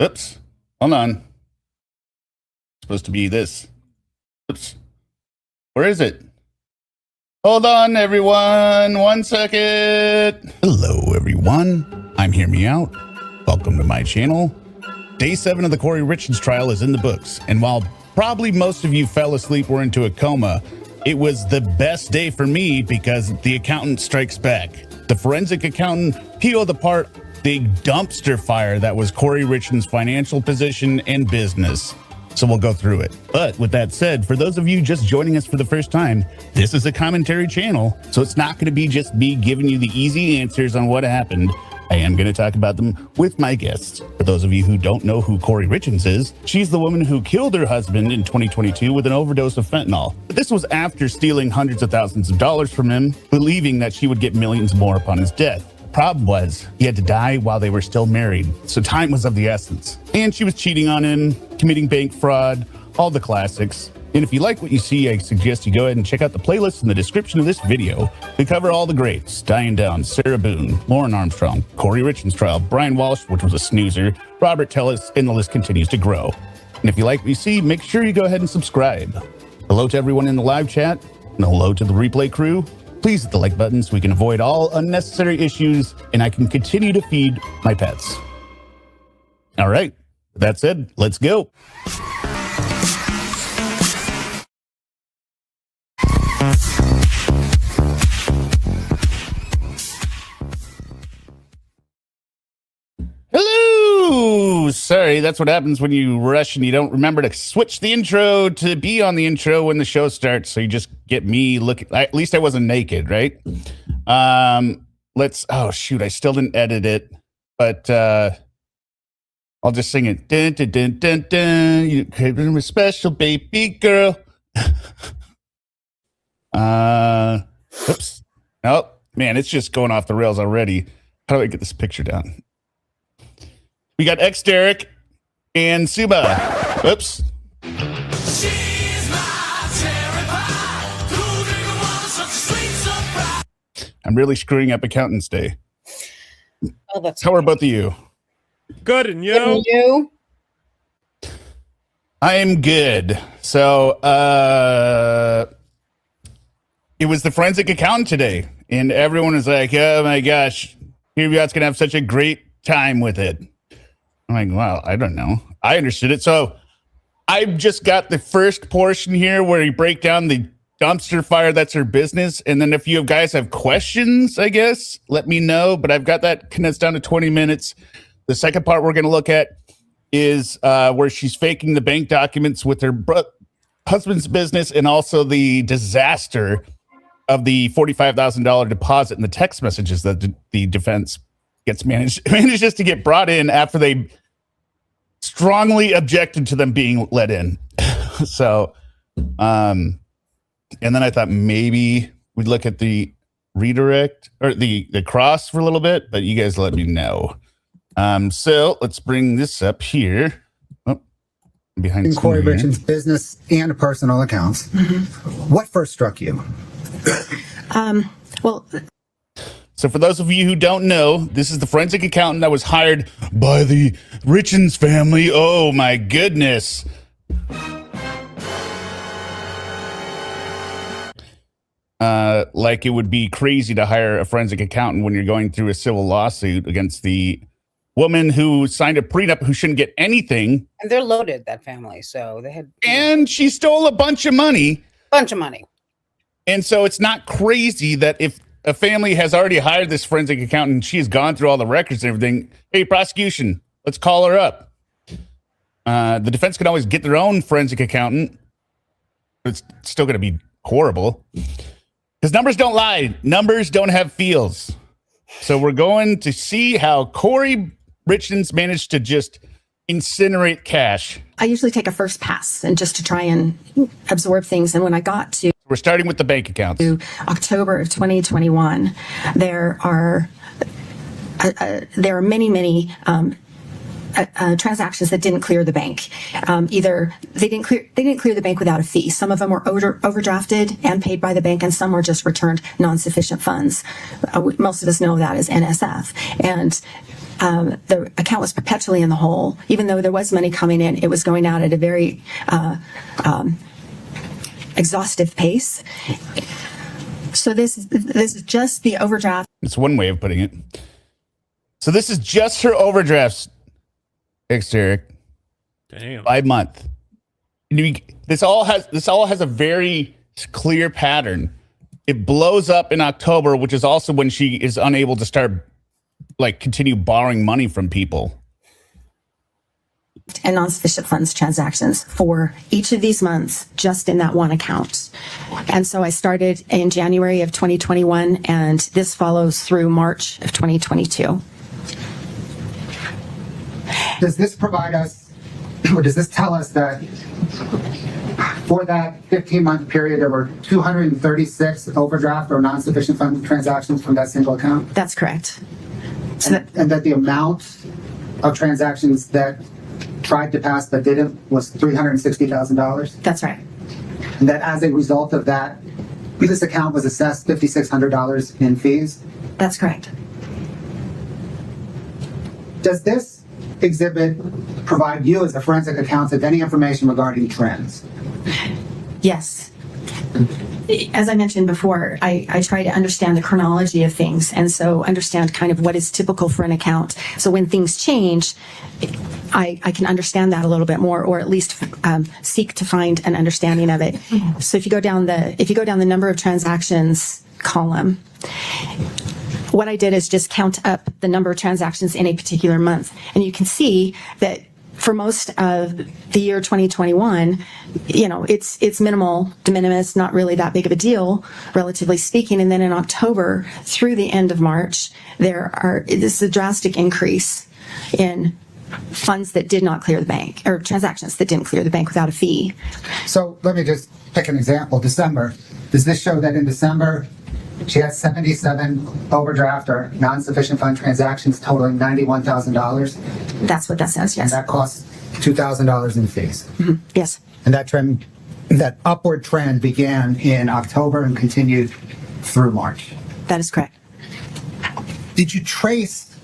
Oops. Hold on. It's supposed to be this. Oops. Where is it? Hold on, everyone. 1 second. Hello, everyone. I'm JustHearMeowt. Welcome to my channel. Day 7 of the Kouri Richins trial is in the books. And while probably most of you fell asleep or into a coma, it was the best day for me because the accountant strikes back. The forensic accountant peeled apart the dumpster fire that was Kouri Richins' financial position and business. So we'll go through it. But with that said, for those of you just joining us for the first time, this is a commentary channel, so it's not going to be just me giving you the easy answers on what happened. I am going to talk about them with my guests. For those of you who don't know who Kouri Richins is, she's the woman who killed her husband in 2022 with an overdose of fentanyl. But this was after stealing hundreds of thousands of dollars from him, believing that she would get millions more upon his death. Problem was, he had to die while they were still married, so time was of the essence. And she was cheating on him, committing bank fraud, all the classics. And if you like what you see, I suggest you go ahead and check out the playlist in the description of this video. We cover all the greats: Diane Downs, Sarah Boone, Lauren Armstrong, Kouri Richins trial, Brian Walsh, which was a snoozer, Robert Tellis, and the list continues to grow. And if you like what you see, make sure you go ahead and subscribe. Hello to everyone in the live chat, and hello to the replay crew. Please hit the like button so we can avoid all unnecessary issues and I can continue to feed my pets. All right, with that said, let's go. Hello! Sorry, that's what happens when you rush and you don't remember to switch the intro to be on the intro when the show starts. So you just get me looking. At least I wasn't naked, right? Oh shoot, I still didn't edit it, but I'll just sing it. Dun, dun, dun, dun, dun. You could be a special baby girl. Oops. Oh man, it's just going off the rails already. How do I get this picture down? We got X Derek and Suba. Oops. I'm really screwing up Accountant's Day. Oh, that's How are both of you? Good, and you? good. And you? I am good. So, it was the forensic accountant today, and everyone was like, "Oh my gosh, JustHearMeowt's gonna have such a great time with it." I'm like, well, I don't know. I understood it. So I've just got the first portion here where you break down the dumpster fire. That's her business. And then if you guys have questions, I guess, let me know. But I've got that condensed down to 20 minutes. The second part we're going to look at is where she's faking the bank documents with her husband's business and also the disaster of the $45,000 deposit and the text messages that the defense manages to get brought in after they strongly objected to them being let in. So, and then I thought maybe we'd look at the redirect or the cross for a little bit, but you guys let me know. So let's bring this up here. Oh, behind in Kouri Richins' business and personal accounts. Mm-hmm. What first struck you? So for those of you who don't know, this is the forensic accountant that was hired by the Richins family. Oh my goodness. Like it would be crazy to hire a forensic accountant when you're going through a civil lawsuit against the woman who signed a prenup who shouldn't get anything. And they're loaded, that family. So they had. And she stole a bunch of money. And so it's not crazy that if a family has already hired this forensic accountant and she has gone through all the records and everything, hey, prosecution, let's call her up. The defense can always get their own forensic accountant, but it's still going to be horrible. Because numbers don't lie. Numbers don't have feels. So we're going to see how Kouri Richins managed to just incinerate cash. I usually take a first pass and just to try and absorb things. And when I got to We're starting with the bank accounts. October of 2021, there are many transactions that didn't clear the bank. Either they didn't clear the bank without a fee. Some of them were overdrafted and paid by the bank, and some were just returned non-sufficient funds. Most of us know that as NSF. And the account was perpetually in the hole. Even though there was money coming in, it was going out at a very exhaustive pace. So this is just the overdraft. It's one way of putting it. So this is just her overdrafts, Eric. Damn. By month. This all has a very clear pattern. It blows up in October, which is also when she is unable to start continue borrowing money from people. And non-sufficient funds transactions for each of these months just in that one account. And so I started in January of 2021, and this follows through March of 2022. Does this provide us, or does this tell us that for that 15-month period, there were 236 overdraft or non-sufficient fund transactions from that single account? That's correct. So And that the amount of transactions that tried to pass but didn't was $360,000? that's right. And that as a result of that, this account was assessed $5,600 in fees? That's correct. Does this exhibit provide you as a forensic accountant any information regarding trends? Yes. As I mentioned before, I try to understand the chronology of things, and so understand kind of what is typical for an account. So when things change, I can understand that a little bit more, or at least seek to find an understanding of it. So if you go down the number of transactions column, what I did is just count up the number of transactions in a particular month, and you can see that for most of the year 2021, it's minimal, de minimis, not really that big of a deal, relatively speaking. And then in October through the end of March, this is a drastic increase in funds that did not clear the bank, or transactions that didn't clear the bank without a fee. So let me just pick an example. December. Does this show that in December, she had 77 overdraft or non-sufficient fund transactions totaling $91,000? That's what that says, And yes. that costs $2,000 in fees. Yes, And that upward trend began in October and continued through March. that is correct. Did you trace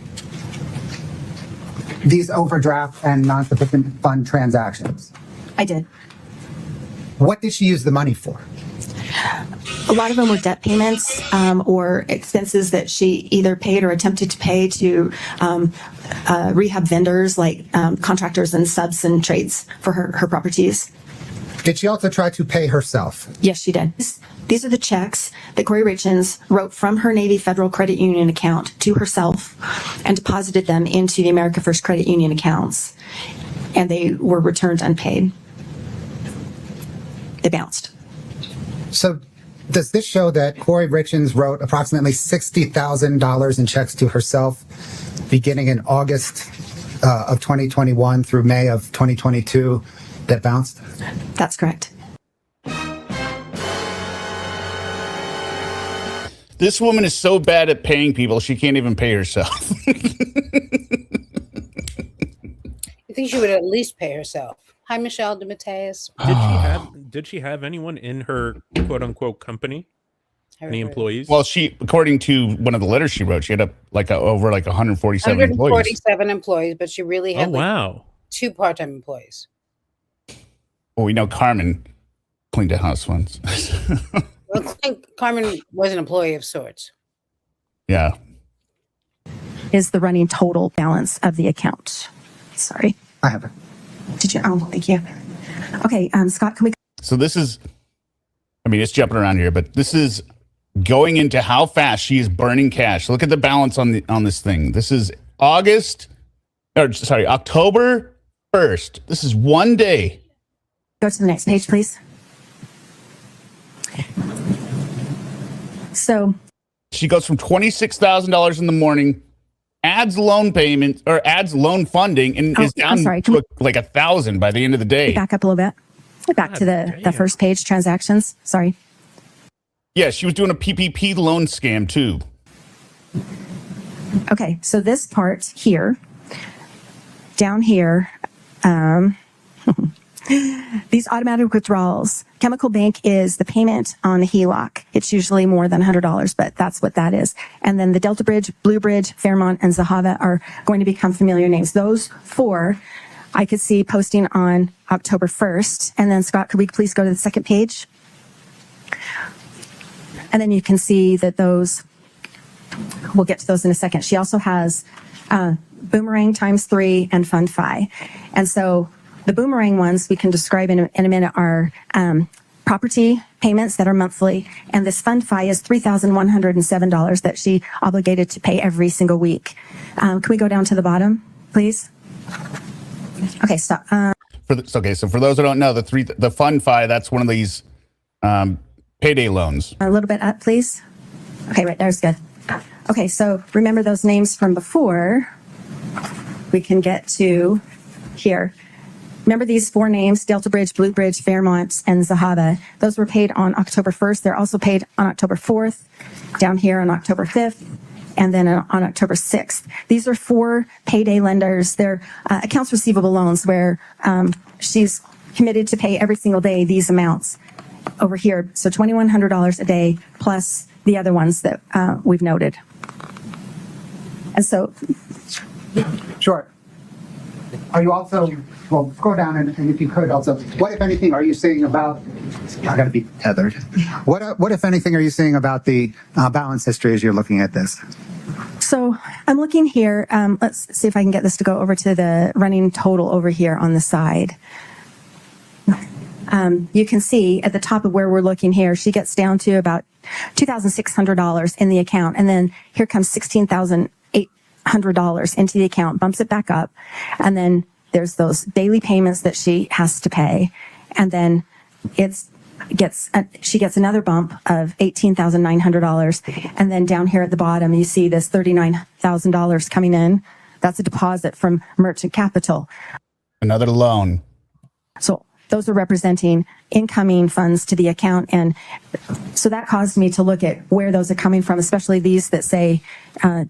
these overdraft and non-sufficient fund transactions? I did. What did she use the money for? A lot of them were debt payments or expenses that she either paid or attempted to pay to rehab vendors like contractors and subs and trades for her properties. Did she also try to pay herself? Yes, she did. These are the checks that Kouri Richins wrote from her Navy Federal Credit Union account to herself and deposited them into the America First Credit Union accounts, and they were returned unpaid. They bounced. So does this show that Kouri Richins wrote approximately $60,000 in checks to herself beginning in August of 2021 through May of 2022 that bounced? That's correct. This woman is so bad at paying people, she can't even pay herself. You think she would at least pay herself? Hi, Michelle DeMatteis. Did she have anyone in her quote unquote company? Any employees? Well, according to one of the letters she wrote, she had over 147 employees. 147 employees, but she really had wow. 2 part-time employees. Well, we know Carmen cleaned a house once. Well, I think Carmen was an employee of sorts. Yeah. Is the running total balance of the account. Sorry. I have it. Did you? Oh, thank you. Okay, Scott, can we? So this is, it's jumping around here, but this is going into how fast she is burning cash. Look at the balance on this thing. This is October 1st. This is one day. Go to the next page, please. So she goes from $26,000 in the morning, adds loan payments or adds loan funding, and is down to like 1,000 by the end of the day. Back up a little bit. Back to the first page, transactions. Sorry. Yeah, she was doing a PPP loan scam too. Okay, so this part here, down here, These automatic withdrawals, Chemical Bank is the payment on the HELOC. It's usually more than $100, but that's what that is. And then the Delta Bridge, Blue Bridge, Fairmont, and Zahava are going to become familiar names. Those four I could see posting on October 1st. And then Scott, could we please go to the second page? And then you can see that those, we'll get to those in a second. She also has Boomerang ×3 and Fund Fi. And so the Boomerang ones we can describe in a minute are property payments that are monthly. And this Fund Fi is $3,107 that she obligated to pay every single week. Can we go down to the bottom, please? Okay, stop. So for those who don't know, the Fund Fi, that's one of these payday loans. A little bit up, please. Okay, right there's good. Okay, so remember those names from before. We can get to here. Remember these four names, Delta Bridge, Blue Bridge, Fairmont, and Zahava. Those were paid on October 1st. They're also paid on October 4th, down here on October 5th, and then on October 6th. These are four payday lenders. They're accounts receivable loans where she's committed to pay every single day these amounts over here. So $2,100 a day plus the other ones that we've noted. And so... Sure. Are you also, well, go down and if you could also, what if anything are you seeing about, I gotta be tethered. What if anything are you seeing about the balance history as you're looking at this? So I'm looking here. Let's see if I can get this to go over to the running total over here on the side. You can see at the top of where we're looking here, she gets down to about $2,600 in the account. And then here comes $16,800 into the account, bumps it back up. And then there's those daily payments that she has to pay. And then she gets another bump of $18,900. And then down here at the bottom, you see this $39,000 coming in. That's a deposit from Merchant Capital. Another loan. So those are representing incoming funds to the account. And so that caused me to look at where those are coming from, especially these that say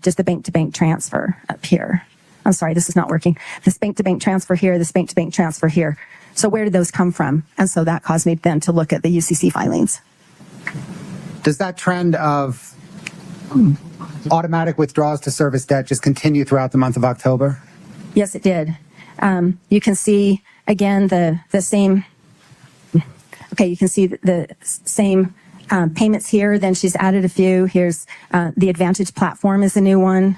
just the bank-to-bank transfer up here. I'm sorry, this is not working. This bank-to-bank transfer here, this bank-to-bank transfer here. So where did those come from? And so that caused me then to look at the UCC filings. Does that trend of automatic withdrawals to service debt just continue throughout the month of October? Yes, it did. You can see, again, the same, okay, you can see the same payments here. Then she's added a few. Here's the Advantage platform is a new one.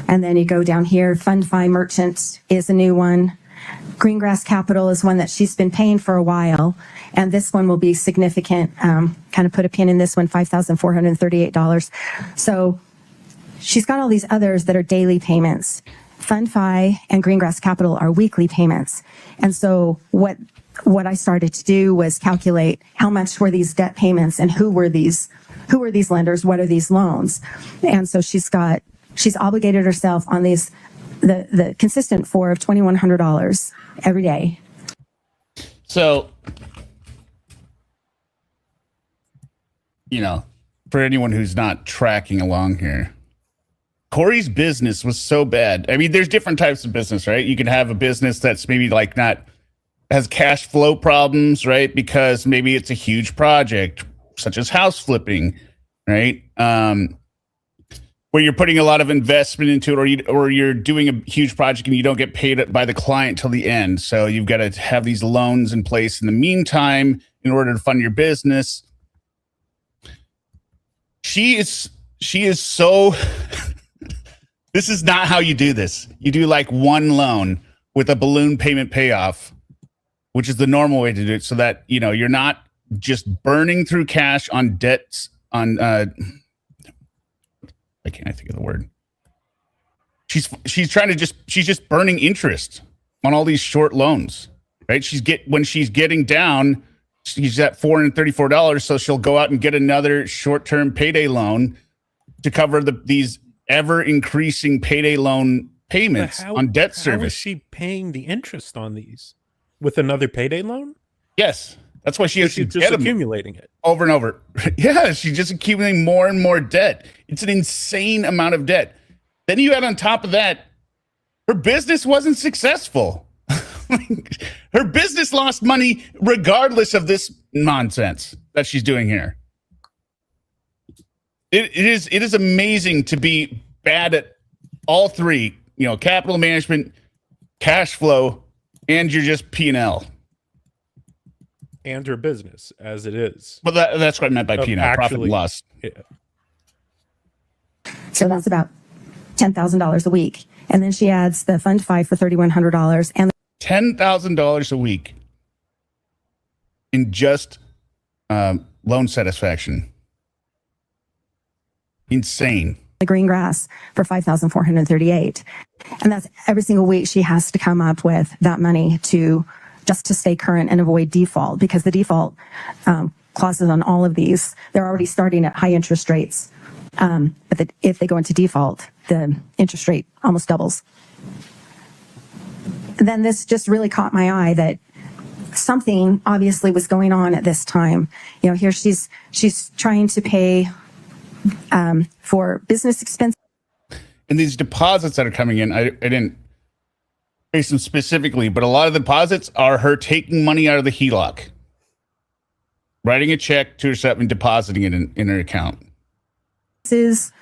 And then you go down here, Fund Fi Merchant is a new one. Greengrass Capital is one that she's been paying for a while. And this one will be significant. Kind of put a pin in this one, $5,438. So she's got all these others that are daily payments. Fund Fi and Greengrass Capital are weekly payments. And so what I started to do was calculate how much were these debt payments and who were these lenders, what are these loans? And so she's obligated herself on these, the consistent four of $2,100 every day. So, for anyone who's not tracking along here, Kouri's business was so bad. I mean, there's different types of business, right? You can have a business that's maybe has cash flow problems, right? Because maybe it's a huge project, such as house flipping, right? Where you're putting a lot of investment into it, or you're doing a huge project and you don't get paid by the client till the end. So you've got to have these loans in place in the meantime in order to fund your business. She is so... This is not how you do this. You do like one loan with a balloon payment payoff, which is the normal way to do it, so that you're not just burning through cash on debts on I can't think of the word. She's just burning interest on all these short loans, right? When she's getting down, she's at $434, so she'll go out and get another short-term payday loan to cover these ever-increasing payday loan payments on debt service. How is she paying the interest on these with another payday loan? Yes, that's why she's just accumulating it over and over. Yeah, she's just accumulating more and more debt. It's an insane amount of debt. Then you add on top of that, her business wasn't successful. Her business lost money regardless of this nonsense that she's doing here. It is amazing to be bad at all three, capital management, cash flow, and you're just P&L. And her business as it is. Well, that's what I meant by P&L, profit and loss. Yeah. So that's about $10,000 a week. And then she adds the Fund 5 for $3,100 and $10,000 a week in just loan satisfaction. Insane. the green grass for $5,438. And that's every single week she has to come up with that money to stay current and avoid default, because the default clauses on all of these, they're already starting at high interest rates. But if they go into default, the interest rate almost doubles. Then this just really caught my eye that something obviously was going on at this time. You know, here she's trying to pay for business expenses. And these deposits that are coming in, I didn't trace them specifically, but a lot of the deposits are her taking money out of the HELOC, writing a check to herself and depositing it in her account.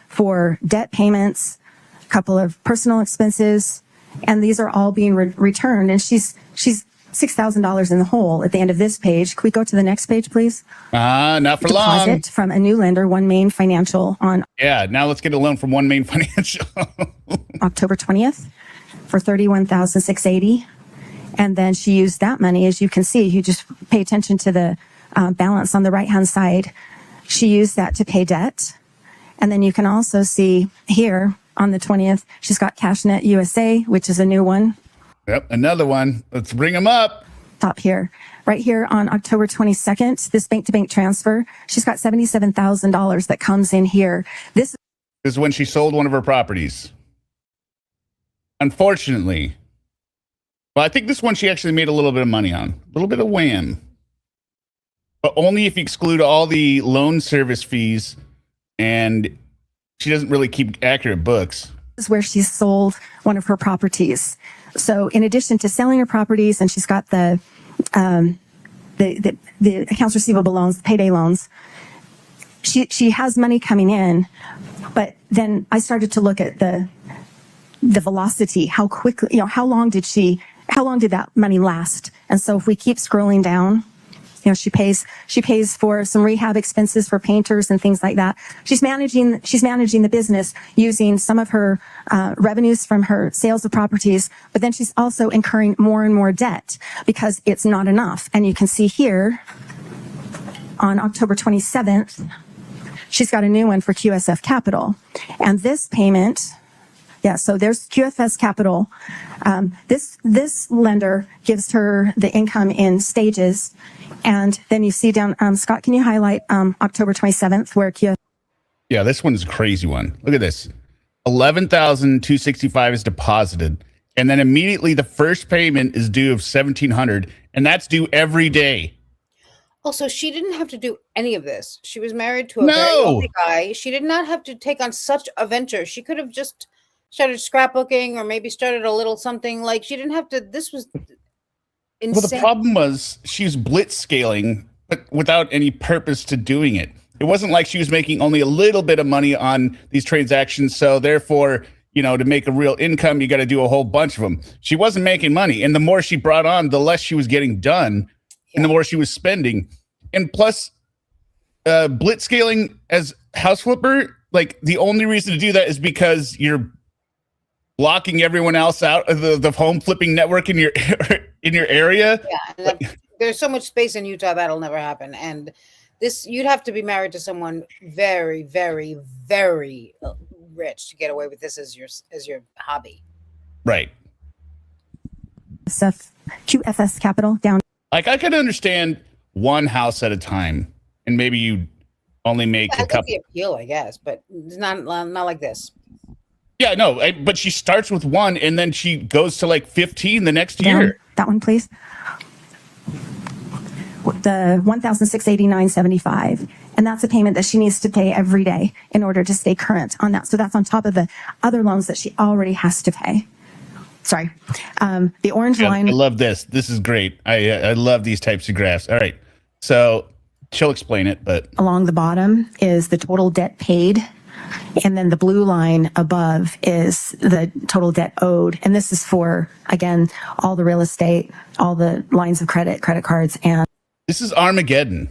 For debt payments, a couple of personal expenses, and these are all being returned. And she's $6,000 in the hole at the end of this page. Can we go to the next page, please? Not for long. Deposit from a new lender, One Main Financial, on now let's get a loan from One Main Financial. October 20th for $31,680. And then she used that money, as you can see, you just pay attention to the balance on the right-hand side. She used that to pay debt. And then you can also see here on the 20th, she's got CashNet USA, which is a new one. Yep, another one. Let's bring them up. Top here. Right here on October 22nd, this bank-to-bank transfer, she's got $77,000 that comes in here. This is when she sold one of her properties. Unfortunately. Well, I think this one she actually made a little bit of money on. A little bit of wham. But only if you exclude all the loan service fees, and she doesn't really keep accurate books. This is where she sold one of her properties. So in addition to selling her properties, and she's got the accounts receivable loans, the payday loans, she has money coming in. But then I started to look at the velocity, how quickly, you know, how long did that money last? And so if we keep scrolling down, you know, she pays for some rehab expenses for painters and things like that. She's managing the business using some of her revenues from her sales of properties, but then she's also incurring more and more debt because it's not enough. And you can see here on October 27th, she's got a new one for QSF Capital. And this payment, so there's QFS Capital. This lender gives her the income in stages. And then you see down, Scott, can you highlight October 27th where QFS? Yeah, this one's a crazy one. Look at this. $11,265 is deposited. And then immediately the first payment is due of $1,700. And that's due every day. Also, she didn't have to do any of this. She was married to a very wealthy guy. She did not have to take on such a venture. She could have just started scrapbooking or maybe started a little something. Like, she didn't have to. This was insane. Well, the problem was she's blitz scaling, but without any purpose to doing it. It wasn't like she was making only a little bit of money on these transactions. So therefore, you know, to make a real income, you got to do a whole bunch of them. She wasn't making money. And the more she brought on, the less she was getting done and the more she was spending. And plus, blitz scaling as house flipper, like the only reason to do that is because you're blocking everyone else out of the home flipping network in your area. Yeah, and there's so much space in Utah that'll never happen. And this, you'd have to be married to someone very, very, very rich to get away with this as your hobby. Right. Stuff, QFS Capital down. Like, I could understand one house at a time, and maybe you only make a couple. The appeal, I guess, but it's not like this. Yeah, no, but she starts with one and then she goes to like 15 the next year. That one, please. The $1,689.75. And that's a payment that she needs to pay every day in order to stay current on that. So that's on top of the other loans that she already has to pay. sorry. The orange I line love this. This is great. I love these types of graphs. All right. So she'll explain it, but along the bottom is the total debt paid. And then the blue line above is the total debt owed. And this is for, again, all the real estate, all the lines of credit, credit cards, and this is Armageddon.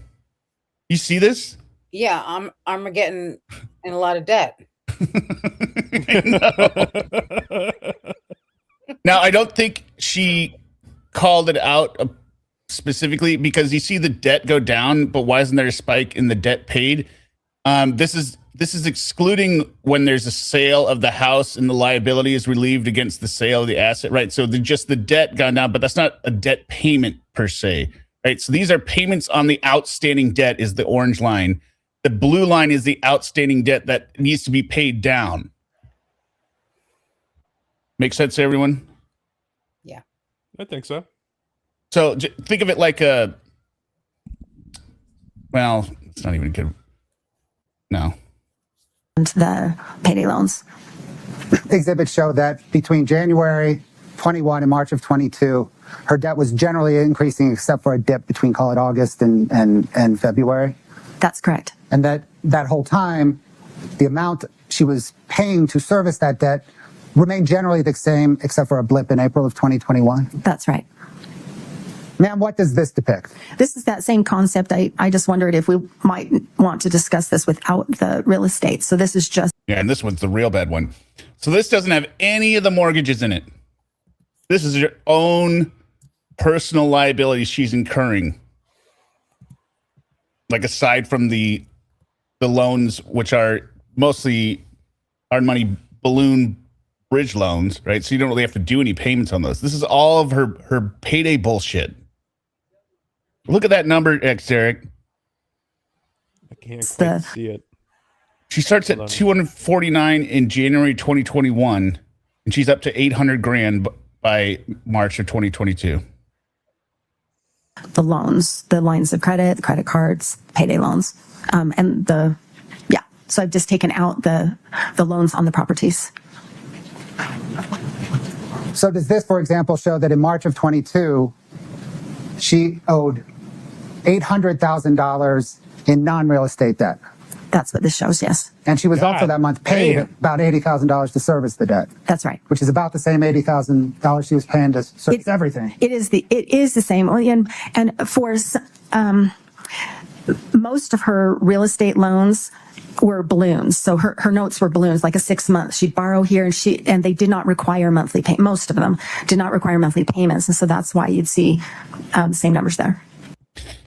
You see this? Yeah, I'm getting in a lot of debt. Now, I don't think she called it out specifically because you see the debt go down, but why isn't there a spike in the debt paid? This is excluding when there's a sale of the house and the liability is relieved against the sale of the asset, right? So just the debt gone down, but that's not a debt payment per se, right? So these are payments on the outstanding debt is the orange line. The blue line is the outstanding debt that needs to be paid down. Make sense to everyone? Yeah. I think so. So think of it like it's not even good. No. the payday loans. Exhibits show that between January 21 and March of 22, her debt was generally increasing except for a dip between, call it August and February. That's correct. And that whole time, the amount she was paying to service that debt remained generally the same except for a blip in April of 2021. That's right. Ma'am, what does this depict? This is that same concept. I just wondered if we might want to discuss this without the real estate. So this is just... Yeah, and this one's the real bad one. So this doesn't have any of the mortgages in it. This is your own personal liability she's incurring. Like aside from the loans, which are mostly hard money balloon bridge loans, right? So you don't really have to do any payments on those. This is all of her payday bullshit. Look at that number, Derek. I can't quite see it. She starts at 249 in January 2021, and she's up to 800 grand by March of 2022. The loans, the lines of credit, the credit cards, payday loans, So I've just taken out the loans on the properties. So does this, for example, show that in March of 22, she owed $800,000 in non-real estate debt? That's what this shows, yes. And she was also that month paid about $80,000 to service the debt. That's right. Which is about the same $80,000 she was paying to service everything. It is the same. And for most of her real estate loans were balloons. So her notes were balloons, like a 6 month. She'd borrow here and they did not require monthly pay. Most of them did not require monthly payments. And so that's why you'd see the same numbers there.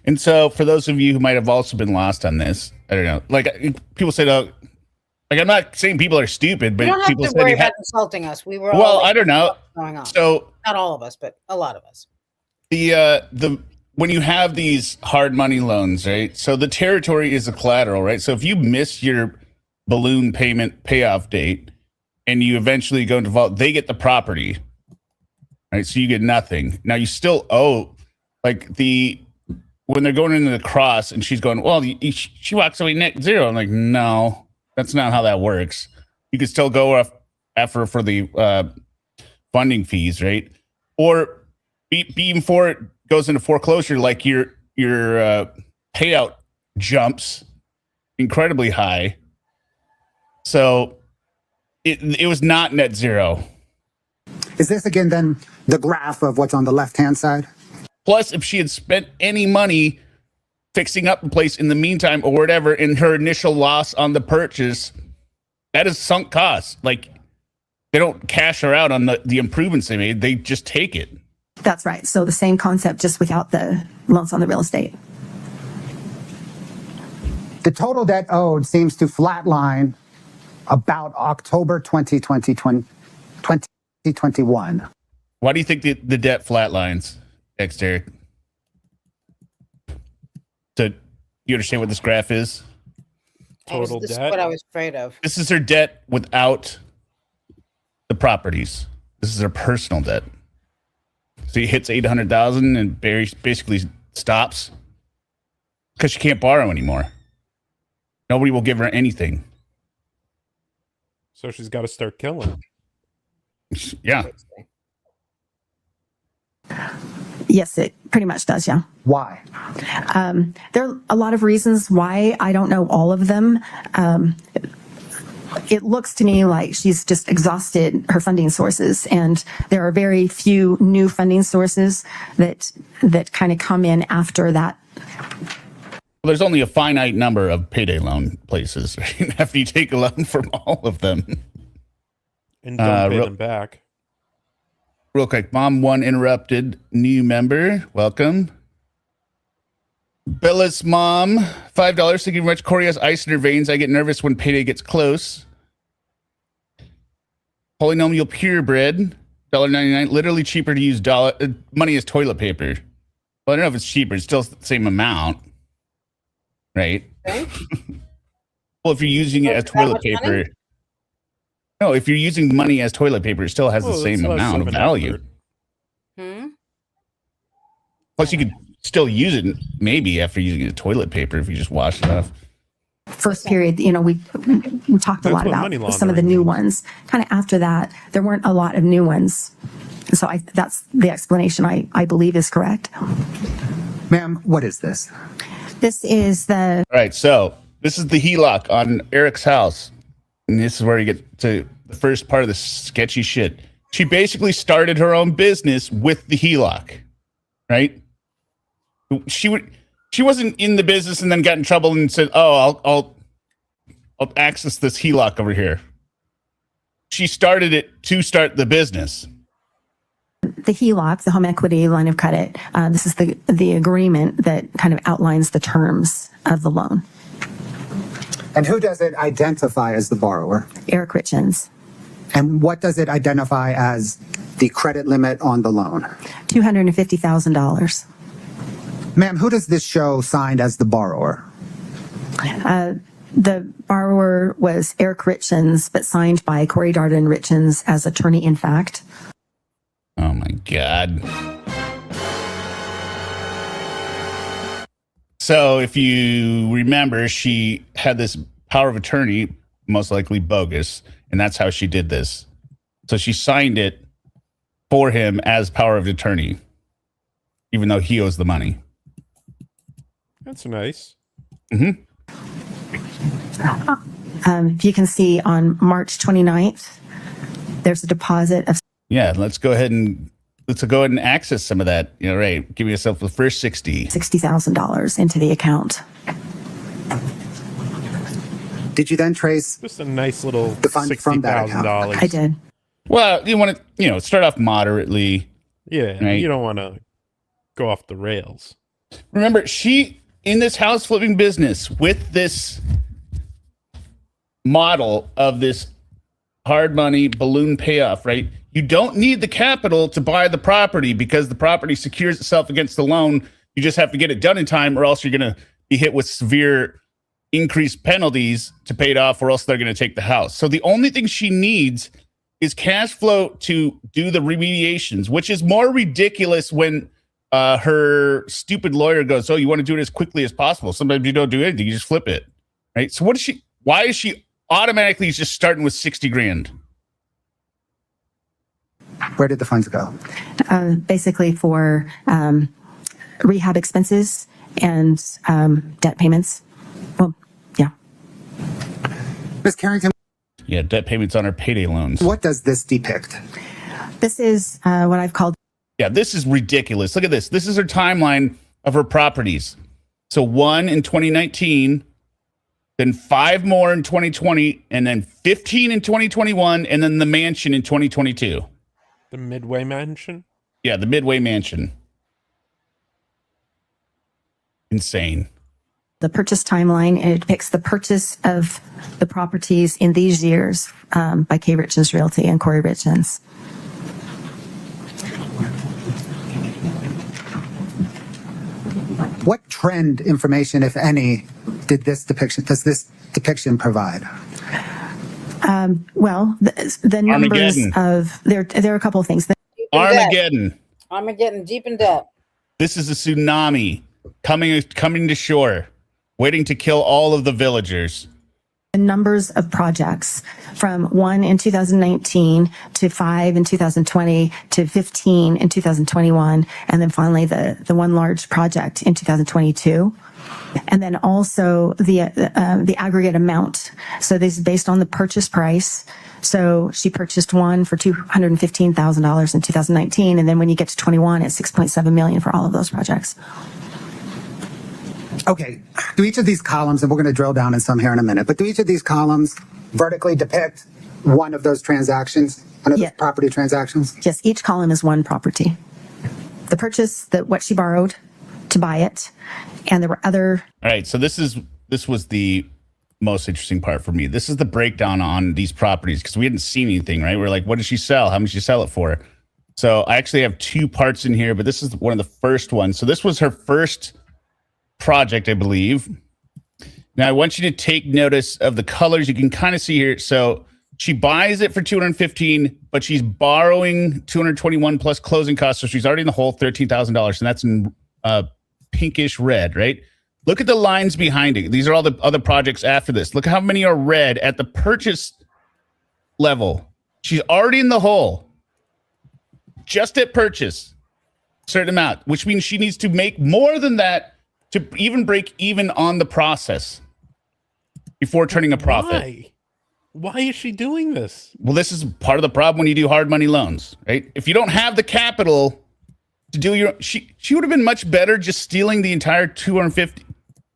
And so for those of you who might have also been lost on this, I don't know, like people say, like, I'm not saying people are stupid, but you don't people have to say worry about insulting us. We were I don't know. Going on. So not all of us, but a lot of us. The when you have these hard money loans, right? So the territory is a collateral, right? So if you miss your balloon payment payoff date and you eventually go into default, they get the property, right? So you get nothing. Now you still owe, like when they're going into the cross and she's going, well, she walks away net zero. I'm like, no, that's not how that works. You can still go after for the funding fees, right? Or even before it goes into foreclosure, like your payout jumps incredibly high. So it was not net zero. Is this again then the graph of what's on the left-hand side? Plus, if she had spent any money fixing up the place in the meantime or whatever, in her initial loss on the purchase, that is sunk costs. Like, they don't cash her out on the improvements they made. They just take it. That's right. So the same concept, just without the loans on the real estate. The total debt owed seems to flatline about October 2021. Why do you think the debt flatlines, Derek? So you understand what this graph is? Total this debt. is what I was afraid of. This is her debt without the properties. This is her personal debt. So he hits 800,000 and basically stops because she can't borrow anymore. Nobody will give her anything. So she's got to start killing. Yeah. Yes, it pretty much does. Yeah. Why? There are a lot of reasons why. I don't know all of them. It looks to me like she's just exhausted her funding sources, and there are very few new funding sources that kind of come in after that. Well, there's only a finite number of payday loan places right? After you take a loan from all of them. And don't pay them back. Real quick, Mom One interrupted. New member, welcome. Bella's mom, $5. Thank you very much. Kouri has ice in her veins. I get nervous when payday gets close. Polynomial purebred, $1.99. Literally cheaper to use money as toilet paper. Well, I don't know if it's cheaper. It's still the same amount, right? Okay. Well, if you're using it as toilet paper. Money? No, if you're using money as toilet paper, it still has the same amount of value. Plus, you could still use it maybe after using it as toilet paper if you just wash it off. First period, we talked a lot about some of the new ones. Kind of after that, there weren't a lot of new ones. So that's the explanation I believe is correct. Ma'am, what is this? This is the... All right, so this is the HELOC on Eric's house. And this is where you get to the first part of the sketchy shit. She basically started her own business with the HELOC, right? She wasn't in the business and then got in trouble and said, "Oh, I'll access this HELOC over here." She started it to start the business. The HELOC, the home equity line of credit. This is the agreement that kind of outlines the terms of the loan. And who does it identify as the borrower? Eric Richins. And what does it identify as the credit limit on the loan? $250,000. Ma'am, who does this show signed as the borrower? The borrower was Eric Richins, but signed by Kouri Richins as attorney in fact. Oh my God. So if you remember, she had this power of attorney, most likely bogus, and that's how she did this. So she signed it for him as power of attorney, even though he owes the money. That's nice. Mm-hmm. If you can see on March 29th, there's a deposit of... Yeah, let's go ahead and access some of that. Right. Give yourself the first $60,000 into the account. Did you then trace just a nice little the fund from that account? I did. Well, you want to, start off moderately. Yeah, right? You don't want to go off the rails. Remember, she in this house flipping business with this model of this hard money balloon payoff, right? You don't need the capital to buy the property because the property secures itself against the loan. You just have to get it done in time, or else you're going to be hit with severe increased penalties to pay it off, or else they're going to take the house. So the only thing she needs is cash flow to do the remediations, which is more ridiculous when her stupid lawyer goes, "Oh, you want to do it as quickly as possible." Sometimes you don't do anything; you just flip it, right? So why is she automatically just starting with 60 grand? Where did the funds go? Basically for rehab expenses and debt payments. Well, yeah. Ms. Carrington. Yeah, debt payments on her payday loans. What does this depict? This is what I've called... Yeah, this is ridiculous. Look at this. This is her timeline of her properties. So 1 in 2019, then 5 more in 2020, and then 15 in 2021, and then the mansion in 2022. The Midway Mansion? Yeah, the Midway Mansion. Insane. The purchase timeline, it depicts the purchase of the properties in these years by K. Richins Realty and Kouri Richins. What trend information, if any, does this depiction provide? Well, the numbers of there are a couple of things. Armageddon, deep in debt. This is a tsunami coming to shore, waiting to kill all of the villagers. the numbers of projects from 1 in 2019 to 5 in 2020 to 15 in 2021, and then finally the one large project in 2022. And then also the aggregate amount. So this is based on the purchase price. So she purchased one for $215,000 in 2019, and then when you get to 21, it's $6.7 million for all of those projects. Okay, do each of these columns, and we're going to drill down in some here in a minute, but do each of these columns vertically depict one of those transactions, one of those property transactions? Yes, each column is one property. The purchase, what she borrowed to buy it, and there were other. All right, so this was the most interesting part for me. This is the breakdown on these properties because we hadn't seen anything, right? We're like, what did she sell? How much did she sell it for? So I actually have two parts in here, but this is one of the first ones. So this was her first project, I believe. Now I want you to take notice of the colors. You can kind of see here. So she buys it for $215, but she's borrowing $221 plus closing costs. So she's already in the hole $13,000, and that's in pinkish red, right? Look at the lines behind it. These are all the other projects after this. Look how many are red at the purchase level. She's already in the hole. Just at purchase, certain amount, which means she needs to make more than that to even break even on the process before turning a profit. Why is she doing this? Well, this is part of the problem when you do hard money loans, right? If you don't have the capital to do your, she would have been much better just stealing the entire 250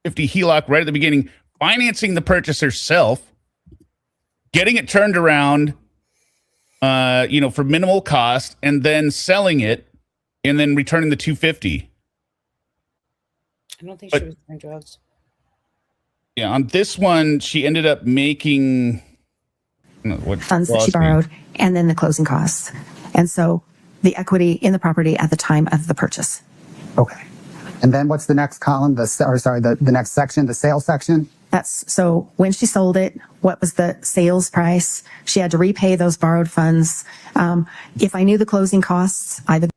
HELOC right at the beginning, financing the purchase herself, getting it turned around, for minimal cost, and then selling it, and then returning the 250. I don't think she was doing drugs. Yeah, on this one, she ended up making what funds that she borrowed, and then the closing costs, and so the equity in the property at the time of the purchase. Okay, and then what's the next column? The next section, the sales section. That's so when she sold it, what was the sales price? She had to repay those borrowed funds. If I knew the closing costs, I would.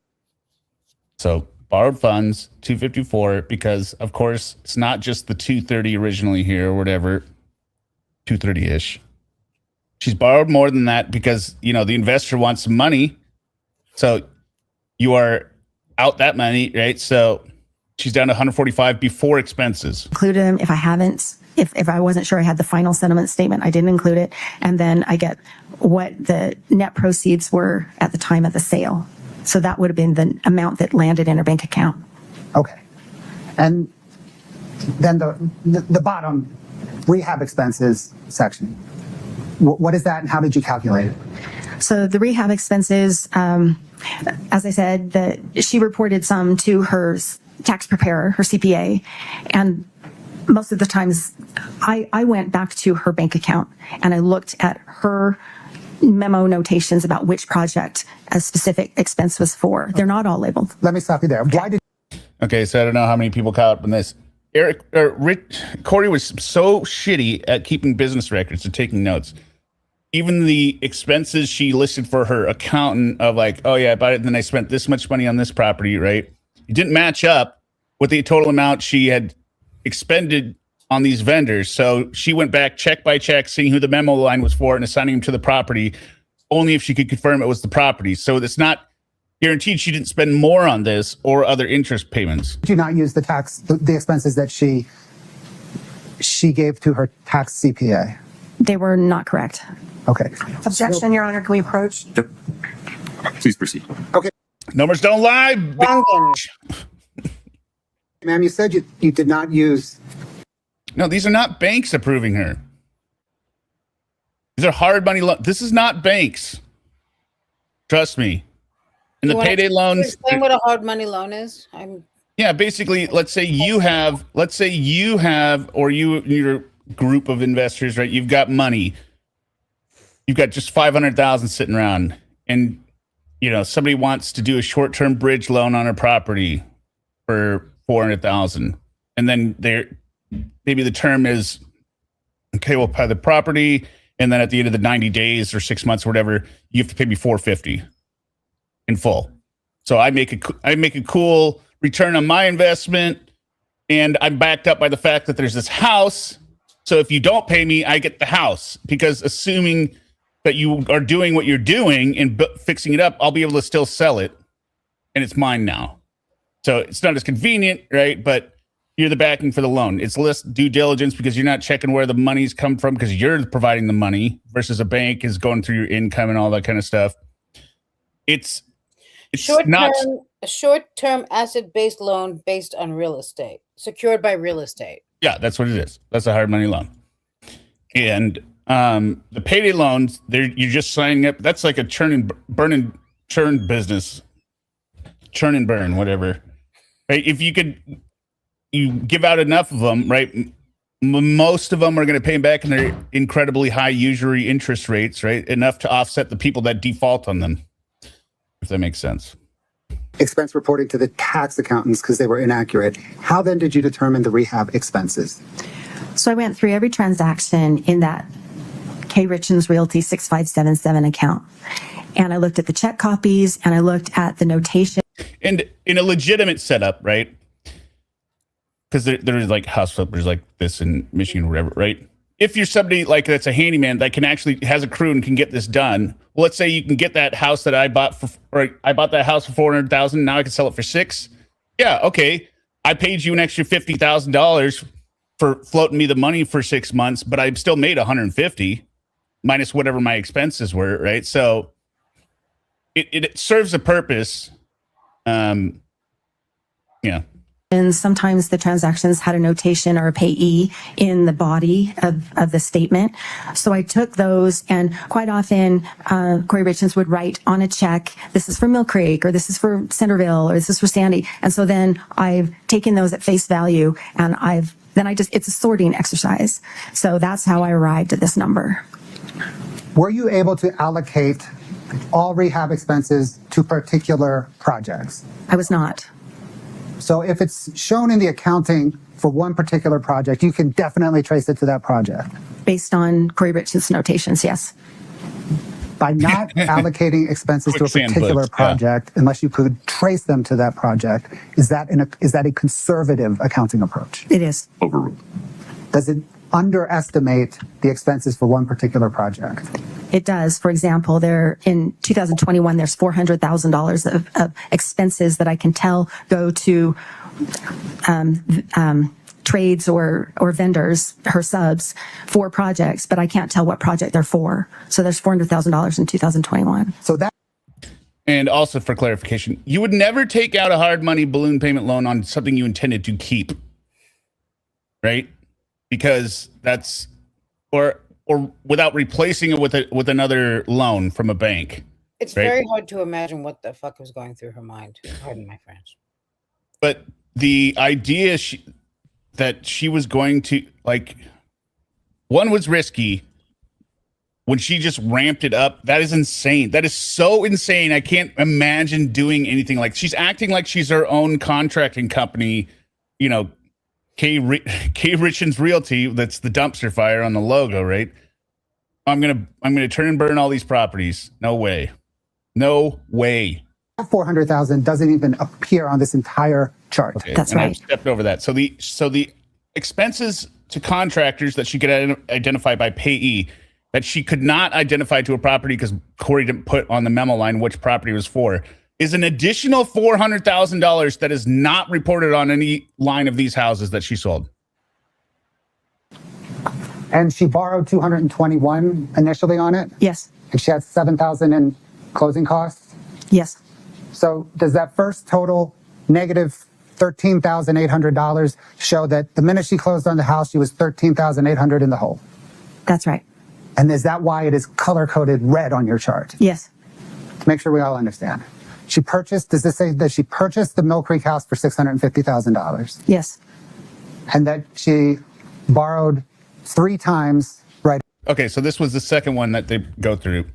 So borrowed funds, 254, because of course it's not just the 230 originally here or whatever, 230-ish. She's borrowed more than that because, the investor wants some money. So you are out that money, right? So she's down to 145 before expenses. Included them if I haven't. If I wasn't sure I had the final settlement statement, I didn't include it. And then I get what the net proceeds were at the time of the sale. So that would have been the amount that landed in her bank account. Okay. And then the bottom rehab expenses section. What is that and how did you calculate it? So the rehab expenses, as I said, that she reported some to her tax preparer, her CPA, and most of the times I went back to her bank account and I looked at her memo notations about which project a specific expense was for. They're not all labeled. Let me stop you there. Why did? Okay, so I don't know how many people caught up on this. Kouri was so shitty at keeping business records and taking notes. Even the expenses she listed for her accountant of like, oh yeah, I bought it, and then I spent this much money on this property, right? It didn't match up with the total amount she had expended on these vendors. So she went back check by check, seeing who the memo line was for and assigning them to the property only if she could confirm it was the property. So it's not guaranteed she didn't spend more on this or other interest payments. Did you not use the expenses that she gave to her tax CPA? They were not correct. Okay. Objection, Your Honor. Can we approach? Yep. Please proceed. Okay. Numbers don't lie. Ma'am, you said you did not use. No, these are not banks approving her. These are hard money loans. This is not banks. Trust me. And the payday loans. Explain what a hard money loan is. Yeah, basically, let's say you have, or your group of investors, right? You've got money. You've got just 500,000 sitting around, and somebody wants to do a short-term bridge loan on a property for 400,000, and then maybe the term is, okay, we'll pay the property, and then at the end of the 90 days or 6 months or whatever, you have to pay me 450 in full. So I make a cool return on my investment, and I'm backed up by the fact that there's this house So if you don't pay me, I get the house, because assuming that you are doing what you're doing and fixing it up, I'll be able to still sell it, and it's mine now. So it's not as convenient, right? But you're the backing for the loan. It's less due diligence because you're not checking where the money's come from because you're providing the money versus a bank is going through your income and all that kind of stuff. It's not a short-term asset-based loan based on real estate, secured by real estate. Yeah, that's what it is. That's a hard money loan. And the payday loans, you're just signing up. That's like a churn business. Churn and burn, whatever. Right? If you give out enough of them, right? Most of them are going to pay them back, and they're incredibly high usury interest rates, right? Enough to offset the people that default on them, if that makes sense. Expense reporting to the tax accountants because they were inaccurate. How then did you determine the rehab expenses? So I went through every transaction in that Kouri Richins Realty 6577 account. And I looked at the check copies and I looked at the notation. And in a legitimate setup, right? Because there's like house flippers like this in Michigan or whatever, right? If you're somebody like that's a handyman that can actually has a crew and can get this done, well, let's say you can get that house that I bought I bought that house for $400,000. Now I can sell it for $6 million. Yeah, okay. I paid you an extra $50,000 for floating me the money for 6 months, but I still made $150 minus whatever my expenses were, right? So it serves a purpose. Yeah. And sometimes the transactions had a notation or a payee in the body of the statement. So I took those, and quite often Kouri Richins would write on a check, this is for Mill Creek, or this is for Centerville, or this is for Sandy. And so then I've taken those at face value, and it's a sorting exercise. So that's how I arrived at this number. Were you able to allocate all rehab expenses to particular projects? I was not. So if it's shown in the accounting for one particular project, you can definitely trace it to that project. Based on Kouri Richins' notations, yes. By not allocating expenses to a particular project, unless you could trace them to that project, is that a conservative accounting approach? It is. Overruled. Does it underestimate the expenses for one particular project? It does. For example, in 2021, there's $400,000 of expenses that I can tell go to trades or vendors, her subs, for projects, but I can't tell what project they're for. So there's $400,000 in 2021. And also for clarification, you would never take out a hard money balloon payment loan on something you intended to keep, right? Because that's or without replacing it with another loan from a bank. It's right? very hard to imagine what the fuck was going through her mind. Pardon my French. But the idea that she was going to, like, one was risky. When she just ramped it up, that is insane. That is so insane. I can't imagine doing anything like. She's acting like she's her own contracting company, you know, Kouri Richins Realty. That's the dumpster fire on the logo, right? I'm gonna turn and burn all these properties. No way. No way. 400,000 doesn't even appear on this entire chart. Okay, that's and right. I've stepped over that. So the expenses to contractors that she could identify by payee that she could not identify to a property because Kouri didn't put on the memo line which property was for is an additional $400,000 that is not reported on any line of these houses that she sold. And she borrowed $221 initially on it? Yes. And she had $7,000 in closing costs? Yes. So does that first total negative $13,800 show that the minute she closed on the house, she was $13,800 in the hole? That's right. And is that why it is color-coded red on your chart? Yes. To make sure we all understand. Does this say that she purchased the Mill Creek house for $650,000? Yes. And that she borrowed 3 times, right? Okay, so this was the second one that they go through.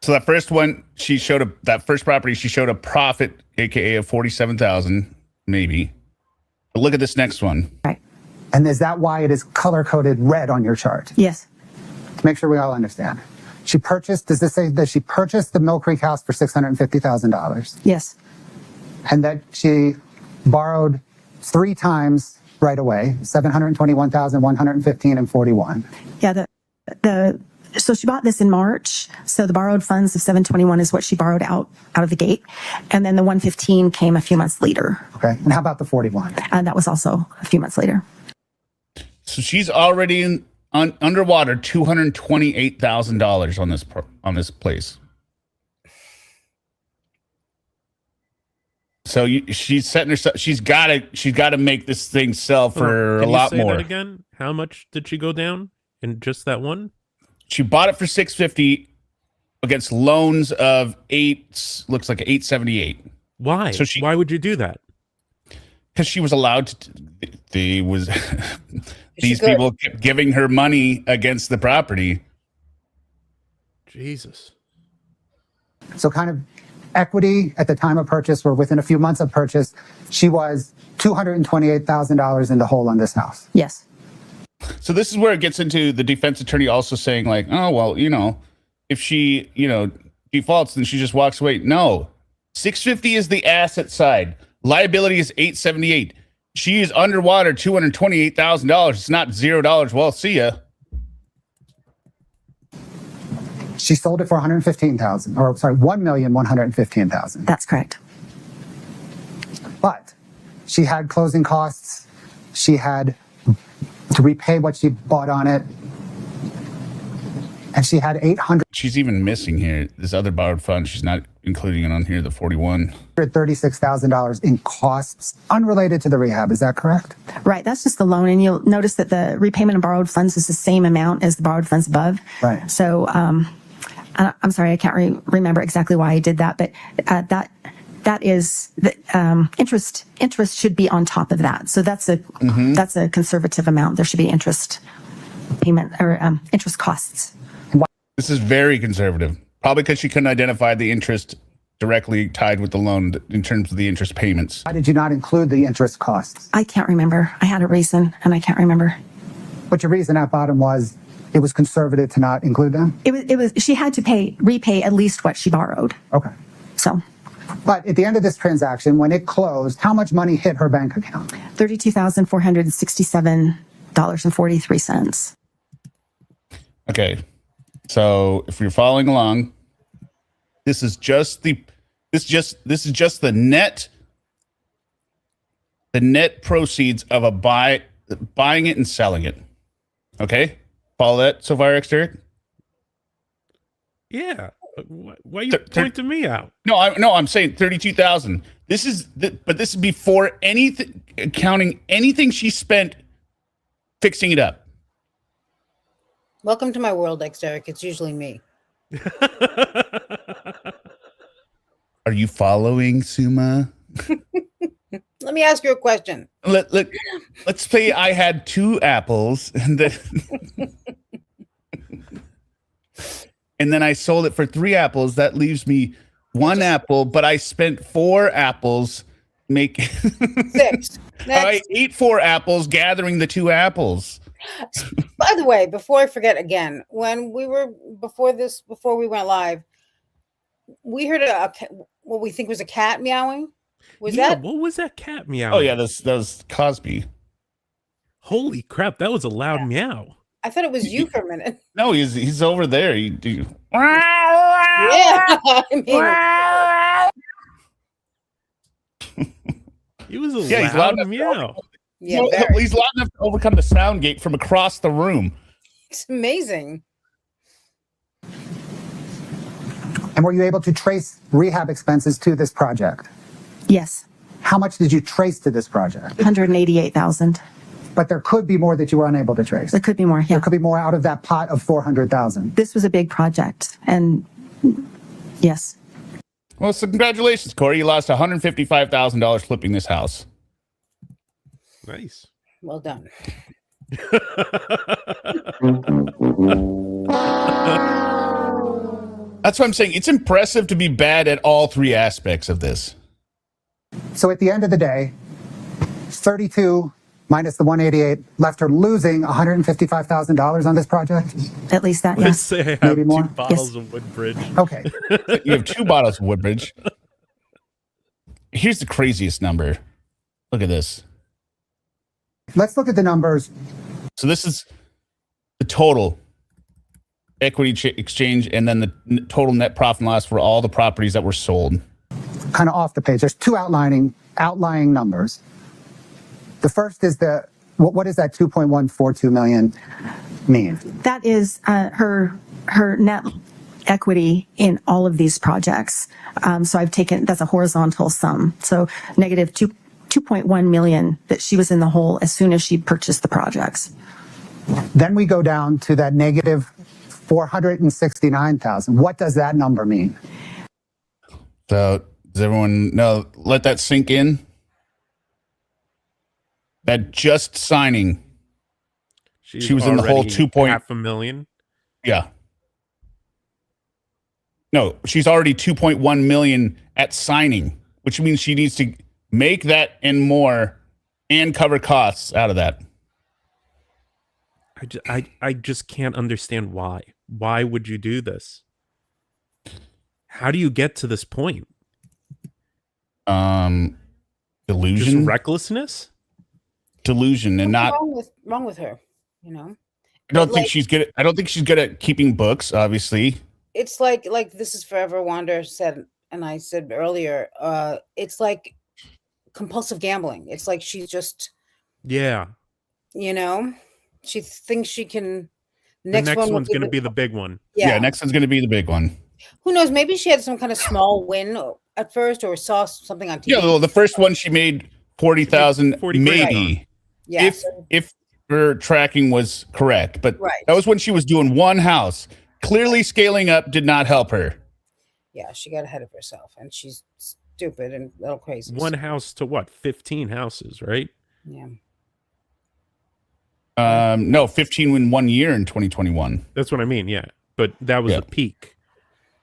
So that first one, that first property, she showed a profit, aka of $47,000, maybe. But look at this next one. Right. And is that why it is color-coded red on your chart? Yes. To make sure we all understand. Does this say that she purchased the Mill Creek house for $650,000? Yes. And that she borrowed 3 times, right away, 721,115 and 41. Yeah, so she bought this in March. So the borrowed funds of 721 is what she borrowed out of the gate. And then the 115 came a few months later. Okay. And how about the 41? And that was also a few months later. So she's already underwater $228,000 on this place. So she's setting herself. She's got to make this thing sell for a lot more. That again? How much did she go down in just that one? She bought it for $650 against loans of looks like $878. Why? So why would you do that? Because she was allowed to. These people kept giving her money against the property. Jesus. So kind of equity at the time of purchase, or within a few months of purchase, she was $228,000 in the hole on this house. Yes. So this is where it gets into the defense attorney also saying like, oh, well, if she, defaults, then she just walks away. No, 650 is the asset side. Liability is 878. She is underwater $228,000. It's not $0. Well, see ya. She sold it for $1,115,000. That's correct. But she had closing costs. She had to repay what she bought on it. And she had She's even missing here. This other borrowed fund, she's not including it on here, the 41. $36,000 in costs unrelated to the rehab. Is that correct? Right. That's just the loan. And you'll notice that the repayment of borrowed funds is the same amount as the borrowed funds above. Right. So I'm sorry, I can't remember exactly why I did that, but that is the interest should be on top of that. So that's a conservative amount. There should be interest payment or interest costs. This is very conservative. Probably because she couldn't identify the interest directly tied with the loan in terms of the interest payments. Why did you not include the interest costs? I can't remember. I had a reason and I can't remember. But your reason at bottom was it was conservative to not include them? It was she had to repay at least what she borrowed. Okay. So. But at the end of this transaction, when it closed, how much money hit her bank account? $32,467.43. Okay. So if you're following along, this is just the net proceeds of buying it and selling it. Okay? Follow that so far, Eric? Yeah. Why are you pointing me out? No, I'm saying 32,000. This is before anything, counting anything she spent fixing it up. Welcome to my world, Eric. It's usually me. Are you following, Suma? Let me ask you a question. Let's say I had 2 apples and then I sold it for 3 apples. That leaves me 1 apple, but I spent 4 apples making 6. I ate 4 apples gathering the 2 apples. By the way, before I forget again, when we were before we went live, we heard what we think was a cat meowing. What was that cat meowing? Oh yeah, that was Cosby. Holy crap, that was a loud meow. I thought it was you for a minute. No, he's over there. Yeah, I mean, He was a loud meow. Yeah, he's loud enough to overcome the sound gate from across the room. It's amazing. And were you able to trace rehab expenses to this project? Yes. How much did you trace to this project? $188,000. But there could be more that you were unable to trace. There could be more. Yeah. There could be more out of that pot of $400,000. This was a big project, and yes. Well, so congratulations, Kouri. You lost $155,000 flipping this house. Nice. Well done. That's what I'm saying. It's impressive to be bad at all 3 aspects of this. So at the end of the day, 32 minus the 188 left her losing $155,000 on this project. At least that, Let's yes. say I have Maybe 2 more? bottles of Woodbridge. Okay. You have 2 bottles of Woodbridge. Here's the craziest number. Look at this. Let's look at the numbers. So this is the total equity exchange and then the total net profit and loss for all the properties that were sold. Kind of off the page. There's two outlying numbers. The first is what does that 2.142 million mean? That is her net equity in all of these projects. So I've taken, that's a horizontal sum. So negative 2.1 million that she was in the hole as soon as she purchased the projects. Then we go down to that negative 469,000. What does that number mean? So does everyone know? Let that sink in. That just signing. She was in the whole 500,000. Yeah. No, she's already 2.1 million at signing, which means she needs to make that and more and cover costs out of that. I just can't understand why. Why would you do this? How do you get to this point? Delusion, just recklessness, delusion, and not wrong with her. You know, I don't think she's good. I don't think she's good at keeping books. Obviously, it's like This Is Forever Wander said, and I said earlier. It's like compulsive gambling. It's like she's just, yeah. You know, she thinks she can. The next one's going to be the big one. Yeah, next one's going to be the big one. Who knows? Maybe she had some kind of small win at first, or saw something on TV. Yeah, well, the first one she made 40,000, maybe. Yeah, if her tracking was correct, but right. That was when she was doing one house. Clearly, scaling up did not help her. Yeah, she got ahead of herself, and she's stupid and a little crazy. One house to what? 15 houses, right? Yeah. No, 15 in 1 year in 2021. That's what I mean. Yeah, but that was a peak.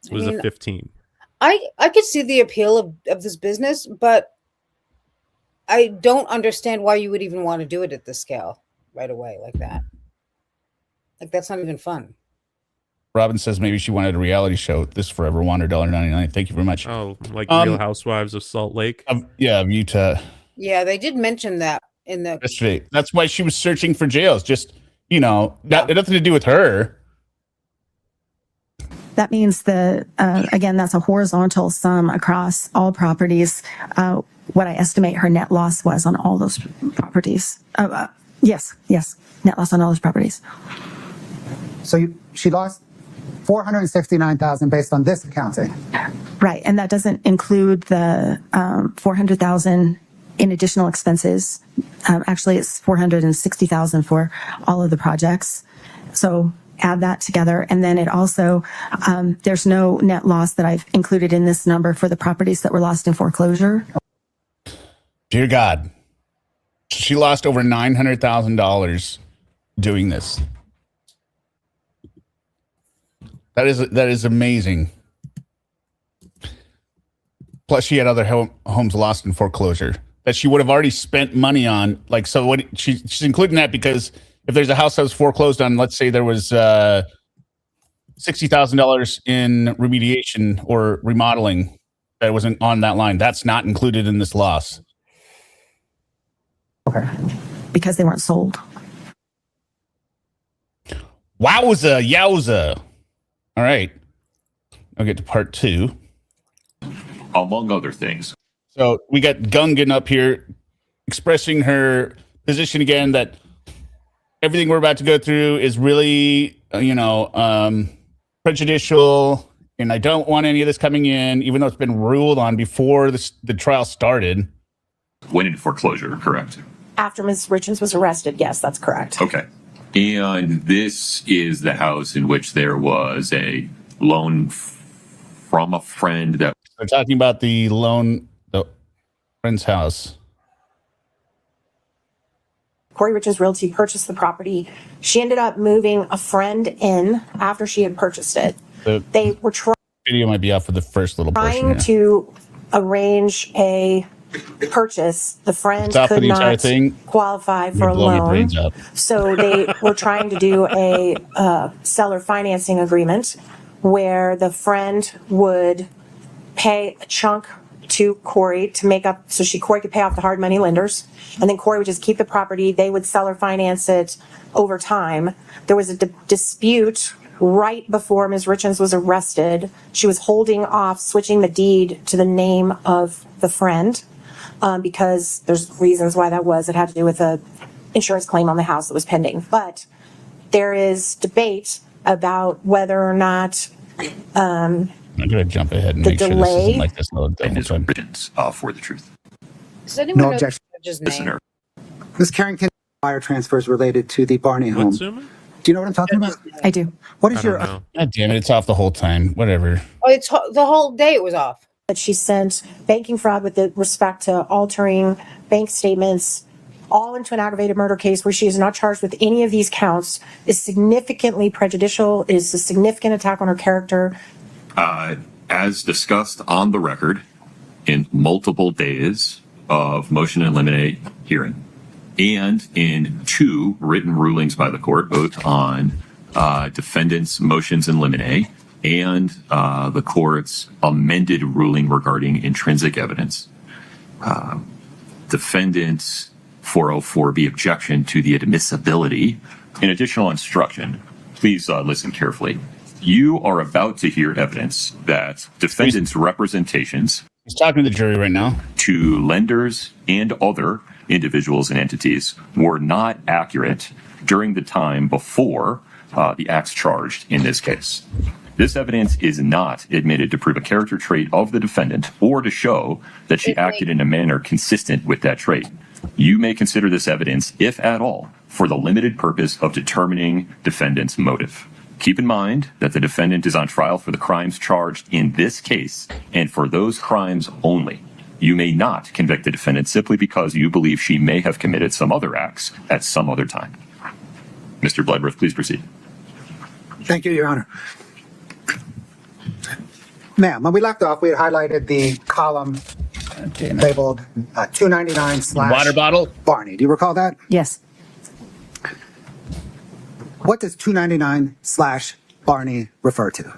It was a 15. I could see the appeal of this business, but I don't understand why you would even want to do it at this scale right away like that. Like, that's not even fun. Robin says maybe she wanted a reality show. This Forever Wander $1.99. Thank you very much. Oh, like Real Housewives of Salt Lake. Of Utah. Yeah, they did mention that in the yesterday. That's why she was searching for jails. Just, that had nothing to do with her. That means again, that's a horizontal sum across all properties. What I estimate her net loss was on all those properties. Yes, net loss on all those properties. So she lost 469,000 based on this accounting. Right, and that doesn't include the 400,000 in additional expenses. Actually, it's 460,000 for all of the projects. So add that together, and then it also there's no net loss that I've included in this number for the properties that were lost in foreclosure. Dear God, she lost over $900,000 doing this. That is amazing. Plus, she had other homes lost in foreclosure that she would have already spent money on. Like, so what she's including that because if there's a house that was foreclosed on, let's say there was $60,000 in remediation or remodeling that wasn't on that line, that's not included in this loss. Okay. Because they weren't sold. Wowza, yowza. All right. I'll get to part 2. Among other things. So we got Gungan up here expressing her position again that everything we're about to go through is really, prejudicial, and I don't want any of this coming in, even though it's been ruled on before the trial started. Went into foreclosure, correct? After Ms. Richins was arrested, yes, that's correct. Okay. And this is the house in which there was a loan from a friend that... We're talking about the loan, the friend's house. Kouri Richins Realty purchased the property. She ended up moving a friend in after she had purchased it. They were Video might be out for the first little portion. trying to arrange a purchase. The friend could not qualify for a loan. So they were trying to do a seller financing agreement where the friend would pay a chunk to Kouri to make up, so Kouri could pay off the hard money lenders, and then Kouri would just keep the property. They would seller finance it over time. There was a dispute right before Ms. Richins was arrested. She was holding off switching the deed to the name of the friend because there's reasons why that was. It had to do with a insurance claim on the house that was pending. But there is debate about whether or not I'm gonna jump ahead and the make sure this delay- isn't like this another And double is time. written for the truth. Does anyone No know objection. the judge's name? Listener. Ms. Carrington, wire transfers related to the Barney home. What, Do Zuma? you know what I'm talking about? I do. What I is don't your know. God damn it, it's off the whole time. Whatever. Oh, it's the whole day it was off. that she sent banking fraud with respect to altering bank statements, all into an aggravated murder case where she is not charged with any of these counts, is significantly prejudicial, is a significant attack on her character. As discussed on the record in multiple days of motion and eliminate hearing, and in 2 written rulings by the court, both on defendants' motions in limine and the court's amended ruling regarding intrinsic evidence. Defendant's 404B objection to the admissibility. In additional instruction, please listen carefully. You are about to hear evidence that defendants' representations He's talking to the jury right now. to lenders and other individuals and entities were not accurate during the time before the acts charged in this case. This evidence is not admitted to prove a character trait of the defendant or to show that she acted in a manner consistent with that trait. You may consider this evidence, if at all, for the limited purpose of determining defendant's motive. Keep in mind that the defendant is on trial for the crimes charged in this case and for those crimes only. You may not convict the defendant simply because you believe she may have committed some other acts at some other time. Mr. Bloodworth, please proceed. Thank you, Your Honor. Ma'am, when we left off, we had highlighted the column labeled 299 slash Water bottle? Barney. Do you recall that? Yes. What does 299 slash Barney refer to?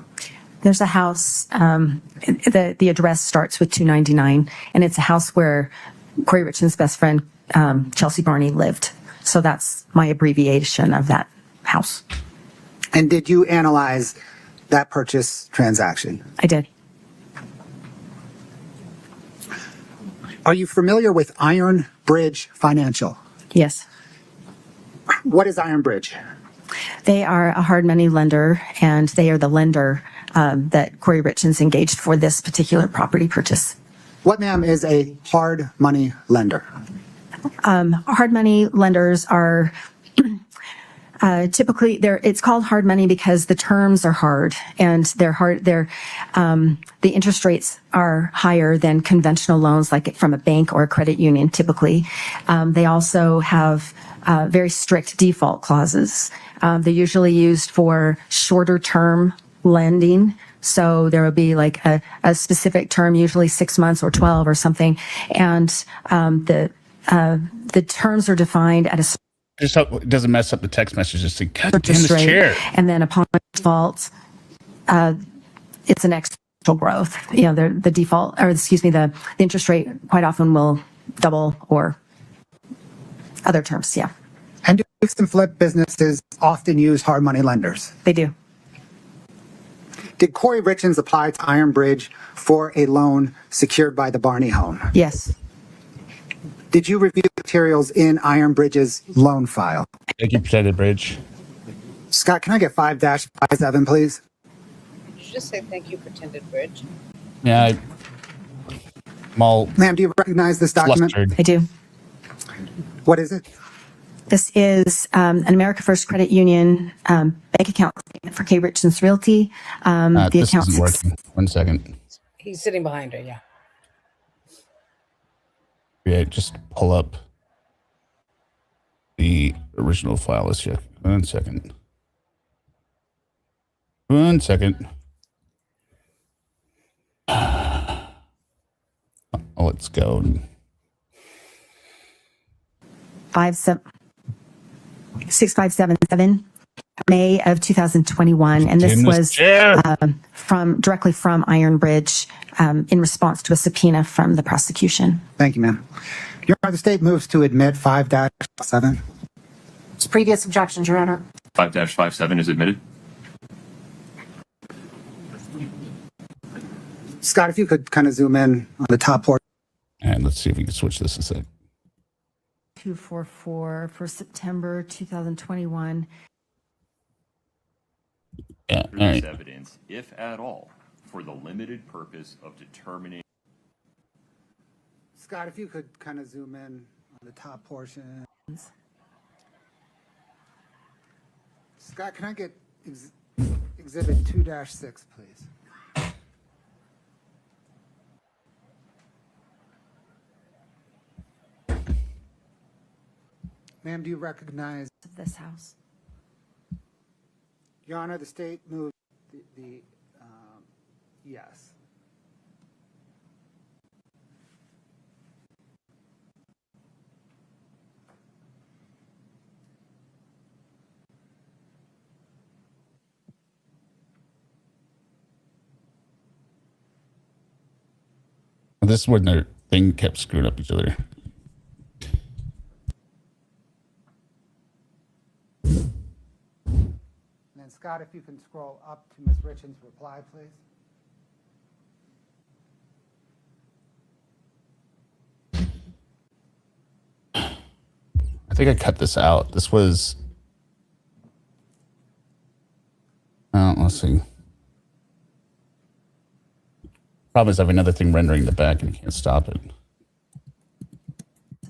There's a house, the address starts with 299, and it's a house where Kouri Richins' best friend, Chelsea Barney, lived. So that's my abbreviation of that house. And did you analyze that purchase transaction? I did. Are you familiar with Iron Bridge Financial? Yes. What is Iron Bridge? They are a hard money lender, and they are the lender that Kouri Richins engaged for this particular property purchase. What, ma'am, is a hard money lender? Hard money lenders are typically it's called hard money because the terms are hard, and the interest rates are higher than conventional loans like from a bank or a credit union typically. They also have very strict default clauses. They're usually used for shorter term lending. So there will be like a specific term, usually 6 months or 12 or something. And the terms are defined at a Just hope it doesn't mess up the text messages. God damn interest this rate. chair. And then upon default, it's an exponential growth. You know, the default, or excuse me, the interest rate quite often will double or other terms. Yeah, And do fix and flip businesses often use hard money lenders? they do. Did Kouri Richins apply to Iron Bridge for a loan secured by the Barney home? Yes. Did you review materials in Iron Bridge's loan file? Thank you, Protected Bridge. Scott, can I get 5-57, please? Did you just say thank you, pretended bridge? Yeah, I'm all Ma'am, do you recognize this document? flustered. I do. What is it? This is an America First Credit Union bank account statement for Kouri Richins Realty. The This account isn't working. 1 second. He's sitting behind her, yeah. Yeah, just pull up the original file. Let's check. 1 second. 1 second. Let's go. 6577. May of 2021, and this was directly from Iron Bridge in response to a subpoena from the prosecution. Thank you, ma'am. Your Honor, the state moves to admit 5-7. It's previous objections, Your Honor. 5-57 is admitted. Scott, if you could kind of zoom in on the top portion. And let's see if we can switch this a sec. 244 for September 2021. Yeah, all right. Evidence, if at all, for the limited purpose of determining. Scott, if you could kind of zoom in on the top portion. Scott, can I get exhibit 2-6, please? Ma'am, do you recognize This house. Your Honor, the state moved yes. This is when their thing kept screwing up each other. And then Scott, if you can scroll up to Ms. Richins' reply, please. I think I cut this out. This was. Let's see. Problem is, I have another thing rendering the back and you can't stop it.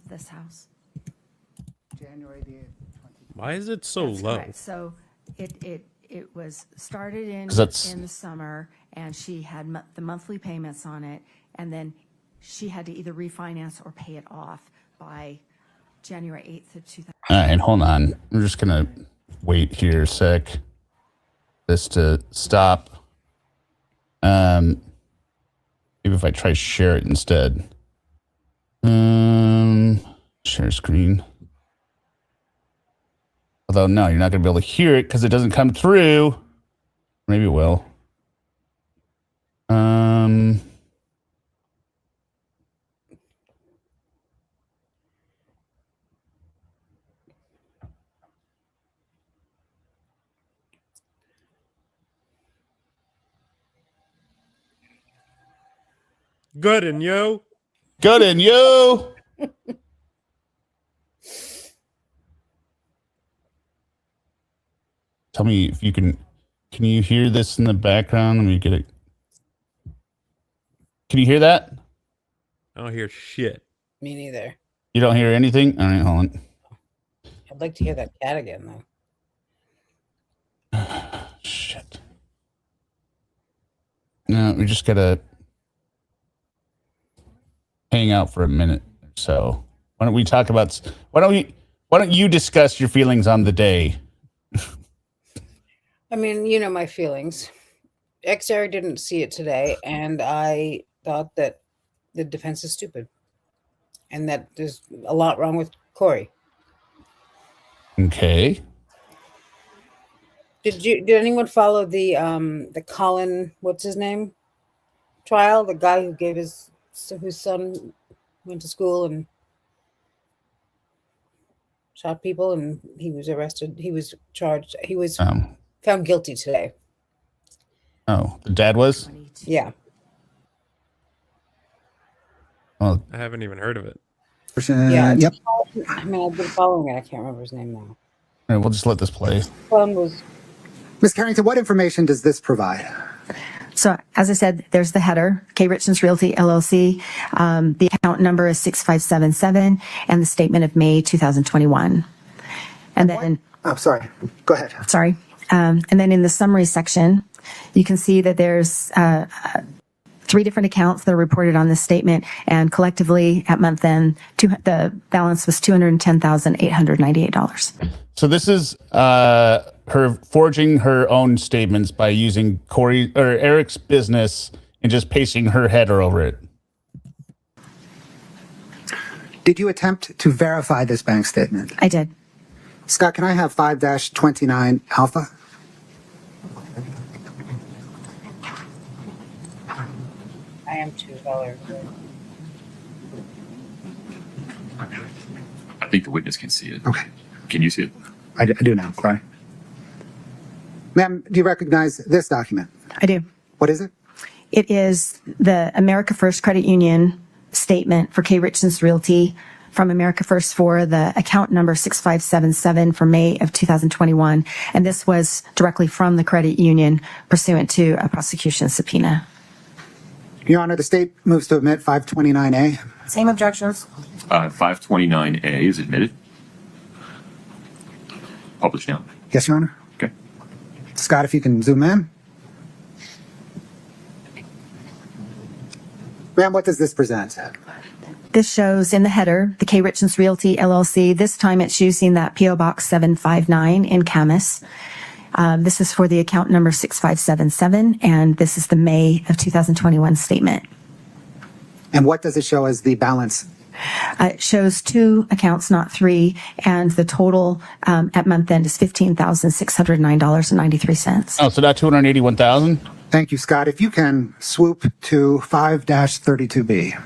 This house. January the 8th. Why is it so That's low? correct. So it was started in the summer, and she had the monthly payments on it, and then she had to either refinance or pay it off by January 8th of 2000. All right, hold on. I'm just gonna wait here a sec. This to stop. Maybe if I try share it instead. Share screen. Although no, you're not gonna be able to hear it because it doesn't come through. Maybe it will. Good and yo. Good and yo. Tell me if you can you hear this in the background? Let me get it. Can you hear that? I don't hear shit. Me neither. You don't hear anything? All right, hold on. I'd like to hear that cat again, though. Shit. No, we just gotta hang out for a minute or so. Why don't we talk about? Why don't you discuss your feelings on the day? I mean, you know my feelings. XR didn't see it today, and I thought that the defense is stupid, and that there's a lot wrong with Kouri. Okay. Did anyone follow the Colin, what's his name, trial? The guy who gave whose son went to school and shot people, and he was arrested. He was charged. He was found guilty today. Oh, the dad was? Yeah. Well, I haven't even heard of it. Yeah. Yep. I mean, I've been following it. I can't remember his name now. all right, we'll just let this play. One was. Ms. Carrington, what information does this provide? So, as I said, there's the header, Kouri Richins Realty, LLC. The account number is 6577, and the statement of May 2021. And then... Oh, sorry. Go ahead. Sorry. And then in the summary section, you can see that there's 3 different accounts that are reported on this statement, and collectively at month end, the balance was $210,898. So this is her forging her own statements by using Eric's business and just pasting her header over it. Did you attempt to verify this bank statement? I did. Scott, can I have 5-29 alpha? I am too, Valerie. I think the witness can see it. Okay. Can you see it? I do now. Sorry. Ma'am, do you recognize this document? I do. What is it? It is the America First Credit Union statement for Kouri Richins Realty from America First for the account number 6577 for May of 2021. And this was directly from the credit union pursuant to a prosecution subpoena. Your Honor, the state moves to admit 529A. Same objections. 529A is admitted. Published now. Yes, Your Honor. Okay. Scott, if you can zoom in. Ma'am, what does this present? This shows in the header, the Kouri Richins Realty LLC. This time it's using that PO Box 759 in Camas. This is for the account number 6577, and this is the May of 2021 statement. And what does it show as the balance? It shows 2 accounts, not 3, and the total at month end is $15,609.93. Oh, so not 281,000? Thank you, Scott. If you can swoop to 5-32B.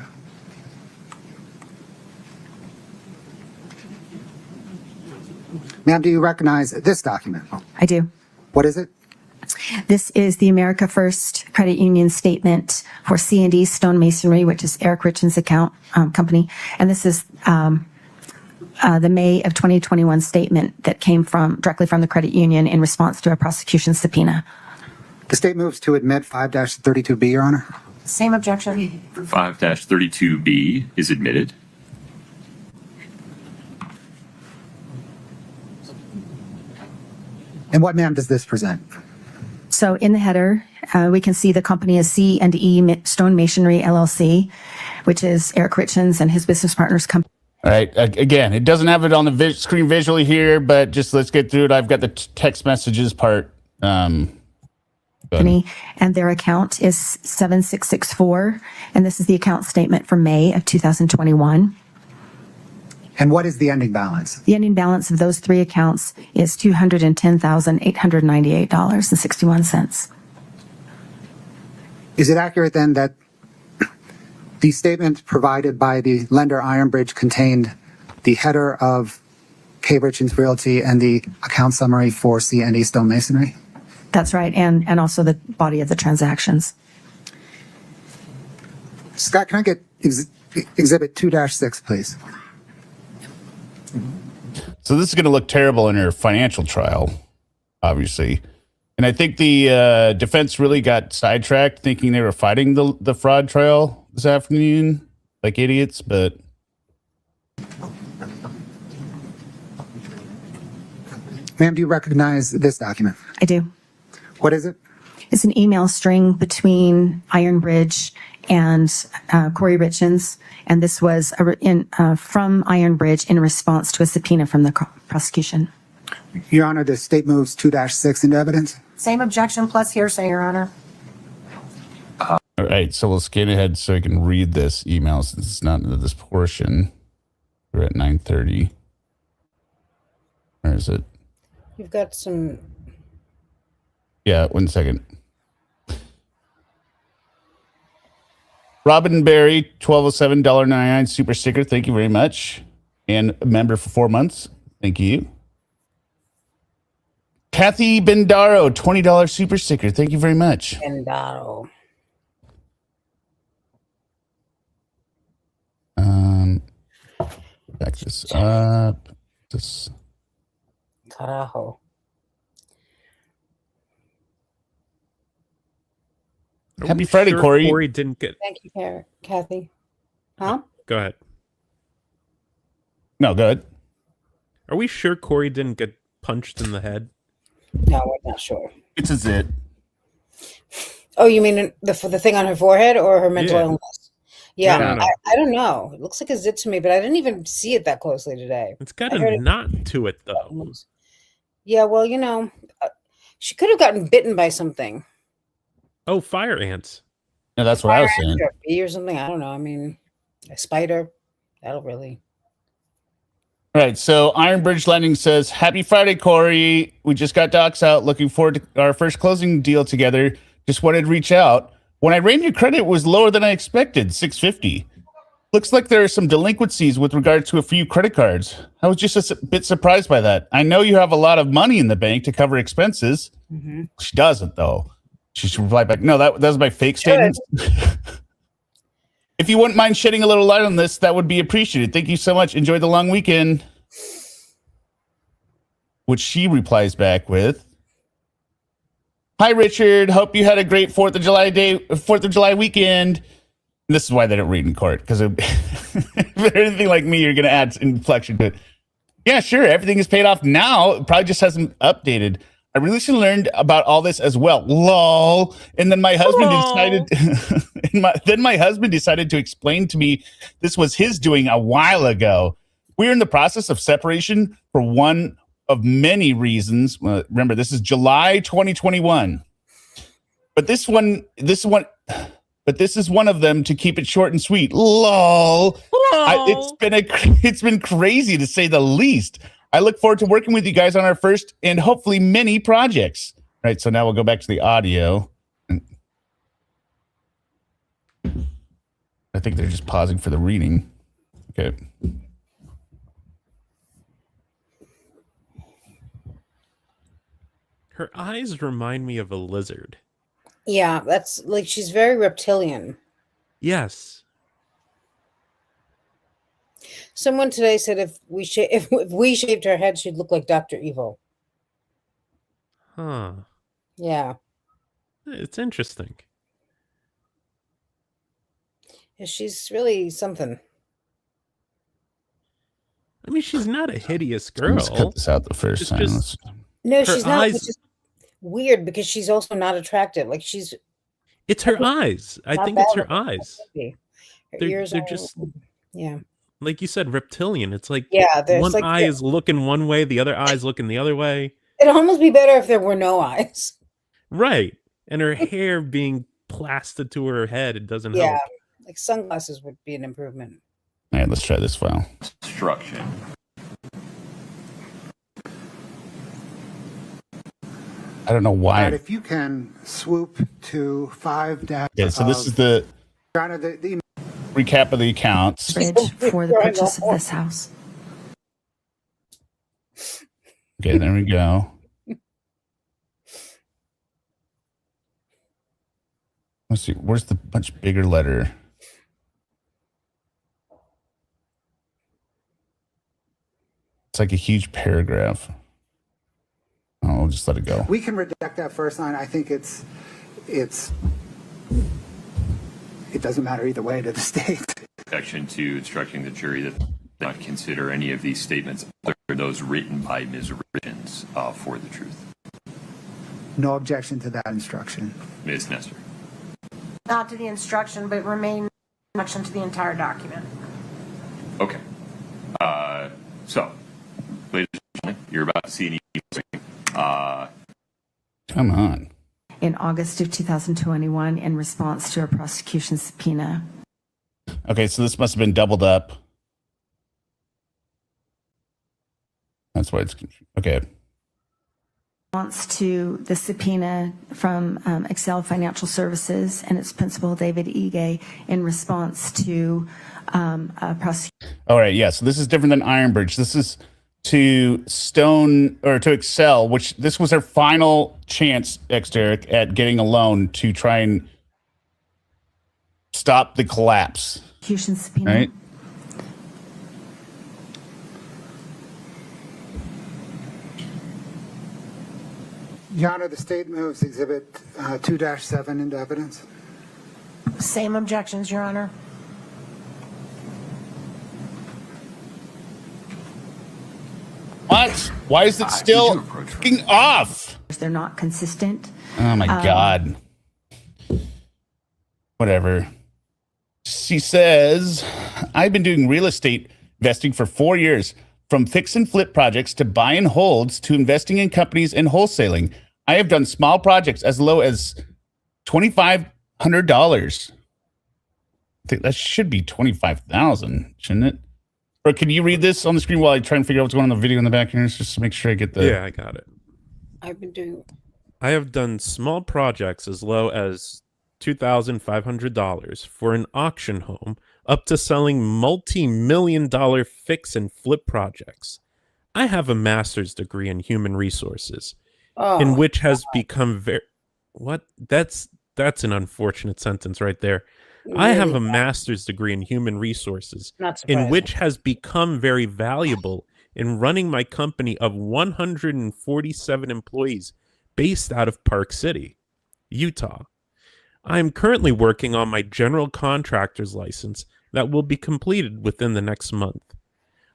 Ma'am, do you recognize this document? I do. What is it? This is the America First Credit Union statement for C&D Stonemasonry, which is Eric Richins' account company. And this is the May of 2021 statement that came directly from the credit union in response to a prosecution subpoena. The state moves to admit 5-32B, Your Honor. Same objection. 5-32B is admitted. And what, ma'am, does this present? So in the header, we can see the company is C&E Stonemasonry LLC, which is Eric Richins and his business partners company. All right. Again, it doesn't have it on the screen visually here, but just let's get through it. I've got the text messages part. And their account is 7664, and this is the account statement for May of 2021. And what is the ending balance? The ending balance of those 3 accounts is $210,898.61. Is it accurate then that the statement provided by the lender Ironbridge contained the header of Kouri Richins Realty and the account summary for C&E Stonemasonry? That's right, and also the body of the transactions. Scott, can I get Exhibit 2-6, please? So this is going to look terrible in her financial trial, obviously. And I think the defense really got sidetracked thinking they were fighting the fraud trial this afternoon like idiots, but... Ma'am, do you recognize this document? I do. What is it? It's an email string between Ironbridge and Kouri Richins, and this was from Ironbridge in response to a subpoena from the prosecution. Your Honor, the state moves 2-6 into evidence. Same objection plus hearsay, Your Honor. All right, so we'll scan ahead so I can read this email since it's not into this portion. We're at 9:30. Where is it? You've got some... Yeah, 1 second. Robin Berry, $1207.99 super sticker. Thank you very much. And a member for 4 months. Thank you. Kathy Bendaro, $20 super sticker. Thank you very much. Bendaro. Back this up. This. Carajo. Happy Friday, Kouri. Kouri didn't get. Thank you, Kathy. Huh? Go ahead. No, go ahead. Are we sure Kouri didn't get punched in the head? No, we're not sure. It's a zit. Oh, you mean the thing on her forehead or her mental illness? Yeah, No. I don't know. It looks like a zit to me, but I didn't even see it that closely today. It's got a knot to it, though. Yeah, well, she could have gotten bitten by something. Oh, fire ants. No, that's what I was saying. Or a bee or something. I don't know. I mean, a spider. That'll really. All right, so Iron Bridge Lending says, happy Friday, Kouri. We just got docs out. Looking forward to our first closing deal together. Just wanted to reach out. When I ran your credit, it was lower than I expected, 650. Looks like there are some delinquencies with regard to a few credit cards. I was just a bit surprised by that. I know you have a lot of money in the bank to cover expenses. Mm-hmm. She doesn't, though. She should reply back, no, that was my fake statement. If you wouldn't mind shedding a little light on this, that would be appreciated. Thank you so much. Enjoy the long weekend. Which she replies back with, hi, Richard. Hope you had a great 4th of July weekend. And this is why they don't read in court, because if they're anything like me, you're going to add inflection to it. Yeah, sure. Everything is paid off now. It probably just hasn't updated. I recently learned about all this as well. Lol. And then my husband decided to explain to me this was his doing a while ago. We're in the process of separation for one of many reasons. Remember, this is July 2021. But this is one of them, to keep it short and sweet. Lol. It's been crazy, to say the least. I look forward to working with you guys on our first and hopefully many projects. All right, so now we'll go back to the audio. I think they're just pausing for the reading. Okay. Her eyes remind me of a lizard. Yeah, that's like, she's very reptilian. Yes. Someone today said if we shaved her head, she'd look like Dr. Evil. Huh. Yeah. It's interesting. Yeah, she's really something. I mean, she's not a hideous girl. Let's cut this out the first time. No, she's not. It's just weird because she's also not attractive. Like, it's her eyes. I think it's her eyes. Her ears they're are just, yeah. Like you said, reptilian. It's like, yeah, one eye is looking one way, the other eye is looking the other way. It'd almost be better if there were no eyes. Right. And her hair being plastered to her head, it doesn't help. Yeah, like sunglasses would be an improvement. All right, let's try this file. Instruction. I don't know why. But if you can swoop to 5 dash. Yeah, so this is the recap of the accounts. Bridge for the purchase of this house. Okay, there we go. Let's see. Where's the much bigger letter? It's like a huge paragraph. Oh, I'll just let it go. We can redact that first line. I think it doesn't matter either way to the state. Objection to instructing the jury that they not consider any of these statements other than those written by Ms. Richins for the truth. No objection to that instruction. Ms. Nestor. Not to the instruction, but remain objection to the entire document. Okay. So, ladies and gentlemen, you're about to see an email. Come on. In August of 2021, in response to a prosecution subpoena. Okay, so this must have been doubled up. That's why it's okay. Response to the subpoena from Excel Financial Services and its principal, David Ige, in response to a prosecution. All right, yeah, so this is different than Ironbridge. This is to Excel, which this was their final chance, Derek, at getting a loan to try and stop the collapse. Prosecution subpoena. Right? Your Honor, the state moves Exhibit 2-7 into evidence. Same objections, Your Honor. What? Why is it still fucking off? They're not consistent. Oh my God. Whatever. She says, I've been doing real estate investing for 4 years, from fix and flip projects to buy and holds to investing in companies and wholesaling. I have done small projects as low as $2,500. I think that should be $25,000, shouldn't it? But can you read this on the screen while I try and figure out what's going on in the video in the back here? Just to make sure I get the... Yeah, I got it. I have done small projects as low as $2,500 for an auction home up to selling multi-million-dollar fix and flip projects. I have a master's degree in human resources, in which has become very... What? That's an unfortunate sentence right there. I have a master's degree in human resources, in which has become very valuable in running my company of 147 employees based out of Park City, Utah. I am currently working on my general contractor's license that will be completed within the next month.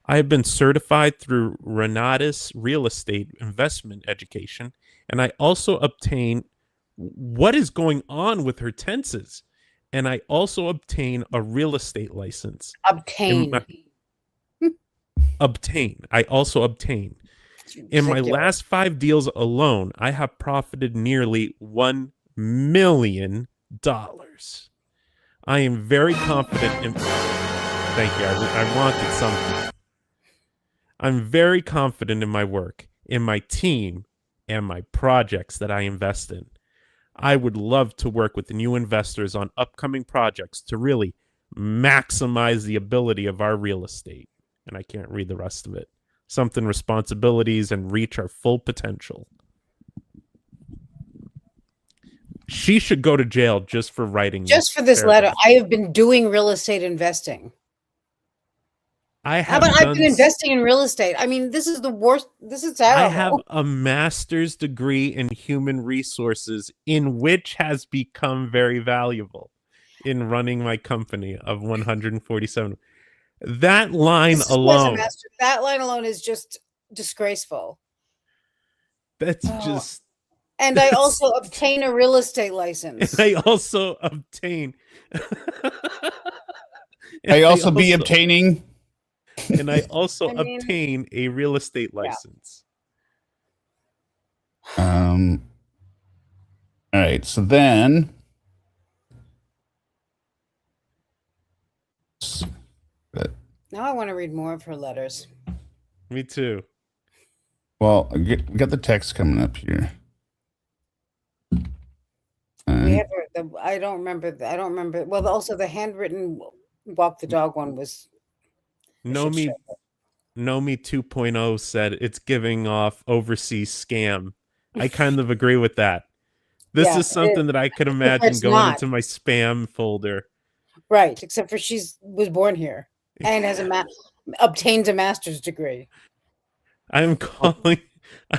I have been certified through Renatus Real Estate Investment Education, and I also obtain... What is going on with her tenses? And I also obtain a real estate license. Obtain. I also obtain. In my last 5 deals alone, I have profited nearly $1 million. I am very confident in... Thank you. I wanted something. I'm very confident in my work, in my team, and my projects that I invest in. I would love to work with new investors on upcoming projects to really maximize the ability of our real estate. And I can't read the rest of it. Something responsibilities and reach our full potential. She should go to jail just for writing. Just for this letter. I have been doing real estate investing. I've been investing in real estate. I mean, this is the worst. This is terrible. I have a master's degree in human resources, in which has become very valuable in running my company of 147. That line alone. That line alone is just disgraceful. That's just. And I also obtain a real estate license. And I also obtain. obtaining. And I also obtain a real estate license. All right. So then. Now I want to read more of her letters. Me too. Well, we got the text coming up here. I don't remember. Well, also the handwritten walk the dog one was. Nomi 2.0 said it's giving off overseas scam. I kind of agree with that. This is something that I could imagine going into my spam folder. Right, except for was born here and has obtained a master's degree. I'm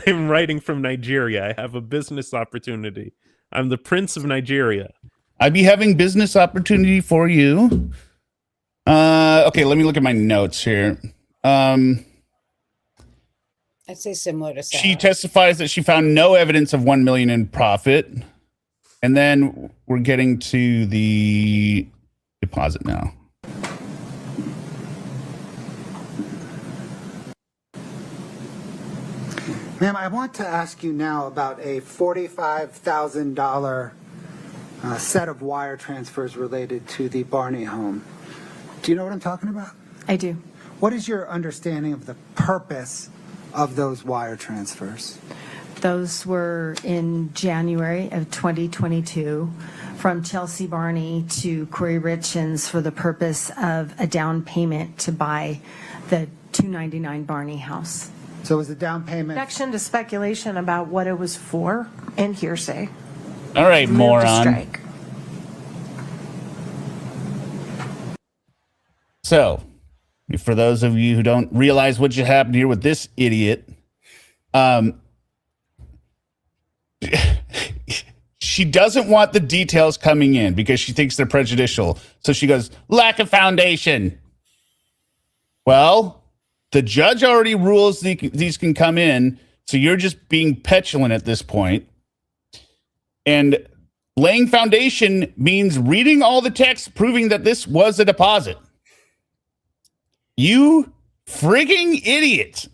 writing from Nigeria. I have a business opportunity. I'm the Prince of Nigeria. I'd be having business opportunity for you. Okay, let me look at my notes here. I'd say similar to Sarah. She testifies that she found no evidence of $1 million in profit. And then we're getting to the deposit now. Ma'am, I want to ask you now about a $45,000 set of wire transfers related to the Barney home. Do you know what I'm talking about? I do. What is your understanding of the purpose of those wire transfers? Those were in January of 2022 from Chelsea Barney to Kouri Richins for the purpose of a down payment to buy the 299 Barney house. So it was a down payment. Objection to speculation about what it was for and hearsay. All right, moron. So, for those of you who don't realize what just happened here with this idiot, she doesn't want the details coming in because she thinks they're prejudicial. So she goes, lack of foundation. Well, the judge already rules these can come in, so you're just being petulant at this point. And laying foundation means reading all the text proving that this was a deposit. You frigging idiot.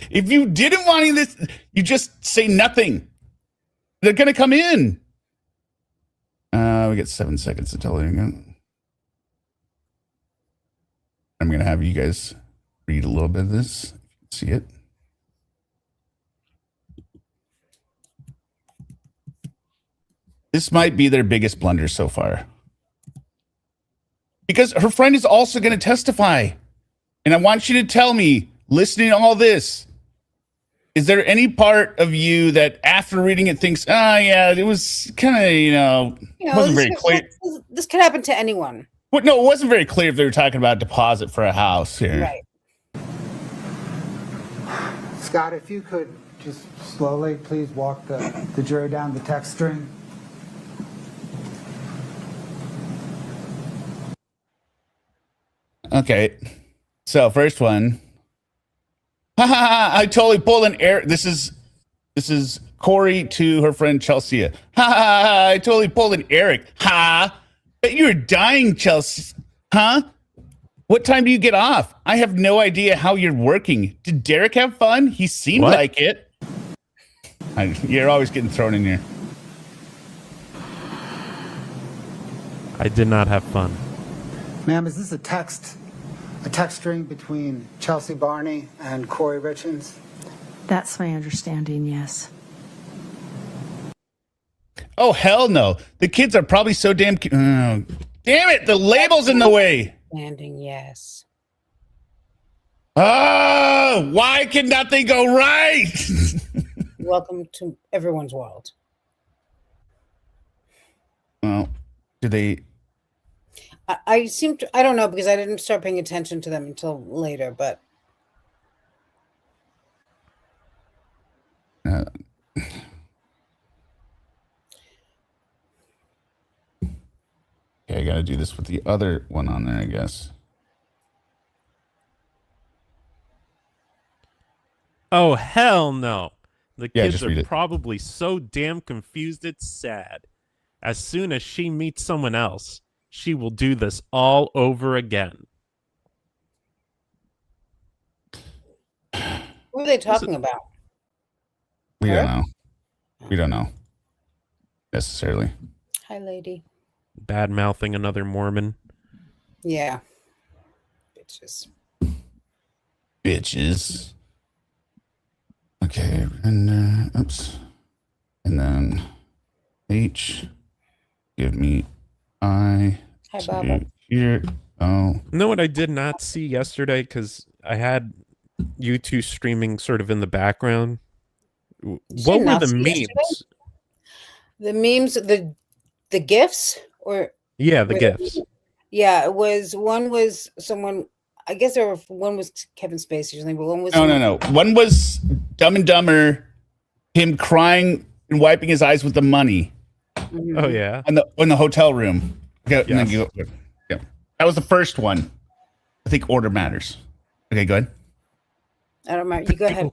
If you didn't want any of this, you just say nothing. They're going to come in. We get 7 seconds to tell you. I'm going to have you guys read a little bit of this. See it. This might be their biggest blunder so far. Because her friend is also going to testify. And I want you to tell me, listening to all this, is there any part of you that after reading it thinks, yeah, it was kind of, wasn't very clear. This could happen to anyone. Well, no, it wasn't very clear if they were talking about deposit for a house here. Right. Scott, if you could just slowly, please walk the jury down the text string. Okay. So first one. I totally pulled an Eric. This is Kouri to her friend Chelsea. I totally pulled an Eric. Bet you're dying, Chelsea. Huh? What time do you get off? I have no idea how you're working. Did Derek have fun? He seemed like it. You're always getting thrown in here. I did not have fun. Ma'am, is this a text string between Chelsea Barney and Kouri Richins? That's my understanding, yes. Oh, hell no. The kids are probably so damn... damn it, the label's in the way. Landing, yes. Oh, why can nothing go right? Welcome to everyone's world. Well, do they... I don't know, because I didn't start paying attention to them until later, but okay, I gotta do this with the other one on there, I guess. Oh, hell no. The kids just read are it. probably so damn confused it's sad. As soon as she meets someone else, she will do this all over again. who are they talking about? We don't know. We don't know necessarily. Hi, lady. Bad mouthing another Mormon. Yeah. Bitches. Okay, and oops. And then H. Give me I. Hi, Baba. Here. Oh. You know what I did not see yesterday, because I had you two streaming sort of in the background? What were the memes? The memes, the GIFs? Or yeah, the GIFs. Yeah, it was, one was someone, I guess one was Kevin Spacey or something, but one was... No. One was Dumb and Dumber, him crying and wiping his eyes with the money. Mm-hmm. Oh, yeah. In the hotel room. Okay, yes. And then yeah. That was the first one. I think order matters. Okay, go ahead. I don't remember. You go ahead.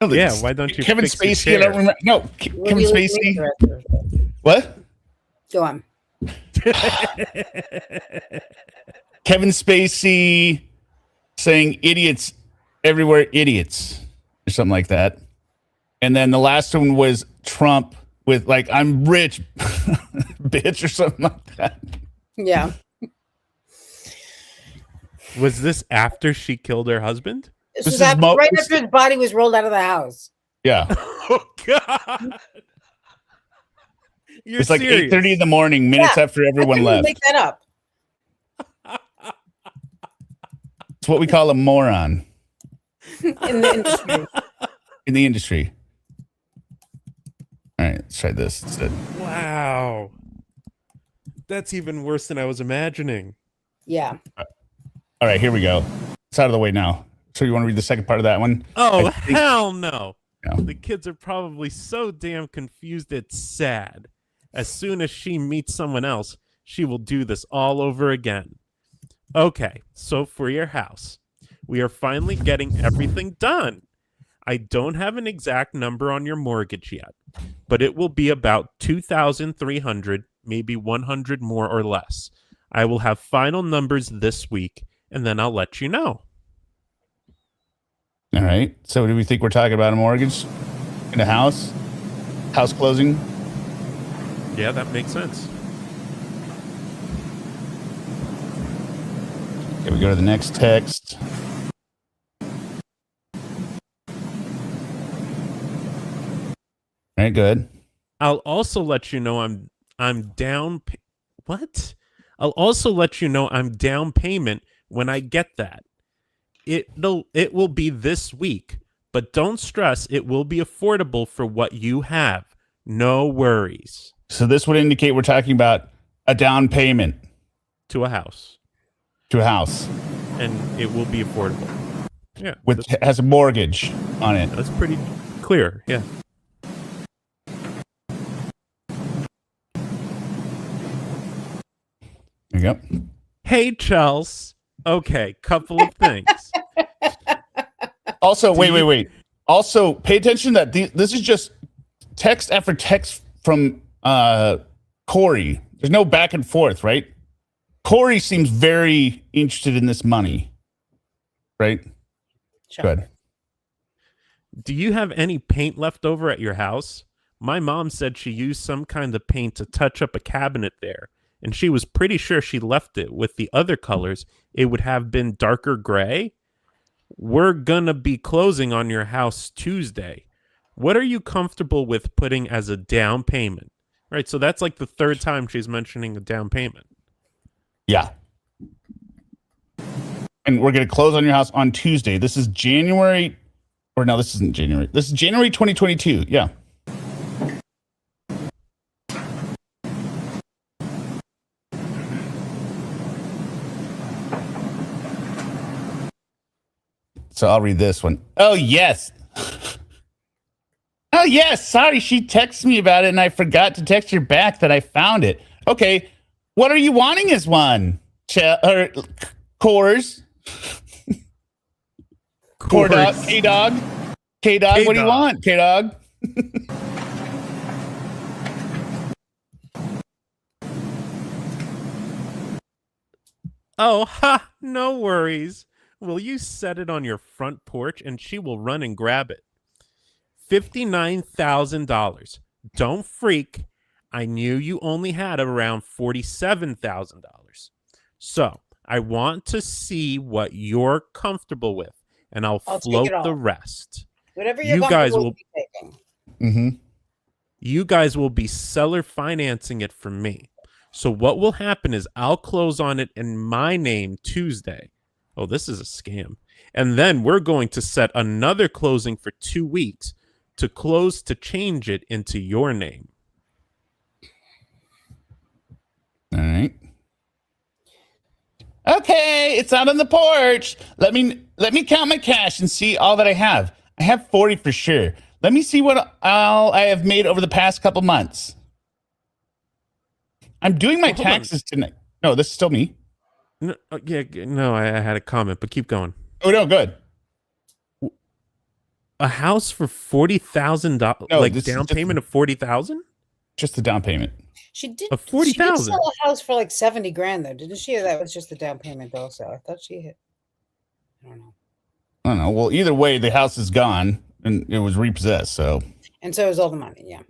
No, yeah, why don't you Kevin fix your Spacey, I don't remember. No, Kevin Spacey. What? Go on. Kevin Spacey saying idiots everywhere, idiots, or something like that. And then the last one was Trump with like, I'm rich, bitch, or something like that. Yeah. Was this after she killed her husband? This was right after his body was rolled out of the house. Yeah. Oh, God. It's like 8:30 in the morning, minutes after everyone left. Make that up. It's what we call a moron. In the industry. In the industry. All right, let's try this instead. Wow. That's even worse than I was imagining. Yeah. All right, here we go. It's out of the way now. So you want to read the second part of that one? Oh, hell no. No. The kids are probably so damn confused it's sad. As soon as she meets someone else, she will do this all over again. Okay, so for your house, we are finally getting everything done. I don't have an exact number on your mortgage yet, but it will be about $2,300, maybe $100 more or less. I will have final numbers this week, and then I'll let you know. All right. So do we think we're talking about a mortgage in a house? House closing? Yeah, that makes sense. Okay, we go to the next text. All right, good. I'll also let you know I'm down. What? I'll also let you know I'm down payment when I get that. It will be this week, but don't stress. It will be affordable for what you have. No worries. So this would indicate we're talking about a down payment to a house. To a house, and it will be affordable. Yeah, has a mortgage on it. That's pretty clear. Yeah. There you go. Hey, Chels. Okay, couple of things. Also, wait. Also, pay attention that this is just text after text from Kouri. There's no back and forth, right? Kouri seems very interested in this money, right? Sure. Good. Do you have any paint left over at your house? My mom said she used some kind of paint to touch up a cabinet there, and she was pretty sure she left it with the other colors. It would have been darker gray. We're gonna be closing on your house Tuesday. What are you comfortable with putting as a down payment? Right, so that's like the third time she's mentioning a down payment. Yeah. And we're going to close on your house on Tuesday. This is January, or no, this isn't January. This is January 2022. Yeah. So I'll read this one. Oh, yes. Oh, yes. Sorry, she texted me about it, and I forgot to text her back that I found it. Okay. What are you wanting as one? Cores? K-Dog? K-Dog, what do you want, K-Dog? Oh, ha, no worries. Will you set it on your front porch and she will run and grab it? $59,000. Don't freak. I knew you only had around $47,000. So I want to see what you're comfortable with, and I'll float the rest. Whatever you guys will be taking. Mm-hmm. You guys will be seller financing it from me. So what will happen is I'll close on it in my name Tuesday. Oh, this is a scam. And then we're going to set another closing for 2 weeks to close to change it into your name. All right. Okay, it's out on the porch. Let me count my cash and see all that I have. I have 40 for sure. Let me see what all I have made over the past couple months. I'm doing my taxes tonight. No, this is still me. No, I had a comment, but keep going. Oh no, good. A house for $40,000, like down payment of $40,000. Just the down payment. She did. Of $40,000. She did sell a house for like $70,000 though, didn't she? Or that was just the down payment also. I thought she hit. I don't know. Well, either way, the house is gone and it was repossessed. So. And so is all the money. Yeah.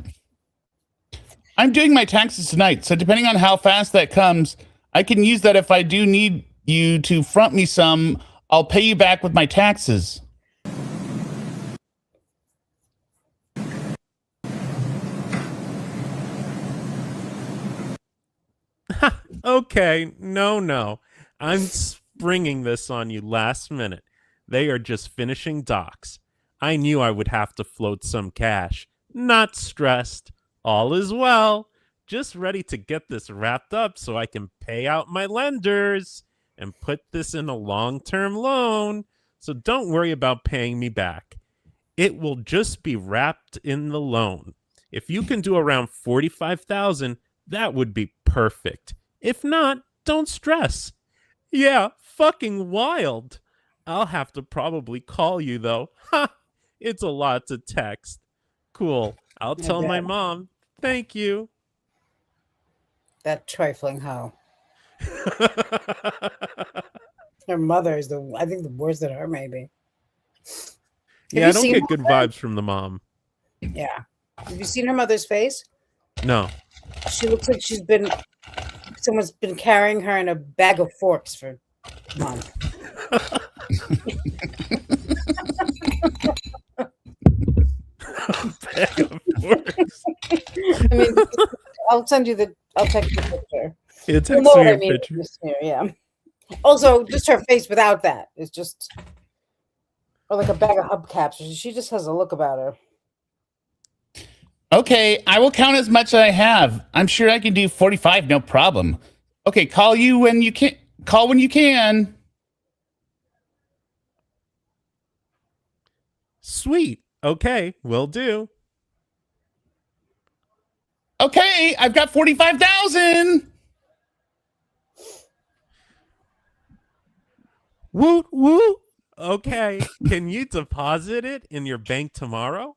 I'm doing my taxes tonight, so depending on how fast that comes, I can use that. If I do need you to front me some, I'll pay you back with my taxes. Okay, no. I'm springing this on you last minute. They are just finishing docs. I knew I would have to float some cash. Not stressed. All is well. Just ready to get this wrapped up so I can pay out my lenders and put this in a long-term loan. So don't worry about paying me back. It will just be wrapped in the loan. If you can do around $45,000, that would be perfect. If not, don't stress. Yeah, fucking wild. I'll have to probably call you though. Ha! It's a lot to text. Cool. I'll tell my mom. Thank you. That trifling hoe. Her mother is I think the worst at her maybe. Yeah, I don't get good vibes from the mom. Yeah. Have you seen her mother's face? No. She looks like someone's been carrying her in a bag of forks for Come on. Bag of forks. I mean, I'll text you the picture. Yeah, text You know me what a I mean picture. here, yeah. Also, just her face without that is just, or like a bag of hubcaps. She just has a look about her. Okay, I will count as much as I have. I'm sure I can do 45, no problem. Okay, call when you can. Call when you can. Sweet. Okay, will do. Okay, I've got 45,000. Woot woot. Okay, can you deposit it in your bank tomorrow?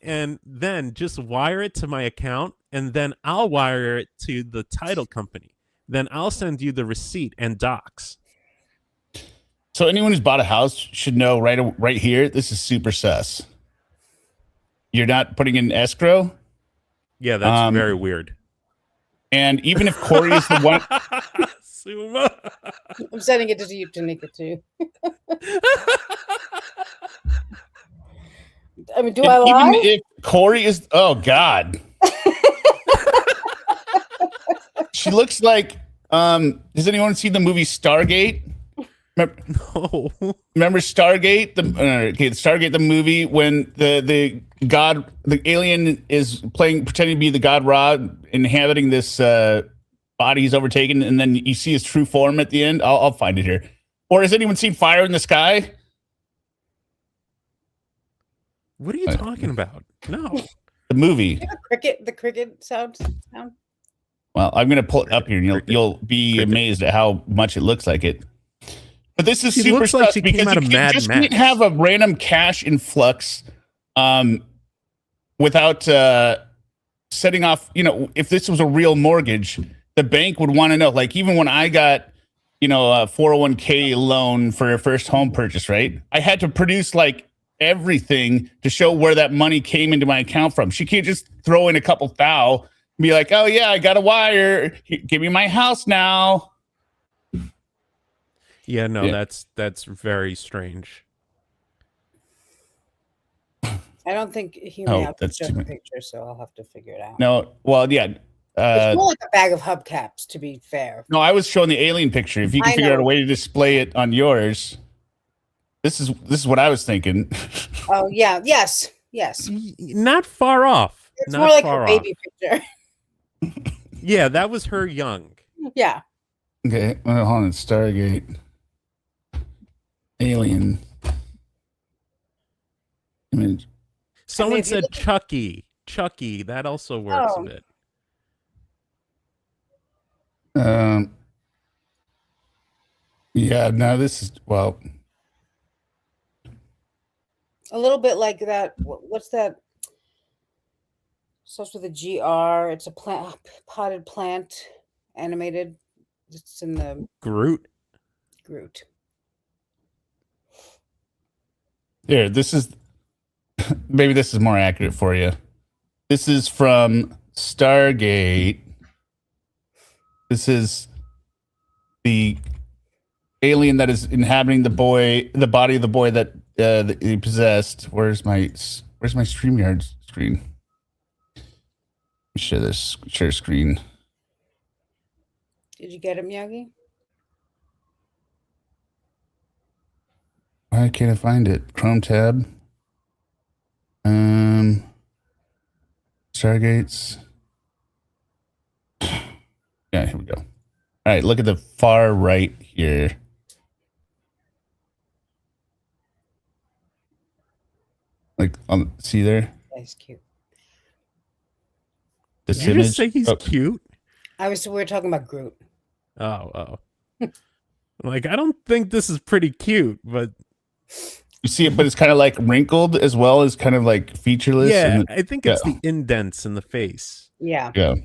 And then just wire it to my account, and then I'll wire it to the title company. Then I'll send you the receipt and docs. So anyone who's bought a house should know right here, this is super sus. You're not putting in escrow? Yeah, that's very weird. And even if Kouri is the one... Suma. I'm sending it to you, Tanika, too. I mean, do I lie? Even if Kouri is... Oh, God. She looks like... has anyone seen the movie Stargate? No. Remember Stargate? Stargate, the movie when the alien is pretending to be the god Ra, inhabiting this body he's overtaken, and then you see his true form at the end. I'll find it here. Or has anyone seen Fire in the Sky? What are you talking about? No. The movie. The cricket sound. Well, I'm gonna pull it up here, and you'll be amazed at how much it looks like it. But this is super looks like sus she because came out you of Mad just Max. can't have a random cash influx without setting off. You know, if this was a real mortgage, the bank would want to know. Like even when I got, a 401k loan for a first home purchase, right? I had to produce like everything to show where that money came into my account from. She can't just throw in a couple thou and be like, "Oh yeah, I got a wire. Give me my house now." Yeah, no, that's very strange. I don't think he Oh, may have that's just too a many. picture, so I'll have to figure it out. No, well, yeah. It's more like a bag of hubcaps, to be fair. No, I was showing the alien picture. If you can figure out a way to display it on yours, this is what I was thinking. Oh yeah, yes. Not far off. It's Not more like far a baby off. picture. Yeah, that was her young. Yeah. Okay, well, hold on. Stargate, alien image. Someone said Chucky. Chucky, that also works a bit. Yeah, no, this is a little bit like that. What's that? Starts with a GR. It's a potted plant, animated. It's in the Groot. Here, this is maybe this is more accurate for you. This is from Stargate. This is the alien that is inhabiting the body of the boy that he possessed. Where's my StreamYard screen? Share screen. Did you get it, Miyagi? Why can't I find it? Chrome tab. Stargates. Yeah, here we go. All right, look at the far right here. Like, see there? That's cute. This Did you image. just say he's cute? We were talking about Groot. Oh. Like, I don't think this is pretty cute, but you see it, but it's kind of like wrinkled as well as kind of like featureless. Yeah, I think it's the indents in the face. Yeah. Yeah.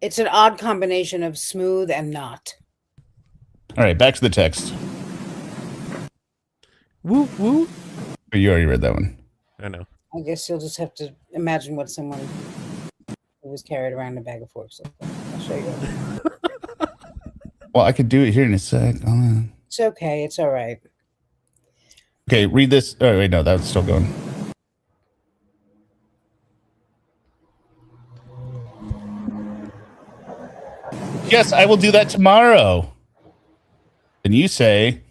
It's an odd combination of smooth and not. All right, back to the text. Woo woo. Oh, you already read that one. I know. I guess you'll just have to imagine what someone who was carried around in a bag of forks. I'll show you. Well, I could do it here in a sec. Hold on. It's okay. It's all right. Okay, read this. Oh, wait, no, that's still going. Yes, I will do that tomorrow. And you say,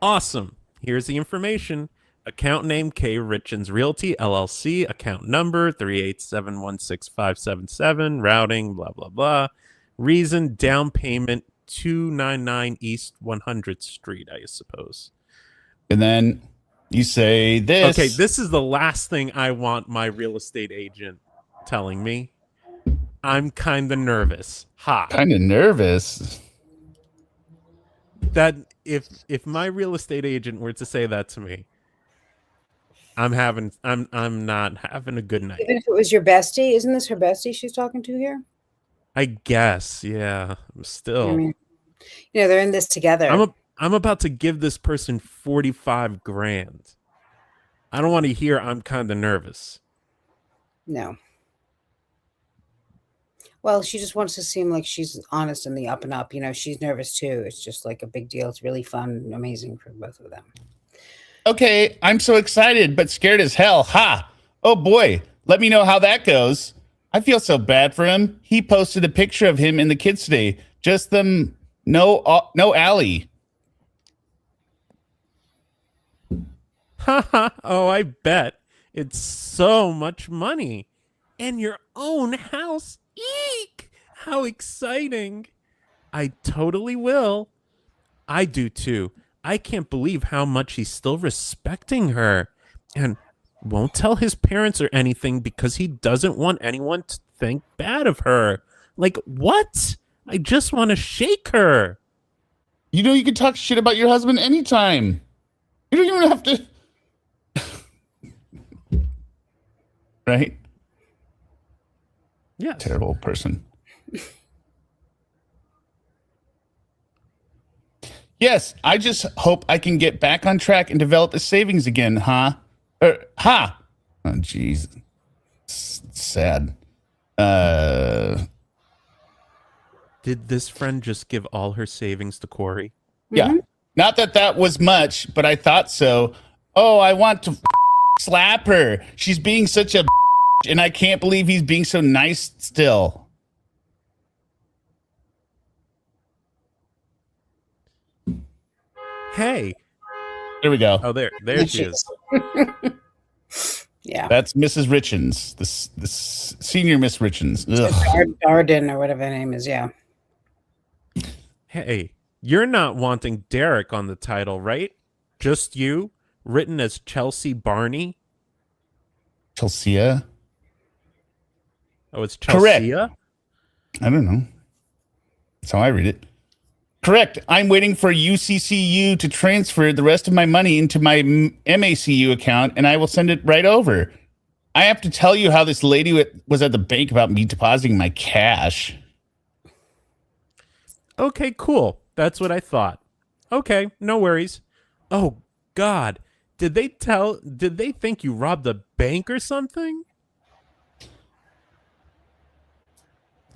awesome. Here's the information. Account name Kouri Richins Realty LLC. Account number 387165777. Routing blah blah blah. Reason down payment 299 East 100th Street. I suppose. And then you say this. Okay, this is the last thing I want my real estate agent telling me. I'm kind of nervous. Kind of nervous. That if my real estate agent were to say that to me, I'm not having a good night. Even if it was your bestie, isn't this her bestie she's talking to here? I guess, yeah. I'm still. I mean, they're in this together. I'm about to give this person 45 grand. I don't want to hear I'm kind of nervous. No. Well, she just wants to seem like she's honest and the up and up. She's nervous too. It's just like a big deal. It's really fun and amazing for both of them. Okay, I'm so excited, but scared as hell. Ha! Oh boy, let me know how that goes. I feel so bad for him. He posted a picture of him and the kids today. Just them, no Allie. Haha, oh, I bet. It's so much money. And your own house. Eek! How exciting. I totally will. I do too. I can't believe how much he's still respecting her. And won't tell his parents or anything because he doesn't want anyone to think bad of her. Like, what? I just want to shake her. You can talk shit about your husband anytime. You don't even have to... Right? Yeah. Terrible person. Yes, I just hope I can get back on track and develop the savings again, huh? Oh, jeez. Sad. Did this friend just give all her savings to Kouri? Yeah. Mm-hmm. Not that was much, but I thought so. Oh, I want to slap her. She's being such a and I can't believe he's being so nice still. Hey. There we go. Oh, there she is. Yeah. That's Mrs. Richins, this senior Miss Richins. Arden or whatever her name is, yeah. Hey, you're not wanting Derek on the title, right? Just you, written as Chelsea Barney. Chelsea? Oh, it's Chelsea? Correct. I don't know. That's how I read it. Correct. I'm waiting for UCCU to transfer the rest of my money into my MACU account, and I will send it right over. I have to tell you how this lady was at the bank about me depositing my cash. Okay, cool. That's what I thought. Okay, no worries. Oh, God. Did they think you robbed a bank or something?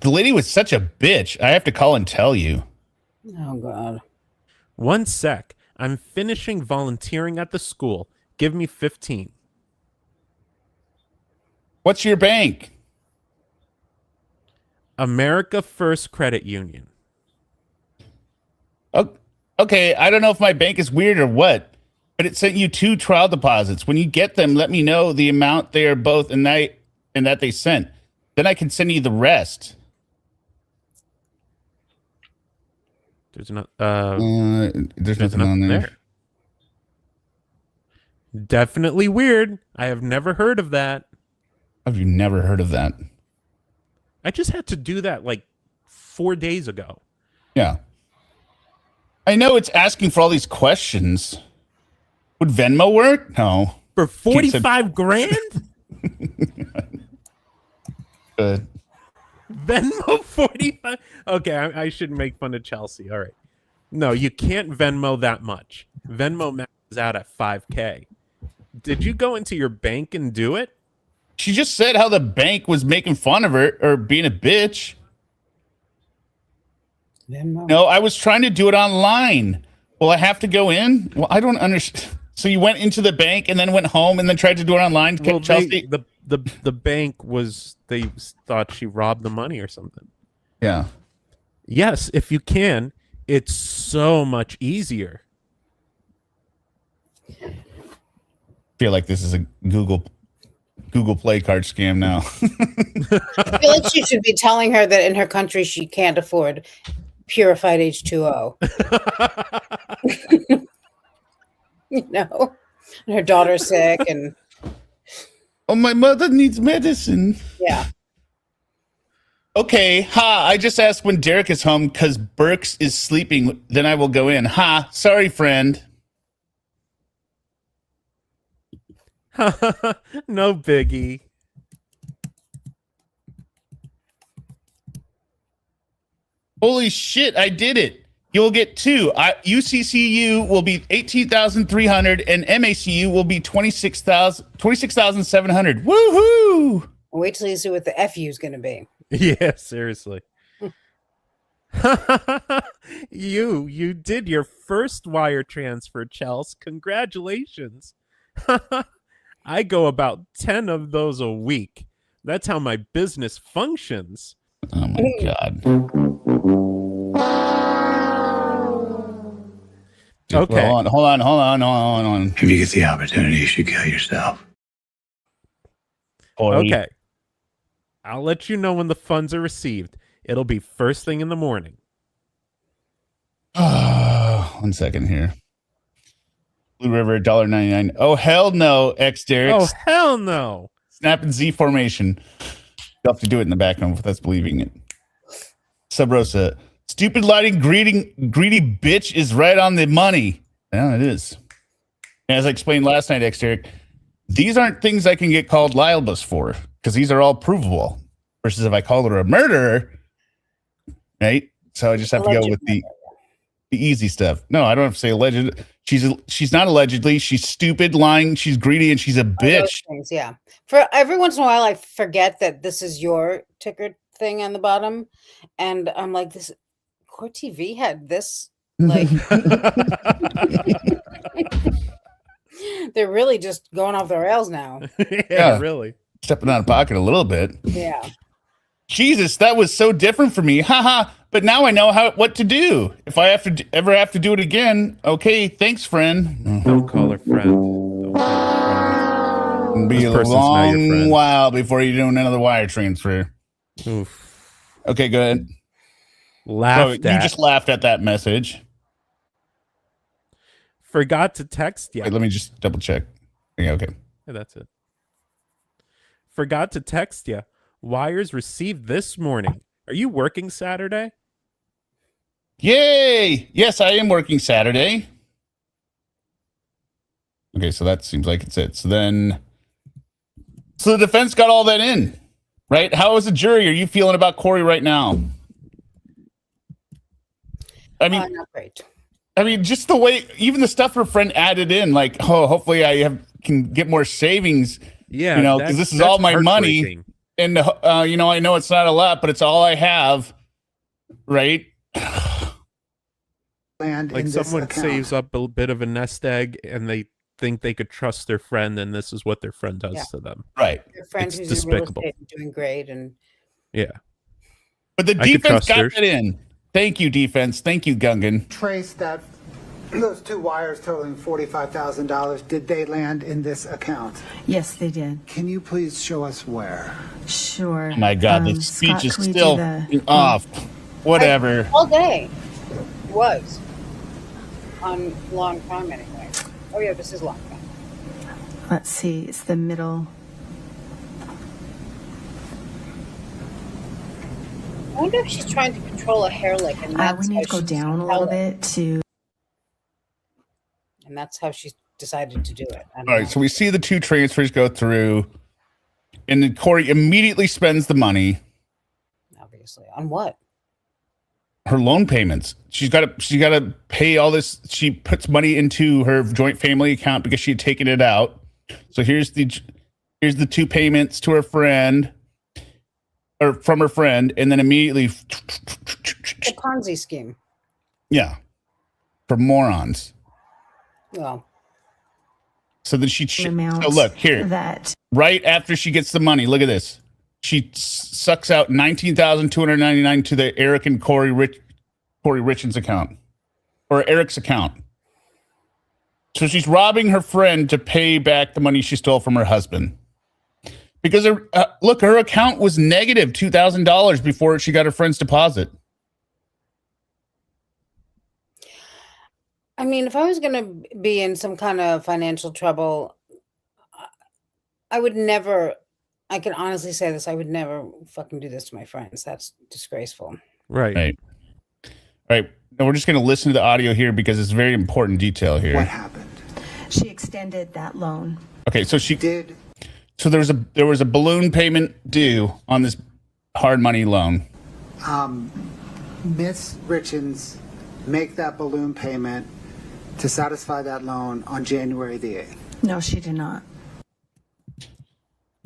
The lady was such a bitch. I have to call and tell you. Oh, God. One sec. I'm finishing volunteering at the school. Give me 15. What's your bank? America First Credit Union. Oh, okay, I don't know if my bank is weird or what, but it sent you 2 trial deposits. When you get them, let me know the amount they are both and that they sent. Then I can send you the rest. There's not. There's nothing on there. Definitely weird. I have never heard of that. Have you never heard of that? I just had to do that like 4 days ago. Yeah. I know it's asking for all these questions. Would Venmo work? No. For 45 grand? Good. Venmo 45? Okay, I shouldn't make fun of Chelsea. All right. No, you can't Venmo that much. Venmo maxes out at 5K. Did you go into your bank and do it? She just said how the bank was making fun of her or being a bitch. Venmo. No, I was trying to do it online. Well, I have to go in. Well, I don't understand. So you went into the bank and then went home and then tried to do it online. Well, Chelsea? the bank was, they thought she robbed the money or something. Yeah. Yes, if you can, it's so much easier. I feel like this is a Google Play card scam now. I feel like she should be telling her that in her country she can't afford purified H2O. You know, and her daughter's sick, and oh, my mother needs medicine. Yeah. Okay, I just asked when Derek is home because Burks is sleeping. Then I will go in. Sorry, friend. No biggie. Holy shit, I did it. You'll get 2. UCCU will be 18,300 and MACU will be 26,700. Woohoo! Wait till you see what the FU is going to be. Yeah, seriously. You did your first wire transfer, Chels. Congratulations. I go about 10 of those a week. That's how my business functions. Oh my God. Okay. Well, hold on. If you get the opportunity, you should kill yourself. Okay. I'll let you know when the funds are received. It'll be first thing in the morning. 1 second here. Blue River, $1.99. Oh, hell no, X Derek. Oh, hell no. Snap and Z formation. You'll have to do it in the background if that's believing it. Sub Rosa. Stupid lighting, greedy bitch is right on the money. Yeah, it is. And as I explained last night, X Derek, these aren't things I can get called libelous for because these are all provable. Versus if I call her a murderer, right? So I just have to go with the easy stuff. No, I don't have to say alleged. She's not allegedly. She's stupid, lying. She's greedy, and she's a bitch. Things, yeah. For every once in a while, I forget that this is your ticker thing on the bottom, and I'm like, this Court TV had this. Like, they're really just going off the rails now. Yeah, really stepping out of pocket a little bit. Yeah. Jesus, that was so different for me. Haha. But now I know what to do. If I ever have to do it again, okay, thanks, friend. Don't call her friend. It'll be a long while before you're doing another wire transfer. Oof. Okay, go ahead. You just laughed at that message. Forgot to text you. Wait, let me just double check. Yeah, okay. Yeah, that's it. Forgot to text you. Wires received this morning. Are you working Saturday? Yay! Yes, I am working Saturday. Okay, so that seems like it's it. So the defense got all that in, right? How is the jury? Are you feeling about Kouri right now? I mean, not great. I mean, just the way, even the stuff her friend added in, like, oh, hopefully I can get more savings. Yeah, you know, because this is all my money. And, you know, I know it's not a lot, but it's all I have, right? Like someone saves up a bit of a nest egg and they think they could trust their friend, and this is what their friend does to them. Right. Your friend who's despicable. In real estate and doing great. And yeah. But the defense got that in. Thank you, defense. Thank you, Gungan. Trace that those 2 wires totaling $45,000, did they land in this account? Yes, they did. Can you please show us where? Sure. Oh my God, the speech is still off. Whatever. All day was on long time anyway. Oh yeah, this is long time. Let's see, it's the middle. I wonder if she's trying to control a hair lick, and that's we need to go down a little bit to. And that's how she decided to do it. All right, so we see the 2 transfers go through, and then Kouri immediately spends the money. Obviously, on what? Her loan payments. She's got to pay all this. She puts money into her joint family account because she had taken it out. So here's the 2 payments to her friend, or from her friend, and then immediately The Ponzi scheme. Yeah. for morons. Well, so then she The amount so look here that right after she gets the money. Look at this. She sucks out $19,299 to the Eric and Kouri Richins account or Eric's account. So she's robbing her friend to pay back the money she stole from her husband. Because look, her account was negative $2,000 before she got her friend's deposit. I mean, if I was going to be in some kind of financial trouble, I would never, I can honestly say this, I would never fucking do this to my friends. That's disgraceful. Right. All right. Now we're just going to listen to the audio here because it's very important detail here. What happened? she extended that loan. Okay, so she did. So there was a balloon payment due on this hard money loan. Miss Richins make that balloon payment to satisfy that loan on January the 8th. No, she did not.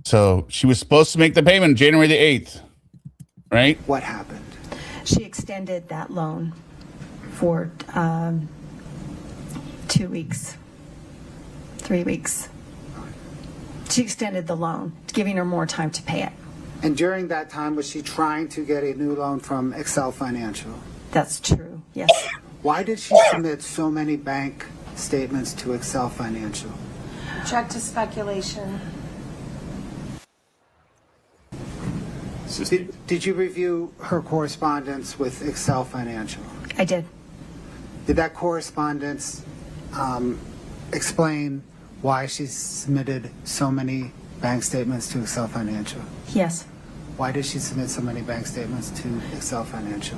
So she was supposed to make the payment January the 8th, right? What happened? She extended that loan for 2 weeks, 3 weeks. She extended the loan, giving her more time to pay it. And during that time, was she trying to get a new loan from Excel Financial? That's true, yes. Why did she submit so many bank statements to Excel Financial? Check to speculation. Did you review her correspondence with Excel Financial? I did. Did that correspondence explain why she submitted so many bank statements to Excel Financial? Yes. Why did she submit so many bank statements to Excel Financial?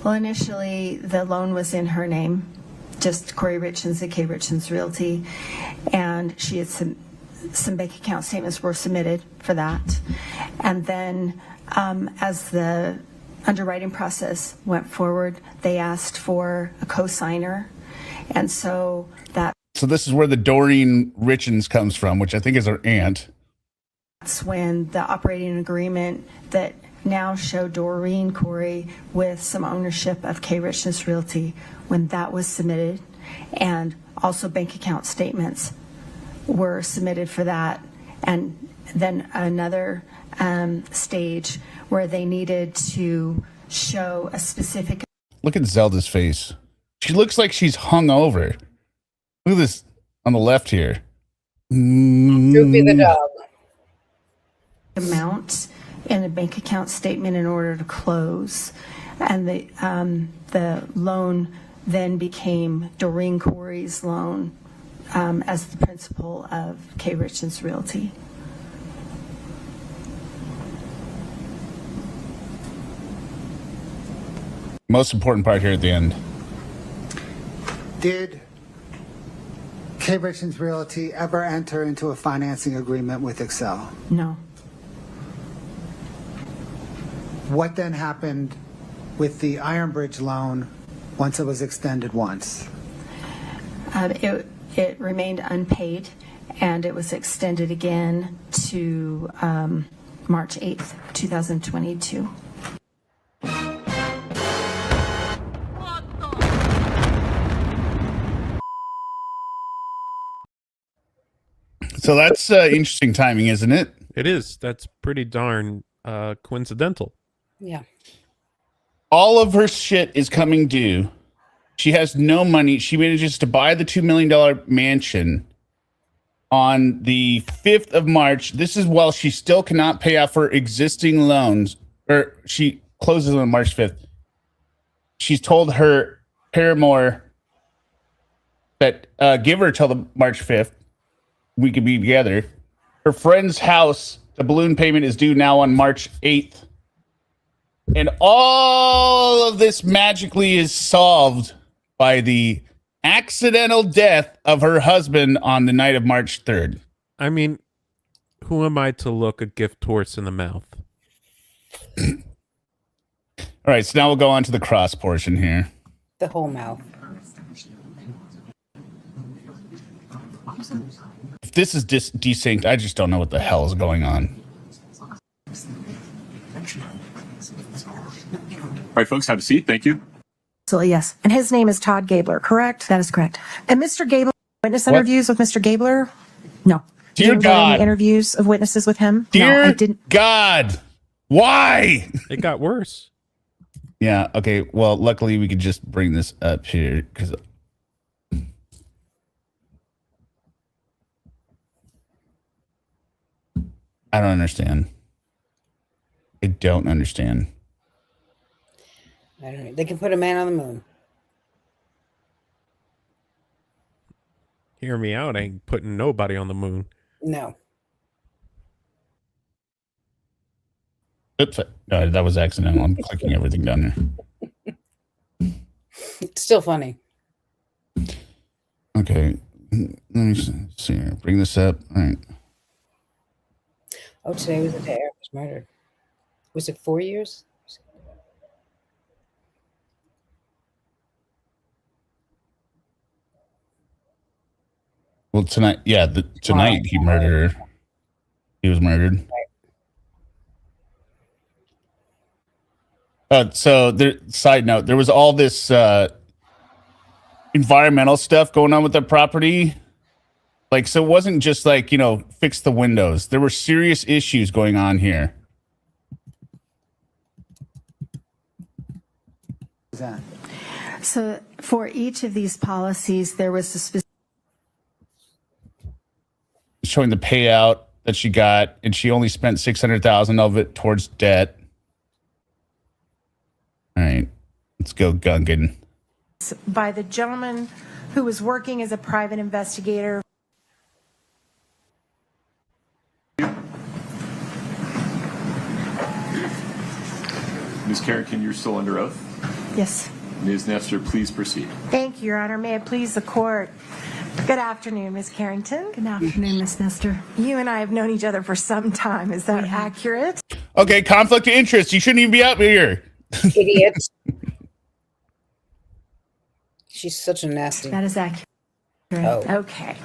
Well, initially, the loan was in her name, just Kouri Richins at Kouri Richins Realty, and she had some bank account statements were submitted for that. And then as the underwriting process went forward, they asked for a co-signer. And so that... So this is where the Doreen Richins comes from, which I think is her aunt. That's when the operating agreement that now show Doreen Kouri with some ownership of Kouri Richins Realty, when that was submitted, and also bank account statements were submitted for that, and then another stage where they needed to show a specific... Look at Zelda's face. She looks like she's hung over. Look at this on the left here. Droopy the dog. Amount in a bank account statement in order to close, and the loan then became Doreen Kouri's loan as the principal of Kouri Richins Realty. Most important part here at the end. Did Kouri Richins Realty ever enter into a financing agreement with Excel? No. What then happened with the Ironbridge loan once it was extended once? It remained unpaid, and it was extended again to March 8th, 2022. So that's interesting timing, isn't it? It is. That's pretty darn coincidental. Yeah. All of her shit is coming due. She has no money. She manages to buy the $2 million mansion on the 5th of March. This is while she still cannot pay off her existing loans, or she closes on March 5th. She's told her paramour that give her till the March 5th. We could be together. Her friend's house, the balloon payment is due now on March 8th. And all of this magically is solved by the accidental death of her husband on the night of March 3rd. I mean, who am I to look a gift horse in the mouth? All right, so now we'll go on to the cross portion here. The whole mouth. If this is desynced, I just don't know what the hell is going on. All right, folks, have a seat. Thank you. Absolutely, yes. And his name is Todd Gabler, correct? That is correct. And Mr. Gabler, witness interviews with Mr. Gabler? No. Dear Didn't go to any God. interviews of witnesses with him? Dear I didn't. God. Why? It got worse. Yeah. Okay. Well, luckily we could just bring this up here because I don't understand. I don't understand. I don't know. They can put a man on the moon. Hear me out. Ain't putting nobody on the moon. No. Oops. No, that was accidental. I'm clicking everything down here. It's still funny. Okay. Let me see here. Bring this up. All right. Oh, today was the day Eric was murdered. Was it 4 years? Well, tonight, yeah, tonight he murdered her. He was murdered. So, side note, there was all this environmental stuff going on with the property. Like, so it wasn't just like, fix the windows. There were serious issues going on here. So for each of these policies, there was a specific. Showing the payout that she got, and she only spent $600,000 of it towards debt. All right, let's go, Gungan. By the gentleman who was working as a private investigator. Ms. Carrington, you're still under oath. Yes. Ms. Nestor, please proceed. Thank you, Your Honor. May it please the court. Good afternoon, Ms. Carrington. Good afternoon, Ms. Nestor. You and I have known each other for some time. Is that accurate? Okay, conflict of interest. You shouldn't even be out here. Idiots. She's such a nasty. That is accurate. Oh. Okay.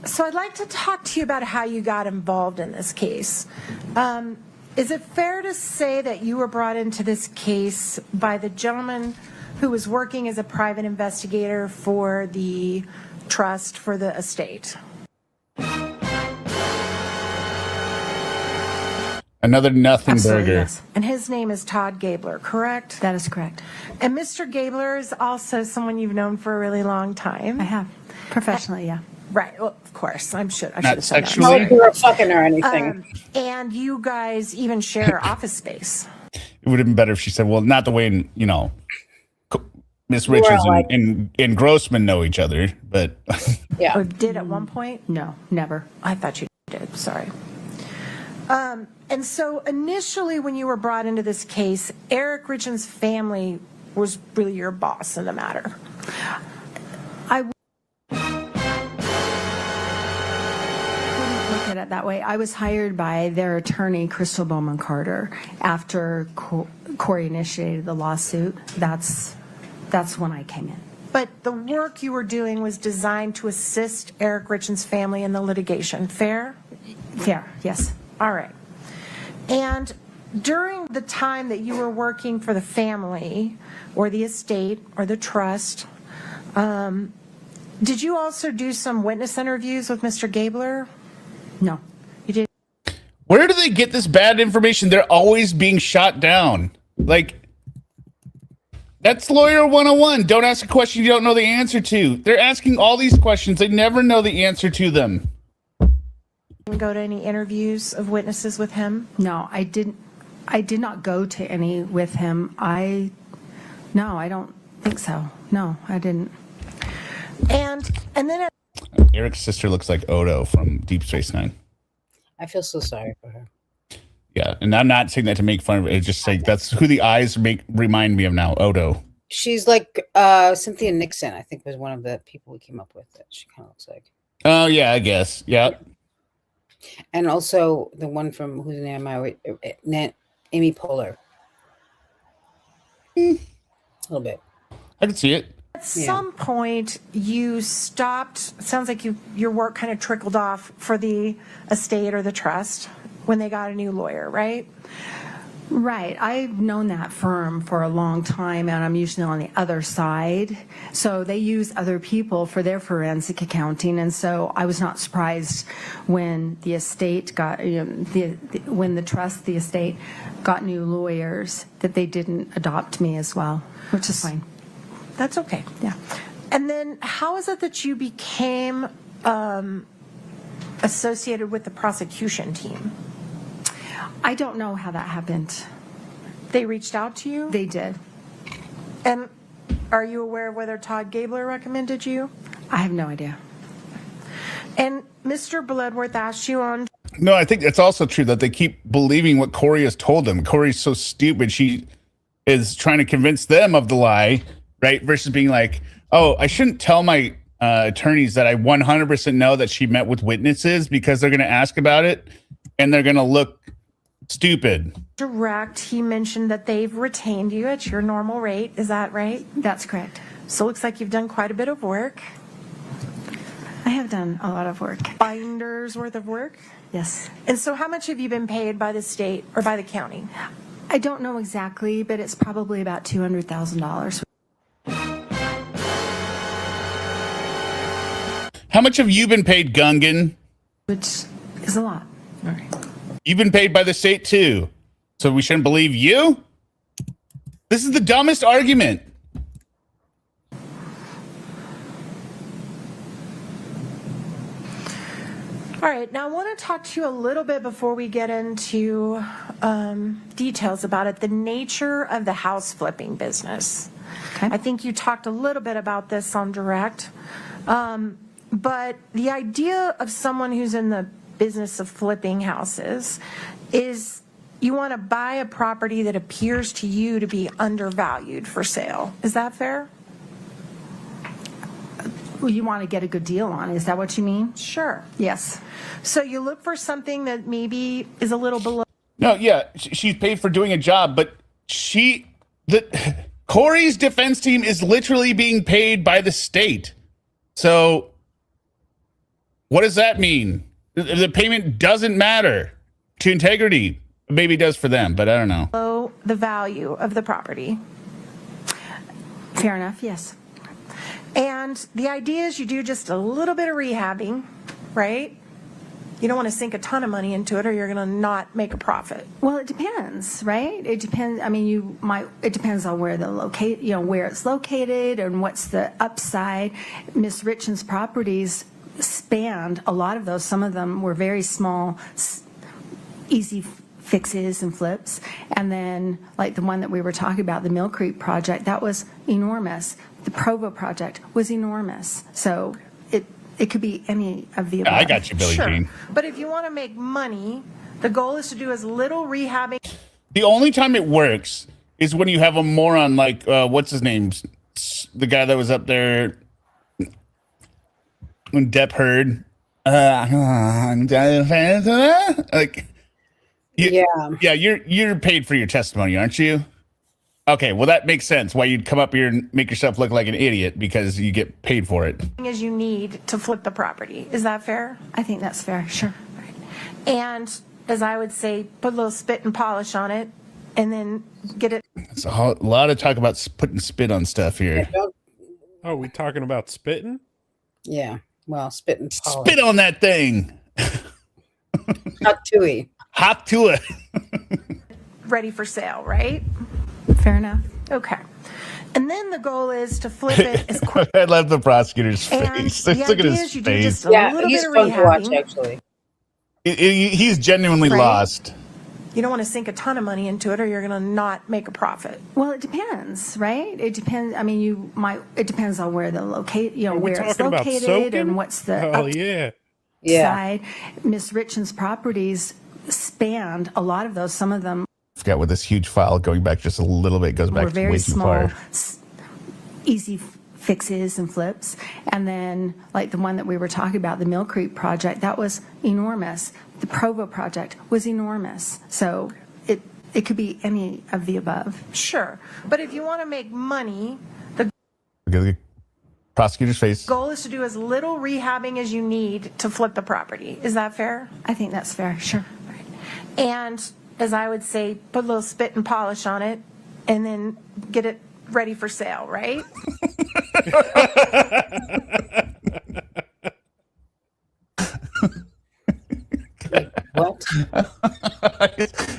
So I'd like to talk to you about how you got involved in this case. Is it fair to say that you were brought into this case by the gentleman who was working as a private investigator for the trust for the estate? Another nothing Absolutely, burger. yes. And his name is Todd Gabler, correct? That is correct. And Mr. Gabler is also someone you've known for a really long time. I have. Professionally, yeah. Right. Well, of course. I should have said sexually? Not like we were fucking or anything. and you guys even share office space. It would have been better if she said, well, not the way, Miss Richards and Grossman know each other, but Yeah. Or did at one point? No, never. I thought you did. Sorry. And so initially when you were brought into this case, Eric Richins' family was really your boss in the matter. I wouldn't look at it that way. I was hired by their attorney, Crystal Bowman Carter, after Kouri initiated the lawsuit. That's when I came in. But the work you were doing was designed to assist Eric Richins' family in the litigation. Fair? Fair, yes. All right. And during the time that you were working for the family or the estate or the trust, did you also do some witness interviews with Mr. Gabler? No. You did? where do they get this bad information? They're always being shot down. Like, that's lawyer 101. Don't ask a question you don't know the answer to. They're asking all these questions. They never know the answer to them. Go to any interviews of witnesses with him? No, I did not go to any with him. No, I don't think so. No, I didn't. And then Eric's sister looks like Odo from Deep Space Nine. I feel so sorry for her. Yeah, and I'm not saying that to make fun of it. It's just like that's who the eyes remind me of now, Odo. She's like Cynthia Nixon, I think, was one of the people we came up with that she kind of looks like. Oh, yeah, I guess. Yeah. And also the one from whose name am I? Amy Poehler. A little bit. I can see it. at some point you stopped. Sounds like your work kind of trickled off for the estate or the trust when they got a new lawyer, right? Right. I've known that firm for a long time, and I'm usually on the other side. So they use other people for their forensic accounting, and so I was not surprised when the estate got, when the estate got new lawyers, that they didn't adopt me as well, which is fine. That's okay. Yeah. And then how is it that you became associated with the prosecution team? I don't know how that happened. They reached out to you? They did. And are you aware of whether Todd Gabler recommended you? I have no idea. And Mr. Bloodworth asked you on... No, I think it's also true that they keep believing what Kouri has told them. Kouri's so stupid. She is trying to convince them of the lie, right? Versus being like, oh, I shouldn't tell my attorneys that I 100% know that she met with witnesses, because they're going to ask about it and they're going to look stupid. Direct, he mentioned that they've retained you at your normal rate. Is that right? That's correct. So it looks like you've done quite a bit of work. I have done a lot of work. Binders worth of work? Yes. And so how much have you been paid by the state or by the county? I don't know exactly, but it's probably about $200,000. How much have you been paid, Gungan? Which is a lot. All right. You've been paid by the state too. So we shouldn't believe you? This is the dumbest argument. All right, now I want to talk to you a little bit before we get into details about it, the nature of the house flipping business. Okay. I think you talked a little bit about this on Direct, but the idea of someone who's in the business of flipping houses is you want to buy a property that appears to you to be undervalued for sale. Is that fair? Well, you want to get a good deal on it. Is that what you mean? Sure. Yes. So you look for something that maybe is a little below. No, yeah, she's paid for doing a job, but Kouri's defense team is literally being paid by the state. So what does that mean? The payment doesn't matter to integrity. Maybe it does for them, but I don't know. Below the value of the property. Fair enough. Yes. And the idea is you do just a little bit of rehabbing, right? You don't want to sink a ton of money into it or you're going to not make a profit. Well, it depends, right? It depends. I mean, it depends on where where it's located and what's the upside. Miss Richins' properties spanned a lot of those. Some of them were very small, easy fixes and flips. And then like the one that we were talking about, the Mill Creek project, that was enormous. The Provo project was enormous. So it could be any of the above. I got you, Billie Jean. But if you want to make money, the goal is to do as little rehabbing. The only time it works is when you have a moron like, what's his name? The guy that was up there when Depp heard. Like, yeah, you're paid for your testimony, aren't you? Okay, well that makes sense why you'd come up here and make yourself look like an idiot because you get paid for it. As you need to flip the property. Is that fair? I think that's fair. Sure. Right. And as I would say, put a little spit and polish on it and then get it. It's a lot of talk about putting spit on stuff here. Oh, we talking about spitting? Yeah. Well, spit and polish. Spit on that thing. Hot tui. Hop to it. Ready for sale, right? Fair enough. Okay. And then the goal is to flip it as quick. I love the prosecutor's face. The Look at idea his is you do face. just a Yeah, little he's bit of fun to watch, rehabbing. actually. He's genuinely Right? lost. You don't want to sink a ton of money into it or you're going to not make a profit. Well, it depends, right? It depends. I mean, it depends on where the where it's talking about located soaking? and what's the Oh, yeah. upside. Miss Richins' properties spanned a lot of those. Some of them Forgot with this huge file going back just a little bit goes back were very way too small, far. easy fixes and flips. And then like the one that we were talking about, the Mill Creek project, that was enormous. The Provo project was enormous. So it could be any of the above. Sure. But if you want to make money, the Look at the prosecutor's face. goal is to do as little rehabbing as you need to flip the property. Is that fair? I think that's fair. Sure. And is I would say put a little spit and polish on it and then get it ready for sale, right? What?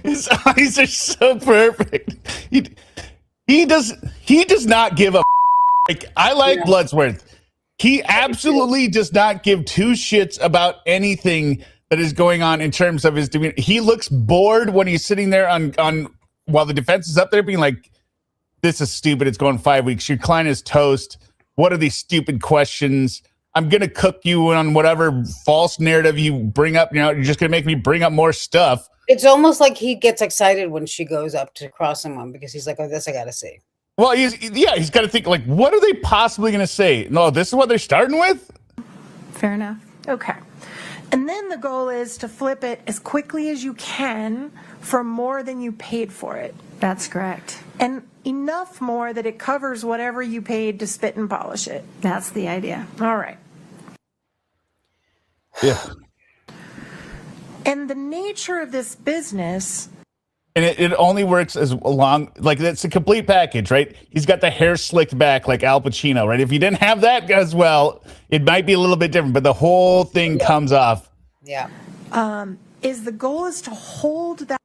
His eyes are so perfect. He does not give a like. I like Bloodsworth. He absolutely does not give two shits about anything that is going on in terms of his demeanor. He looks bored when he's sitting there on while the defense is up there being like, "This is stupid. It's going 5 weeks. Your client is toast. What are these stupid questions? I'm going to cook you on whatever false narrative you bring up. You're just going to make me bring up more stuff." It's almost like he gets excited when she goes up to cross him on because he's like, "Oh, this I got to see." Well, he's got to think like, what are they possibly going to say? No, this is what they're starting with? Fair enough. Okay. And then the goal is to flip it as quickly as you can for more than you paid for it. That's correct. And enough more that it covers whatever you paid to spit and polish it. That's the idea. All right. Yeah. And the nature of this business... And it only works as long, like it's a complete package, right? He's got the hair slicked back like Al Pacino, right? If you didn't have that as well, it might be a little bit different, but the whole thing comes off. Yeah. Is the goal is to hold that...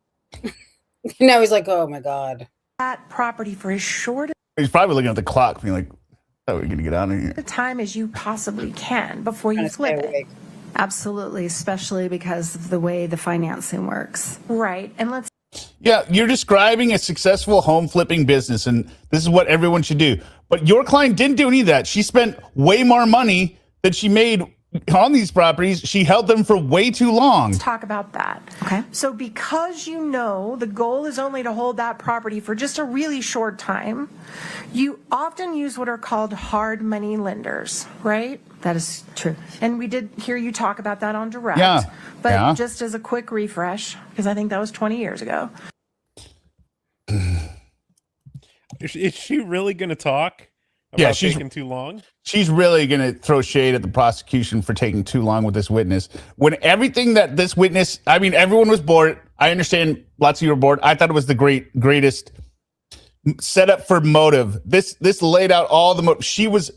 Now he's like, "Oh my God." That property for as short He's probably looking at the clock being like, "Oh, we're going to get out of here." a time as you possibly can before you flip it. Absolutely, especially because of the way the financing works. Right. And let's... Yeah, you're describing a successful home flipping business, and this is what everyone should do. But your client didn't do any of that. She spent way more money than she made on these properties. She held them for way too long. Let's talk about that. Okay. So because you know the goal is only to hold that property for just a really short time, you often use what are called hard money lenders, right? That is true. And we did hear you talk about that on Direct. Yeah. But Yeah. just as a quick refresh, because I think that was 20 years ago. Is she really going to talk Yeah, about she's- taking too long? She's really going to throw shade at the prosecution for taking too long with this witness. When everything that this witness, I mean, everyone was bored. I understand lots of you were bored. I thought it was the greatest setup for motive. This laid out all the motive. She was,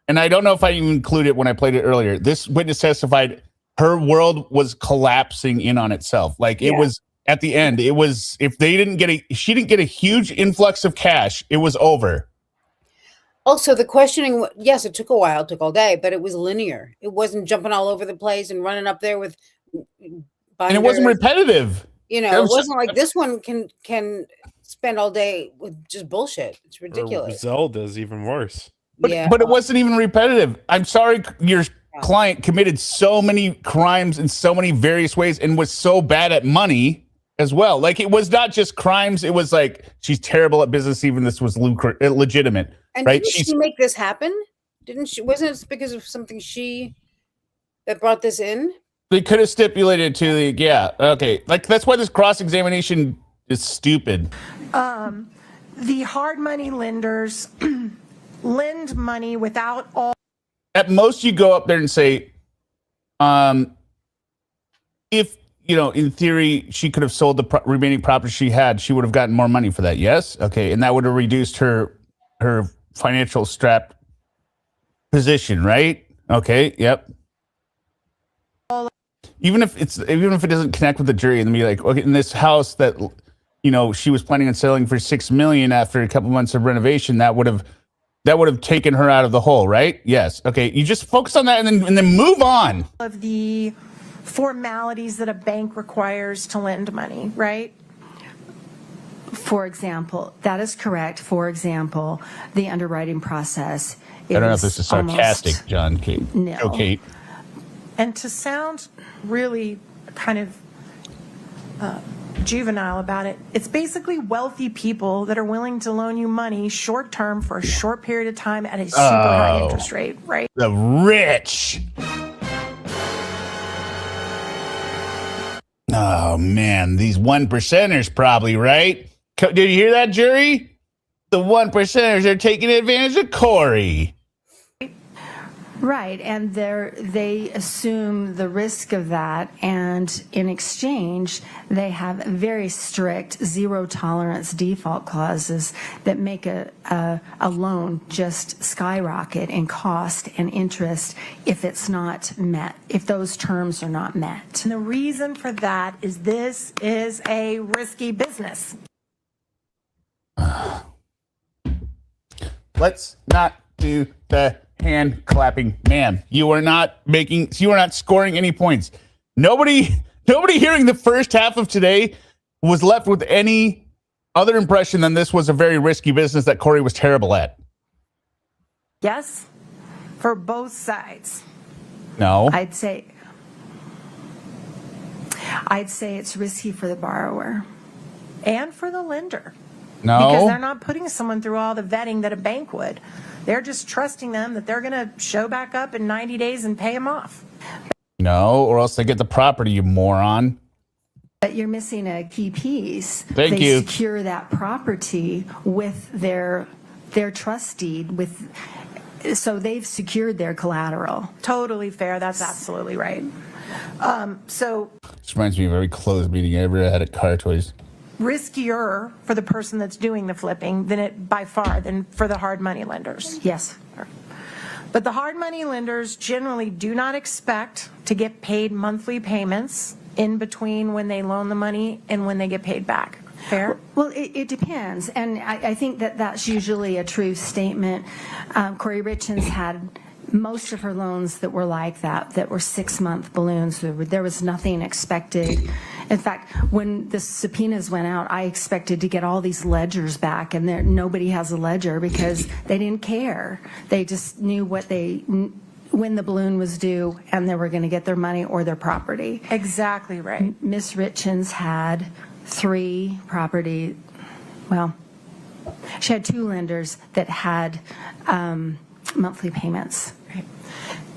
and I don't know if I even included it when I played it earlier. This witness testified her world was collapsing in on itself. Like it was at the end. It was, if they didn't get she didn't get a huge influx of cash, it was over. Also, the questioning, yes, it took a while, it took all day, but it was linear. It wasn't jumping all over the place and running up there with And it wasn't repetitive. You know, it wasn't like this one can spend all day with just bullshit. It's ridiculous. Zelda's even worse. But it wasn't even repetitive. I'm sorry, your client committed so many crimes in so many various ways and was so bad at money as well. Like it was not just crimes. It was like she's terrible at business. Even this was legitimate. And right? didn't she make this happen? Didn't she? Wasn't it because of something that brought this in? They could have stipulated to the okay. Like that's why this cross-examination is stupid. The hard money lenders lend money without all. At most, you go up there and say, if in theory, she could have sold the remaining property she had, she would have gotten more money for that. Yes, okay, and that would have reduced her financial strapped position, right? Okay, yep. Even if it doesn't connect with the jury, and be like, okay, in this house that she was planning on selling for $6 million after a couple months of renovation, that would have taken her out of the hole, right? Yes. Okay, you just focus on that and then move on. Of the formalities that a bank requires to lend money, right? For example, that is correct. For example, the underwriting process. I don't know if this is sarcastic, John. Kate. No. Oh, Kate. And to sound really kind of juvenile about it, it's basically wealthy people that are willing to loan you money short term for a short period of time at a super high interest rate, right? The rich. Oh, man, these 1%ers probably, right? Did you hear that, jury? The 1%ers are taking advantage of Kouri. Right, and they assume the risk of that, and in exchange, they have very strict zero tolerance default clauses that make a loan just skyrocket in cost and interest if it's not met, if those terms are not met. And the reason for that is this is a risky business. Let's not do the hand clapping, ma'am. You are not scoring any points. Nobody hearing the first half of today was left with any other impression than this was a very risky business that Kouri was terrible at. Yes, for both sides. No. I'd say it's risky for the borrower. And for the lender. No. Because they're not putting someone through all the vetting that a bank would. They're just trusting them that they're going to show back up in 90 days and pay them off. No, or else they get the property, you moron. But you're missing a key piece. Thank you. They secure that property with their trust deed so they've secured their collateral. Totally fair. That's absolutely right. So This reminds me of a very closed meeting I ever had at Car Toys. riskier for the person that's doing the flipping than for the hard money lenders. Yes. But the hard money lenders generally do not expect to get paid monthly payments in between when they loan the money and when they get paid back. Fair? Well, it depends. And I think that's usually a true statement. Kouri Richins had most of her loans that were like that were 6-month balloons. There was nothing expected. In fact, when the subpoenas went out, I expected to get all these ledgers back, and nobody has a ledger because they didn't care. They just knew when the balloon was due, and they were going to get their money or their property. Exactly right. Miss Richins had 3 property. Well, she had 2 lenders that had monthly payments. Right.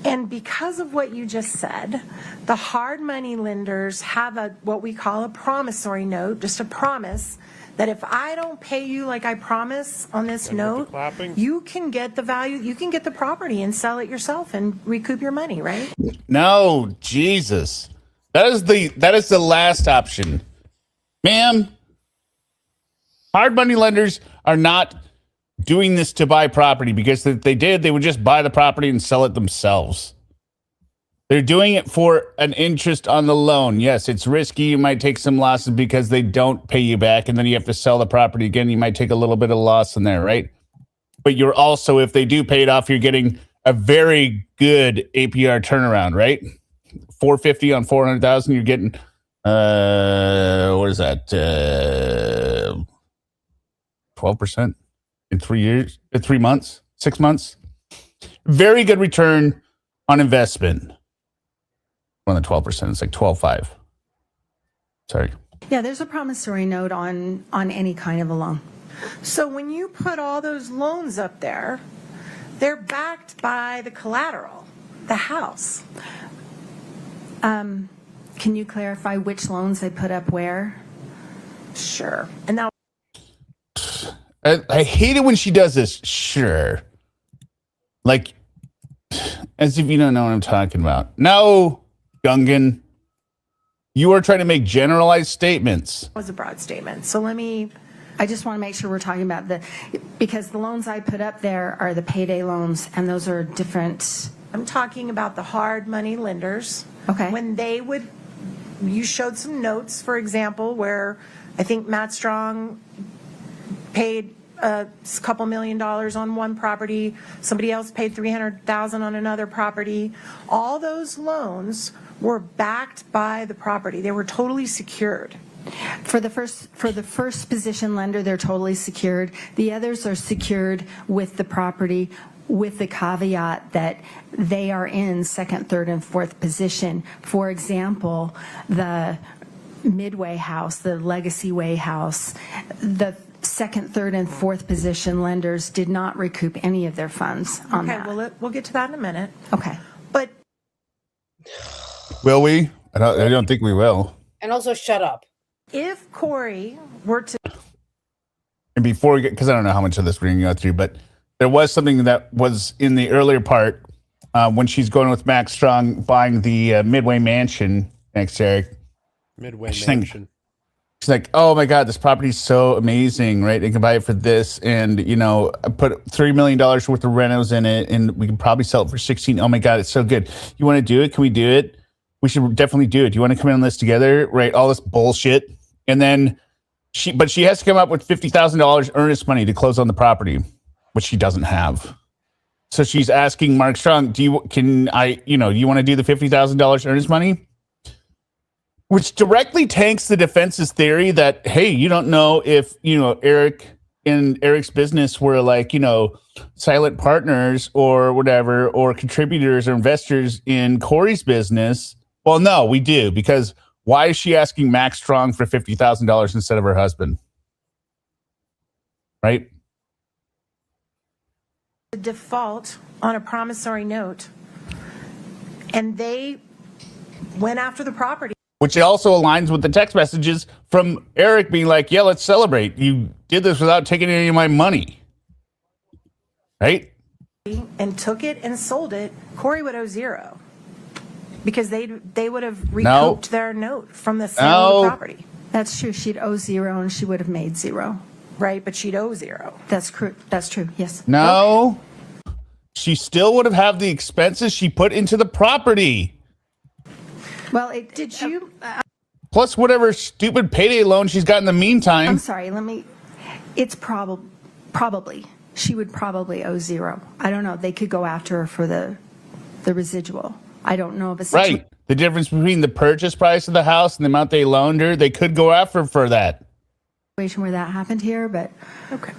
And because of what you just said, the hard money lenders have what we call a promissory note, just a promise that if I don't pay you like I promise on this note, you can get the value, you can get the property and sell it yourself and recoup your money, right? No, Jesus. That is the last option. Ma'am, hard money lenders are not doing this to buy property, because if they did, they would just buy the property and sell it themselves. They're doing it for an interest on the loan. Yes, it's risky. You might take some losses because they don't pay you back, and then you have to sell the property again. You might take a little bit of loss in there, right? But you're also, if they do pay it off, you're getting a very good APR turnaround, right? 450 on 400,000. You're getting what is that? 12% in 3 years, 3 months, 6 months. Very good return on investment. On the 12%, it's like 12.5. Sorry. Yeah, there's a promissory note on any kind of a loan. So when you put all those loans up there, they're backed by the collateral, the house. Can you clarify which loans they put up where? Sure. And now I hate it when she does this. Sure. Like, as if you don't know what I'm talking about. No, Gungan. You are trying to make generalized statements. that was a broad statement. So I just want to make sure we're talking about because the loans I put up there are the payday loans, and those are different. I'm talking about the hard money lenders. Okay. When you showed some notes, for example, where I think Matt Strong paid a couple $1 million on one property, somebody else paid $300,000 on another property. All those loans were backed by the property. They were totally secured. For the first position lender, they're totally secured. The others are secured with the property, with the caveat that they are in second, third, and fourth position. For example, the Midway house, the Legacy Way house, the second, third, and fourth position lenders did not recoup any of their funds on that. Okay, well, we'll get to that in a minute. Okay. But Will we? I don't think we will. And also shut up. if Kouri were to And before we get, because I don't know how much of this we're going to go through, but there was something that was in the earlier part when she's going with Max Strong buying the Midway Mansion next, Eric. Midway Mansion. She's like, oh my God, this property's so amazing, right? They can buy it for this, and I put $3 million worth of renos in it, and we can probably sell it for 16. Oh my God, it's so good. You want to do it? Can we do it? We should definitely do it. Do you want to come in on this together? Right? All this bullshit, and then she has to come up with $50,000 earnest money to close on the property, which she doesn't have. So she's asking Mark Strong, do you want to do the $50,000 earnest money? Which directly tanks the defense's theory that, hey, you don't know if, Eric and Eric's business were like, silent partners or whatever, or contributors or investors in Kouri's business. Well, no, we do, because why is she asking Max Strong for $50,000 instead of her husband? Right? The default on a promissory note, and they went after the property. Which also aligns with the text messages from Eric being like, yeah, let's celebrate. You did this without taking any of my money. Right? And took it and sold it. Kouri would owe zero. Because they would have recouped their note from the sale of the property. That's true. She'd owe zero and she would have made zero. Right, but she'd owe zero. That's true. That's true. Yes. No. Okay. She still would have had the expenses she put into the property. Well, plus whatever stupid payday loan she's got in the meantime. I'm sorry. It's probably. She would probably owe zero. I don't know. They could go after her for the residual. I don't know of a situation. Right. The difference between the purchase price of the house and the amount they loaned her, they could go after her for that. Where that happened here, but okay.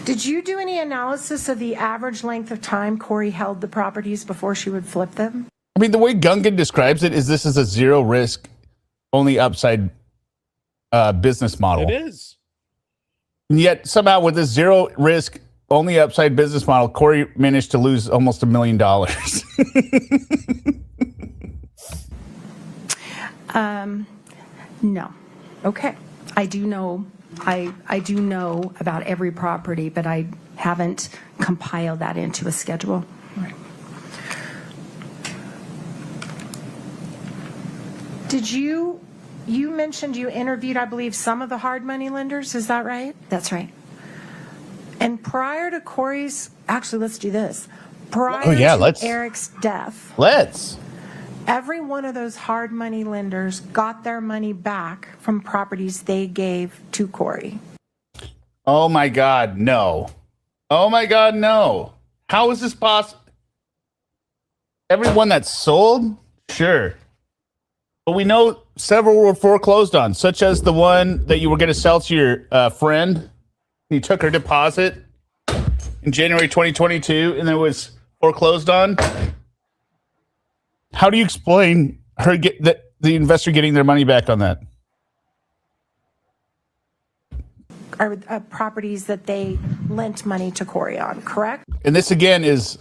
Did you do any analysis of the average length of time Kouri held the properties before she would flip them? I mean, the way Gungan describes it is this is a zero risk, only upside business model. It is. And yet somehow with this zero risk, only upside business model, Kouri managed to lose almost $1 million. No. Okay. I do know. I do know about every property, but I haven't compiled that into a schedule. Right. Did you mentioned you interviewed, I believe, some of the hard money lenders, is that right? That's right. And prior to Kouri's, actually, let's do this. Prior to Eric's death. Every one of those hard money lenders got their money back from properties they gave to Kouri. Oh my God, no. Oh my God, no. How is this possible? Everyone that's sold? Sure. But we know several were foreclosed on, such as the one that you were going to sell to your friend. You took her deposit in January 2022 and it was foreclosed on. How do you explain her the investor getting their money back on that? Are properties that they lent money to Kouri on, correct? And this again is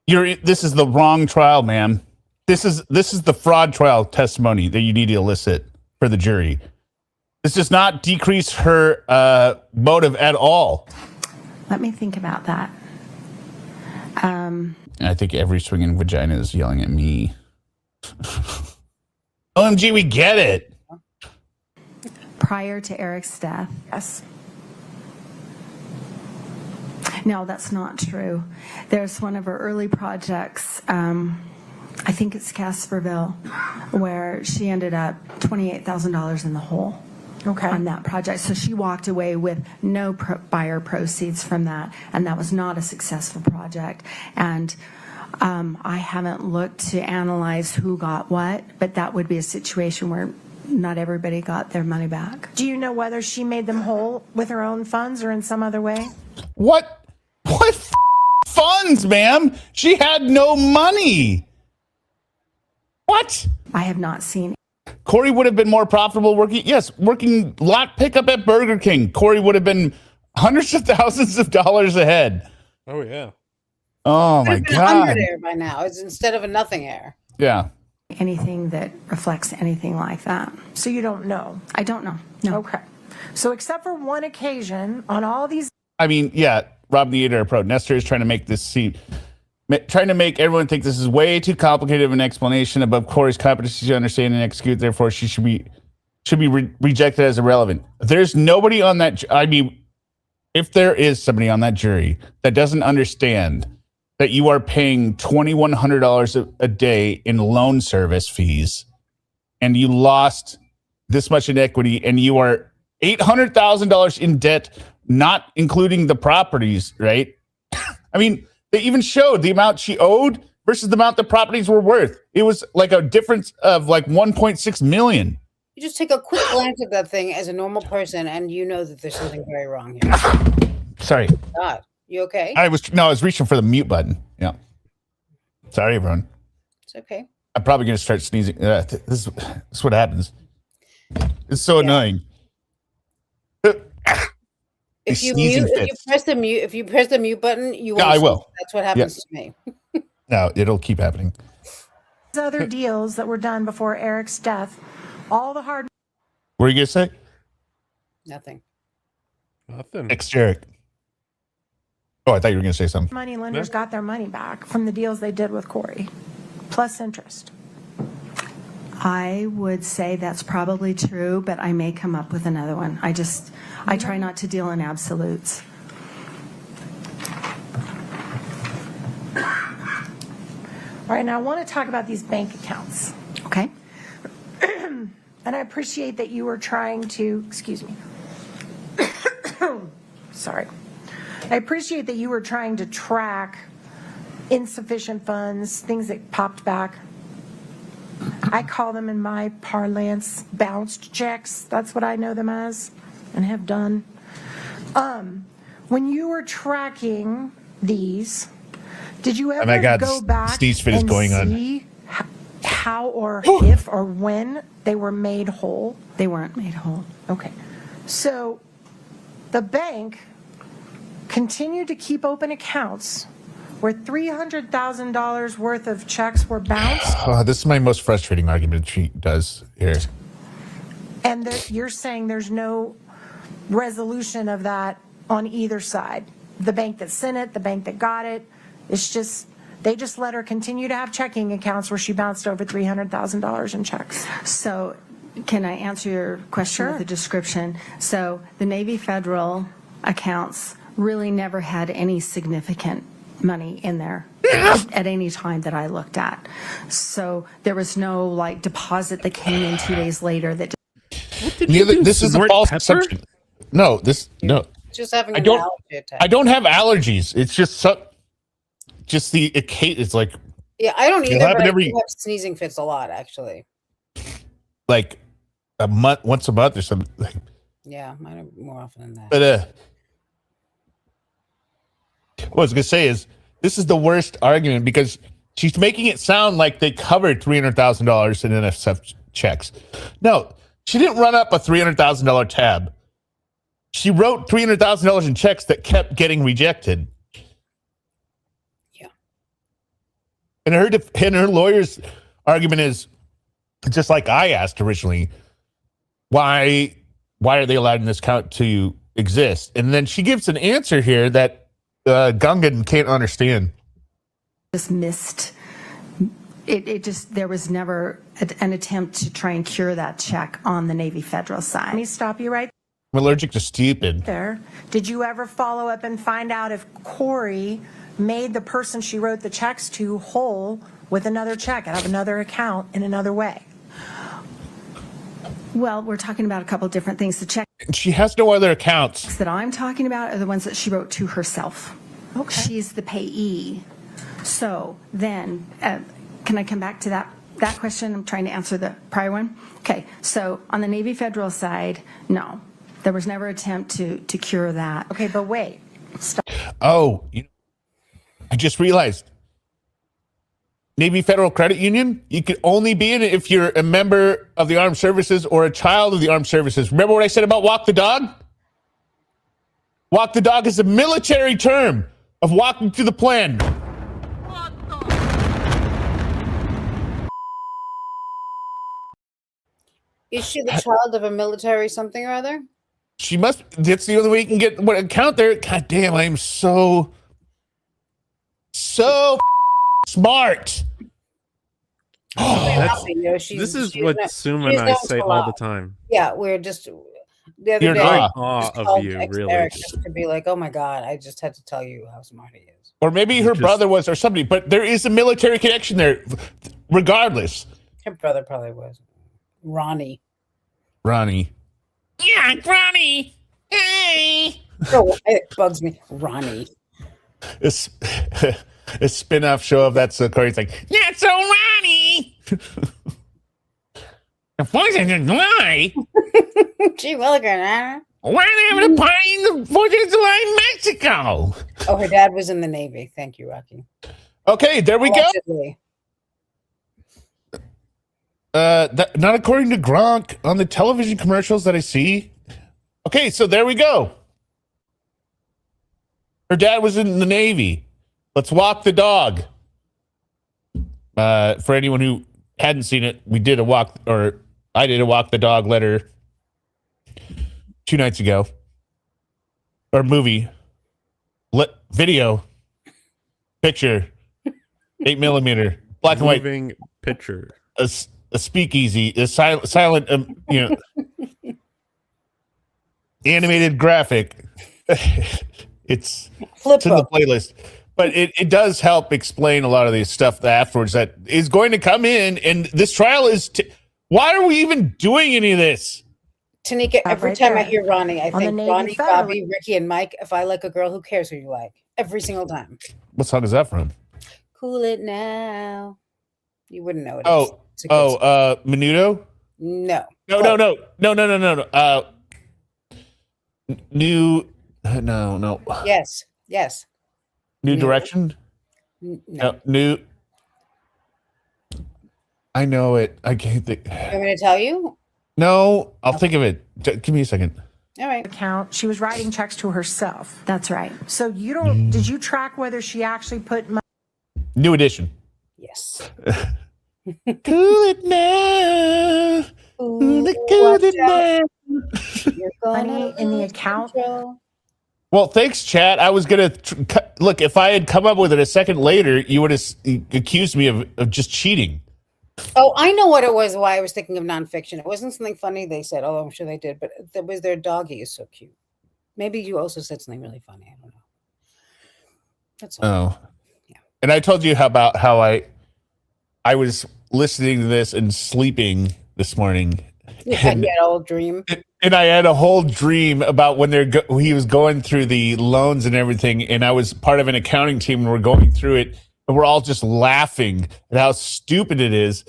this is the wrong trial, ma'am. This is the fraud trial testimony that you need to elicit for the jury. This does not decrease her motive at all. Let me think about that. I think every swinging vagina is yelling at me. OMG, we get it. Prior to Eric's death. Yes. No, that's not true. There's one of her early projects, I think it's Casperville, where she ended up $28,000 in the hole. Okay. On that project. So she walked away with no buyer proceeds from that, and that was not a successful project. And I haven't looked to analyze who got what, but that would be a situation where not everybody got their money back. Do you know whether she made them whole with her own funds or in some other way? What funds, ma'am? She had no money. What? I have not seen. Kouri would have been more profitable working lot pickup at Burger King. Kouri would have been hundreds of thousands of dollars ahead. Oh, yeah. Oh, my God. $100 air by now. It's instead of a nothing air. Yeah. Anything that reflects anything like that. So you don't know? I don't know. No. Okay. So except for one occasion on all these. I mean, yeah, Rob the Eater Pro. Nestor is trying to make this seem. trying to make everyone think this is way too complicated of an explanation above Kouri's competency to understand and execute. Therefore, she should be rejected as irrelevant. There's nobody on that. I mean, if there is somebody on that jury that doesn't understand that you are paying $2,100 a day in loan service fees, and you lost this much in equity, and you are $800,000 in debt, not including the properties, right? I mean, they even showed the amount she owed versus the amount the properties were worth. It was like a difference of like 1.6 million. You just take a quick glance at that thing as a normal person, and you know that there's something very wrong here. Sorry. God, you okay? I was reaching for the mute button. Yeah. Sorry, everyone. It's okay. I'm probably going to start sneezing. This is what happens. It's so annoying. If you press the mute button, you won't. I will. That's what happens to me. No, it'll keep happening. Other deals that were done before Eric's death, all the hard. What are you going to say? Nothing. Next, Eric. Oh, I thought you were going to say something. Money lenders got their money back from the deals they did with Kouri, plus interest. I would say that's probably true, but I may come up with another one. I try not to deal in absolutes. All right, now I want to talk about these bank accounts. Okay. And I appreciate that you were trying to, excuse me. Sorry. I appreciate that you were trying to track insufficient funds, things that popped back. I call them in my parlance bounced checks. That's what I know them as and have done. When you were tracking these, did you ever go back and see how or if or when they were made whole? They weren't made whole. Okay. So the bank continued to keep open accounts where $300,000 worth of checks were bounced. This is my most frustrating argument she does here. And you're saying there's no resolution of that on either side. The bank that sent it, the bank that got it. It's just, they just let her continue to have checking accounts where she bounced over $300,000 in checks. So can I answer your question with a description? So the Navy Federal accounts really never had any significant money in there at any time that I looked at. So there was no like deposit that came in 2 days later that. This is a false assumption. No. Just having I don't have allergies. It's just it's like. Yeah, I don't either. But I do have sneezing fits a lot, actually. Like once a month or something. Yeah, mine are more often than that. But what I was gonna say is this is the worst argument because she's making it sound like they covered $300,000 in NSF checks. No, she didn't run up a $300,000 tab. She wrote $300,000 in checks that kept getting rejected. Yeah. And her lawyer's argument is just like I asked originally. Why are they allowing this account to exist? And then she gives an answer here that Gungan can't understand. Just missed. There was never an attempt to try and cure that check on the Navy Federal side. Let me stop you right I'm allergic to stupid. there. Did you ever follow up and find out if Kouri made the person she wrote the checks to whole with another check out of another account in another way? Well, we're talking about a couple different things. The checks She has no other accounts. that I'm talking about are the ones that she wrote to herself. Okay. She's the payee. So then, can I come back to that question? I'm trying to answer the prior one. Okay, so on the Navy Federal side, no. There was never an attempt to cure that. Okay, but wait. Stop. Oh, I just realized. Navy Federal Credit Union, you could only be in it if you're a member of the armed services or a child of the armed services. Remember what I said about walk the dog? Walk the dog is a military term of walking to the plan. Is she the child of a military something or other? She must. That's the only way you can get what account there. God damn, I am so so smart. This is what Suma and I say all the time. Yeah, we're just the other You're day. in awe of you, really. Eric just to be like, oh my god, I just had to tell you how smart he is. Or maybe her brother was, or somebody. But there is a military connection there, regardless. Her brother probably was Ronnie. Yeah, Ronnie. Hey. Oh, it bugs me, Ronnie. It's a spin-off show of that. So Corey's like, yeah, so Ronnie. The voice is a lie. Gee, Willigan, huh? Why are they having a party in the 4th of July in Mexico? Oh, her dad was in the Navy. Thank you, Rocky. Okay, there we Allegedly. go. Not according to Gronk on the television commercials that I see. Okay, so there we go. Her dad was in the Navy. Let's walk the dog. For anyone who hadn't seen it, we did a walk, or I did a walk the dog letter 2 nights ago. Or movie. Video. Picture. 8mm. Black and white. Moving picture. A speakeasy. A silent animated graphic. It's in the playlist. But it does help explain a lot of the stuff afterwards that is going to come in. And this trial is... why are we even doing any of this? Tanika, every time I hear Ronnie, I think Ronnie, Bobby, Ricky, and Mike. If I like a girl, who cares who you like? Every single time. What song is that from? Cool It Now. You wouldn't know it. Menudo? No. No. No. Yes. New Direction? No. New. I know it. I can't think. You want me to tell you? No, I'll think of it. Give me a second. All right. Account. She was writing checks to herself. That's right. So you don't, did you track whether she actually put money? New Edition. Yes. Cool it now. Cool it now. Money in the account? Well, thanks, chat. I was going to look, if I had come up with it a second later, you would have accused me of just cheating. Oh, I know what it was, why I was thinking of nonfiction. It wasn't something funny they said, although I'm sure they did, but it was their doggy is so cute. Maybe you also said something really funny. I don't know. That's all. Oh. Yeah. And I told you about how I was listening to this and sleeping this morning. Yeah, you had a whole dream. And I had a whole dream about when he was going through the loans and everything, and I was part of an accounting team, and we're going through it, and we're all just laughing at how stupid it is.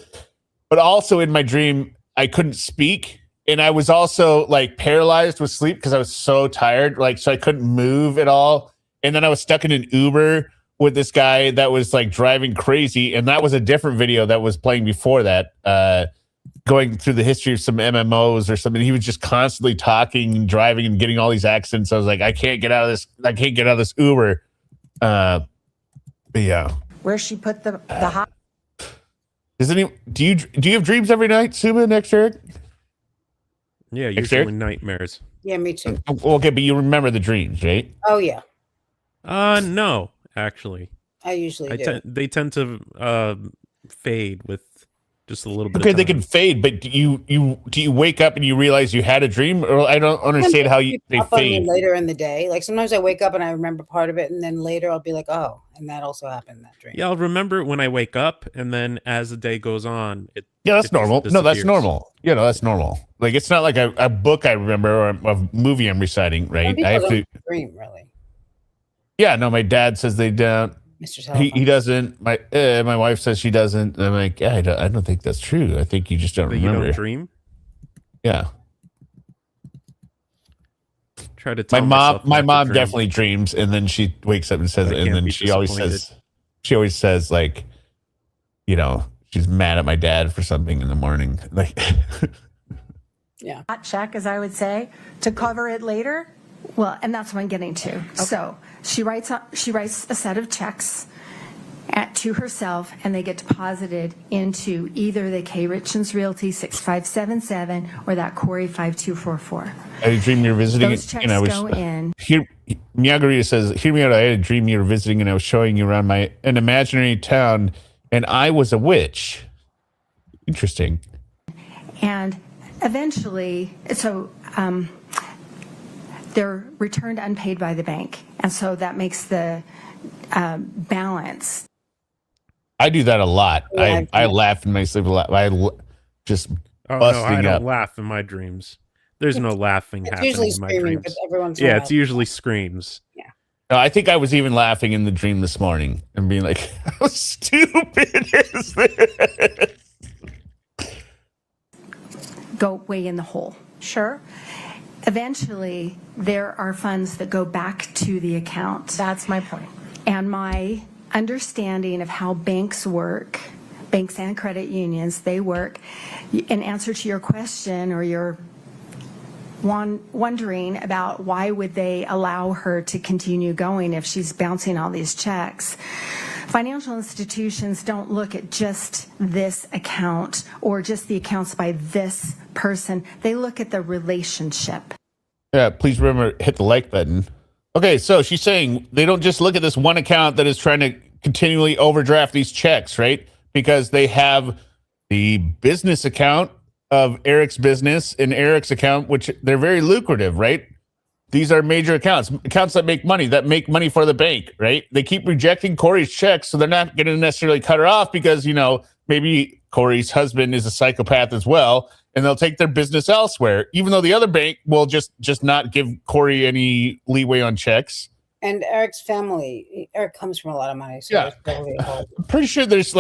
But also in my dream, I couldn't speak, and I was also like paralyzed with sleep because I was so tired, so I couldn't move at all. And then I was stuck in an Uber with this guy that was like driving crazy, and that was a different video that was playing before that. Going through the history of some MMOs or something. He was just constantly talking and driving and getting all these accents. I was like, I can't get out of this Uber. But yeah. Where she put the hot. Do you have dreams every night, Suma, next Eric? Yeah, usually nightmares. Yeah, me too. Okay, but you remember the dreams, right? Oh yeah. No, actually. I usually do. They tend to fade with just a little bit. Okay, of time. they can fade, but do you wake up and you realize you had a dream? Or I don't understand how they fade later in the day. Like sometimes I wake up and I remember part of it, and then later I'll be like, oh, and that also happened in that dream. Yeah, I'll remember it when I wake up, and then as the day goes on, that's normal. No, that's normal. Yeah, no, that's normal. Like it's not like a book I remember or a movie I'm reciting, right? I have to dream really. Yeah, no, my dad says they don't. He doesn't. My wife says she doesn't. And I'm like, yeah, I don't think that's true. I think you just don't remember. You don't dream? Yeah. Try to tell my mom definitely dreams, and then she wakes up and says it, and then she always says like, she's mad at my dad for something in the morning. Like yeah. Hot check, as I would say, to cover it later. Well, and that's what I'm getting to. Okay. So she writes a set of checks to herself, and they get deposited into either the Kouri Richins Realty 6577 or that Kouri 5244. I dream you're visiting. Those checks go in. Miyagarita says, hear me out. I had a dream you were visiting and I was showing you around an imaginary town and I was a witch. Interesting. And eventually, so they're returned unpaid by the bank. And so that makes the balance. I do that a lot. Yeah, I laugh in my sleep a lot. Just busting I don't up. laugh in my dreams. There's no laughing happening usually in my screaming, dreams. but everyone's Yeah, it's usually screams. No, I think I was even laughing in the dream this morning and being like, how stupid is this? Go way in the hole. Sure. Eventually, there are funds that go back to the account. That's my point. And my understanding of how banks work, banks and credit unions, they work, in answer to your question or your wondering about why would they allow her to continue going if she's bouncing all these checks. Financial institutions don't look at just this account or just the accounts by this person. They look at the relationship. Yeah, please remember, hit the like button. Okay, so she's saying they don't just look at this one account that is trying to continually overdraft these checks, right? Because they have the business account of Eric's business and Eric's account, which they're very lucrative, right? These are major accounts that make money for the bank, right? They keep rejecting Kouri's checks, so they're not going to necessarily cut her off because, maybe Kouri's husband is a psychopath as well, and they'll take their business elsewhere, even though the other bank will just not give Kouri any leeway on checks. And Eric's family, Eric comes from a lot of money. So Yeah. I'm pretty sure there's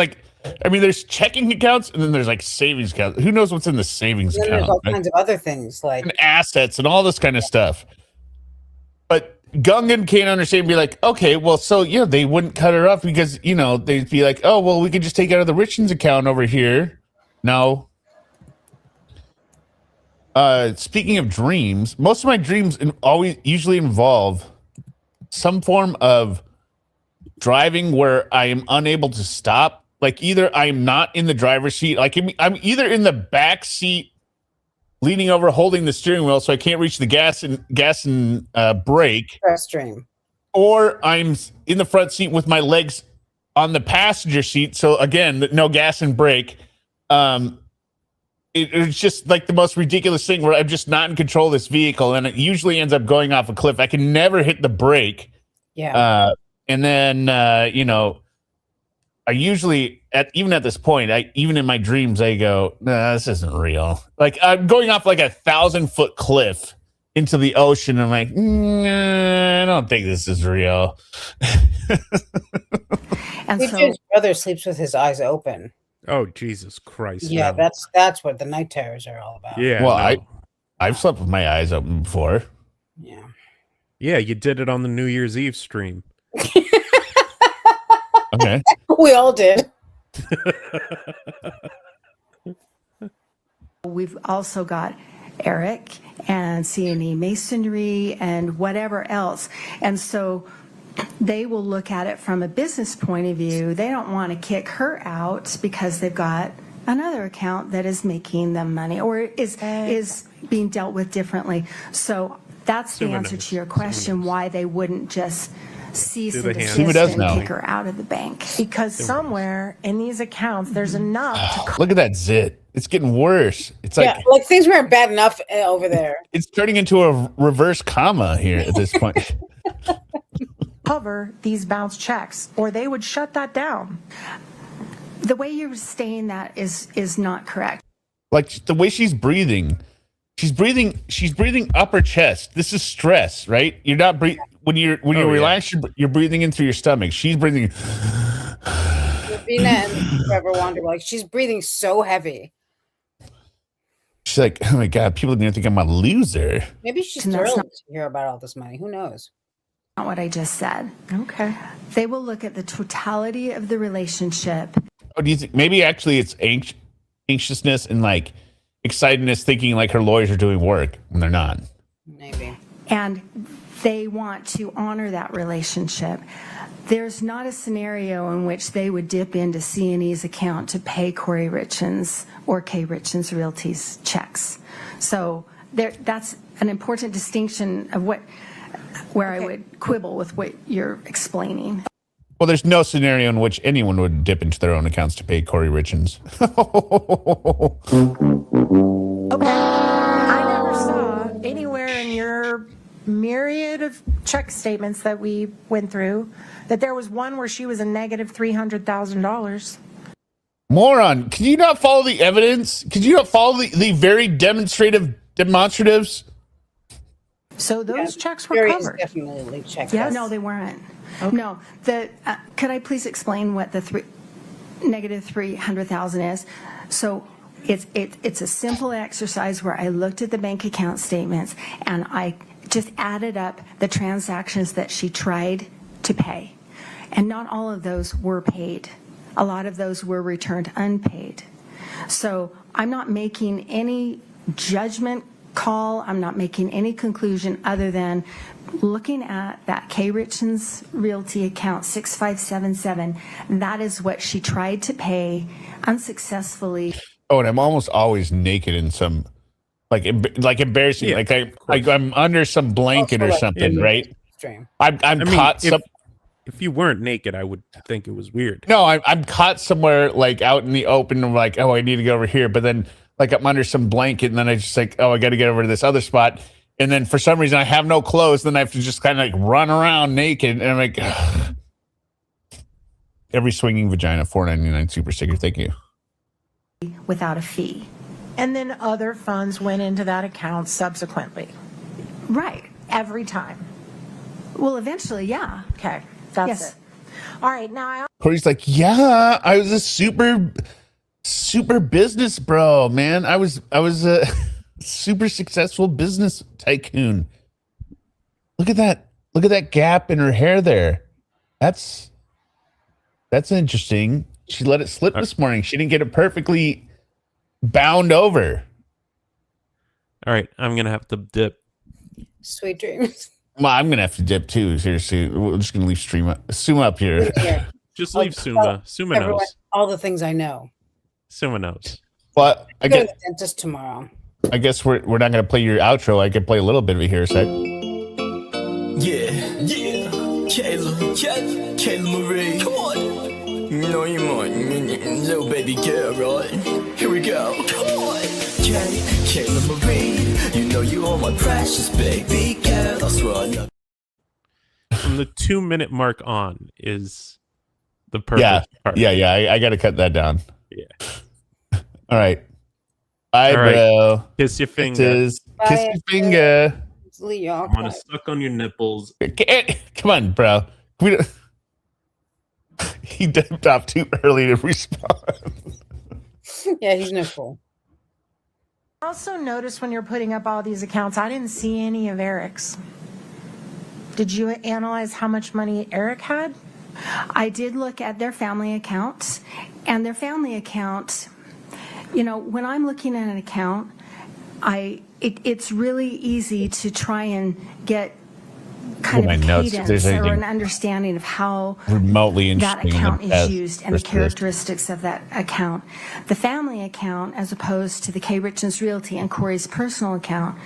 checking accounts and then there's like savings accounts. Who knows what's in the savings then account? there's all right? kinds of other things like And assets and all this kind of stuff. But Gungan can't understand and be like, okay, well, so, they wouldn't cut her off because, they'd be like, oh, well, we could just take out of the Richins account over here. No. Speaking of dreams, most of my dreams usually involve some form of driving where I am unable to stop. Like either I'm not in the driver's seat, like I'm either in the back seat, leaning over, holding the steering wheel, so I can't reach the gas and brake, stream, or I'm in the front seat with my legs on the passenger seat. So again, no gas and brake. It's just like the most ridiculous thing where I'm just not in control of this vehicle, and it usually ends up going off a cliff. I can never hit the brake. yeah. And then, I usually, even at this point, even in my dreams, I go, nah, this isn't real. Like I'm going off like 1,000-foot cliff into the ocean. I'm like, nah, I don't think this is real. And so His brother sleeps with his eyes open. Oh, Jesus Christ. Yeah, no. that's what the night terrors are all about. Yeah. Well, no. I've slept with my eyes open before. Yeah. Yeah, you did it on the New Year's Eve stream. Okay. We all did. we've also got Eric and C&E Masonry and whatever else. And so they will look at it from a business point of view. They don't want to kick her out because they've got another account that is making them money or is being dealt with differently. So that's the answer to your question, why they wouldn't just cease and desist and kick her out of the bank. Because somewhere in these accounts, there's enough to Look at that zit. It's getting worse. It's like, like things weren't bad enough over there. It's turning into a reverse comma here at this point. cover these bounce checks, or they would shut that down. The way you're saying that is not correct. Like the way she's breathing upper chest. This is stress, right? You're not breathing when you're relaxed. You're breathing in through your stomach. She's breathing. Ravina and Trevor wonder, like, she's breathing so heavy. She's like, oh my God, people are going to think I'm a loser. Maybe she's thrilled to hear about all this money. Who knows? Not what I just said. Okay. They will look at the totality of the relationship. Oh, do you think maybe actually it's anxiousness and like excitedness, thinking like her lawyers are doing work when they're not? Maybe. And they want to honor that relationship. There's not a scenario in which they would dip into C&E's account to pay Kouri Richins or K. Richins Realty's checks. So that's an important distinction of what where I would quibble with what you're explaining. Well, there's no scenario in which anyone would dip into their own accounts to pay Kouri Richins. Okay. I never saw anywhere in your myriad of check statements that we went through that there was one where she was a negative $300,000. Moron, can you not follow the evidence? Could you not follow the very demonstratives? So those checks were covered. Definitely checked. Yes. No, they weren't. Okay. No, could I please explain what the negative 300,000 is? So it's a simple exercise where I looked at the bank account statements and I just added up the transactions that she tried to pay. And not all of those were paid. A lot of those were returned unpaid. So I'm not making any judgment call. I'm not making any conclusion other than looking at that K. Richins Realty account 6577. That is what she tried to pay unsuccessfully. Oh, and I'm almost always naked in some like embarrassing. Yeah, like I'm under some blanket or something, right? I'm caught. If you weren't naked, I would think it was weird. No, I'm caught somewhere like out in the open. I'm like, oh, I need to go over here, but then like I'm under some blanket, and then I just like, oh, I got to get over to this other spot, and then for some reason I have no clothes. Then I have to just kind of like run around naked, and I'm like, ugh. Every swinging vagina, $4.99 super sticker. Thank you. Without a fee. And then other funds went into that account subsequently. Right. Every time. Well, eventually, yeah. Okay. That's Yes. it. All right. Now Corey's like, yeah, I was a super business bro, man. I was a super successful business tycoon. Look at that gap in her hair there. That's interesting. She let it slip this morning. She didn't get it perfectly bound over. All right, I'm gonna have to dip. Sweet dreams. Well, I'm gonna have to dip too. Seriously, we're just gonna leave Suma up here. Yeah. Just leave Suma. Suma Everyone, knows. all the things I know. Suma knows. But I Go to guess the dentist tomorrow. we're not gonna play your outro. I can play a little bit of it here a sec. Yeah. Kayla Marie. Come on. You know you want little baby girl, right? Here we go. Come on. Kayla Marie. You know you are my precious baby girl. That's right. From the 2-minute mark on is the perfect part. Yeah. I got to cut that down. Yeah. All right. Bye, All right. bro. Kiss your finger. Kiss your finger. Leo. I want to suck on your nipples. Come on, bro. He dipped off too early to respond. Yeah, he's no fool. I also noticed when you're putting up all these accounts, I didn't see any of Eric's. Did you analyze how much money Eric had? I did look at their family accounts, and their family account, when I'm looking at an account, it's really easy to try and get kind of cadence or an understanding of how remotely that account is used and the list. characteristics of that account. The family account, as opposed to the K. Richins Realty and Kouri's personal account,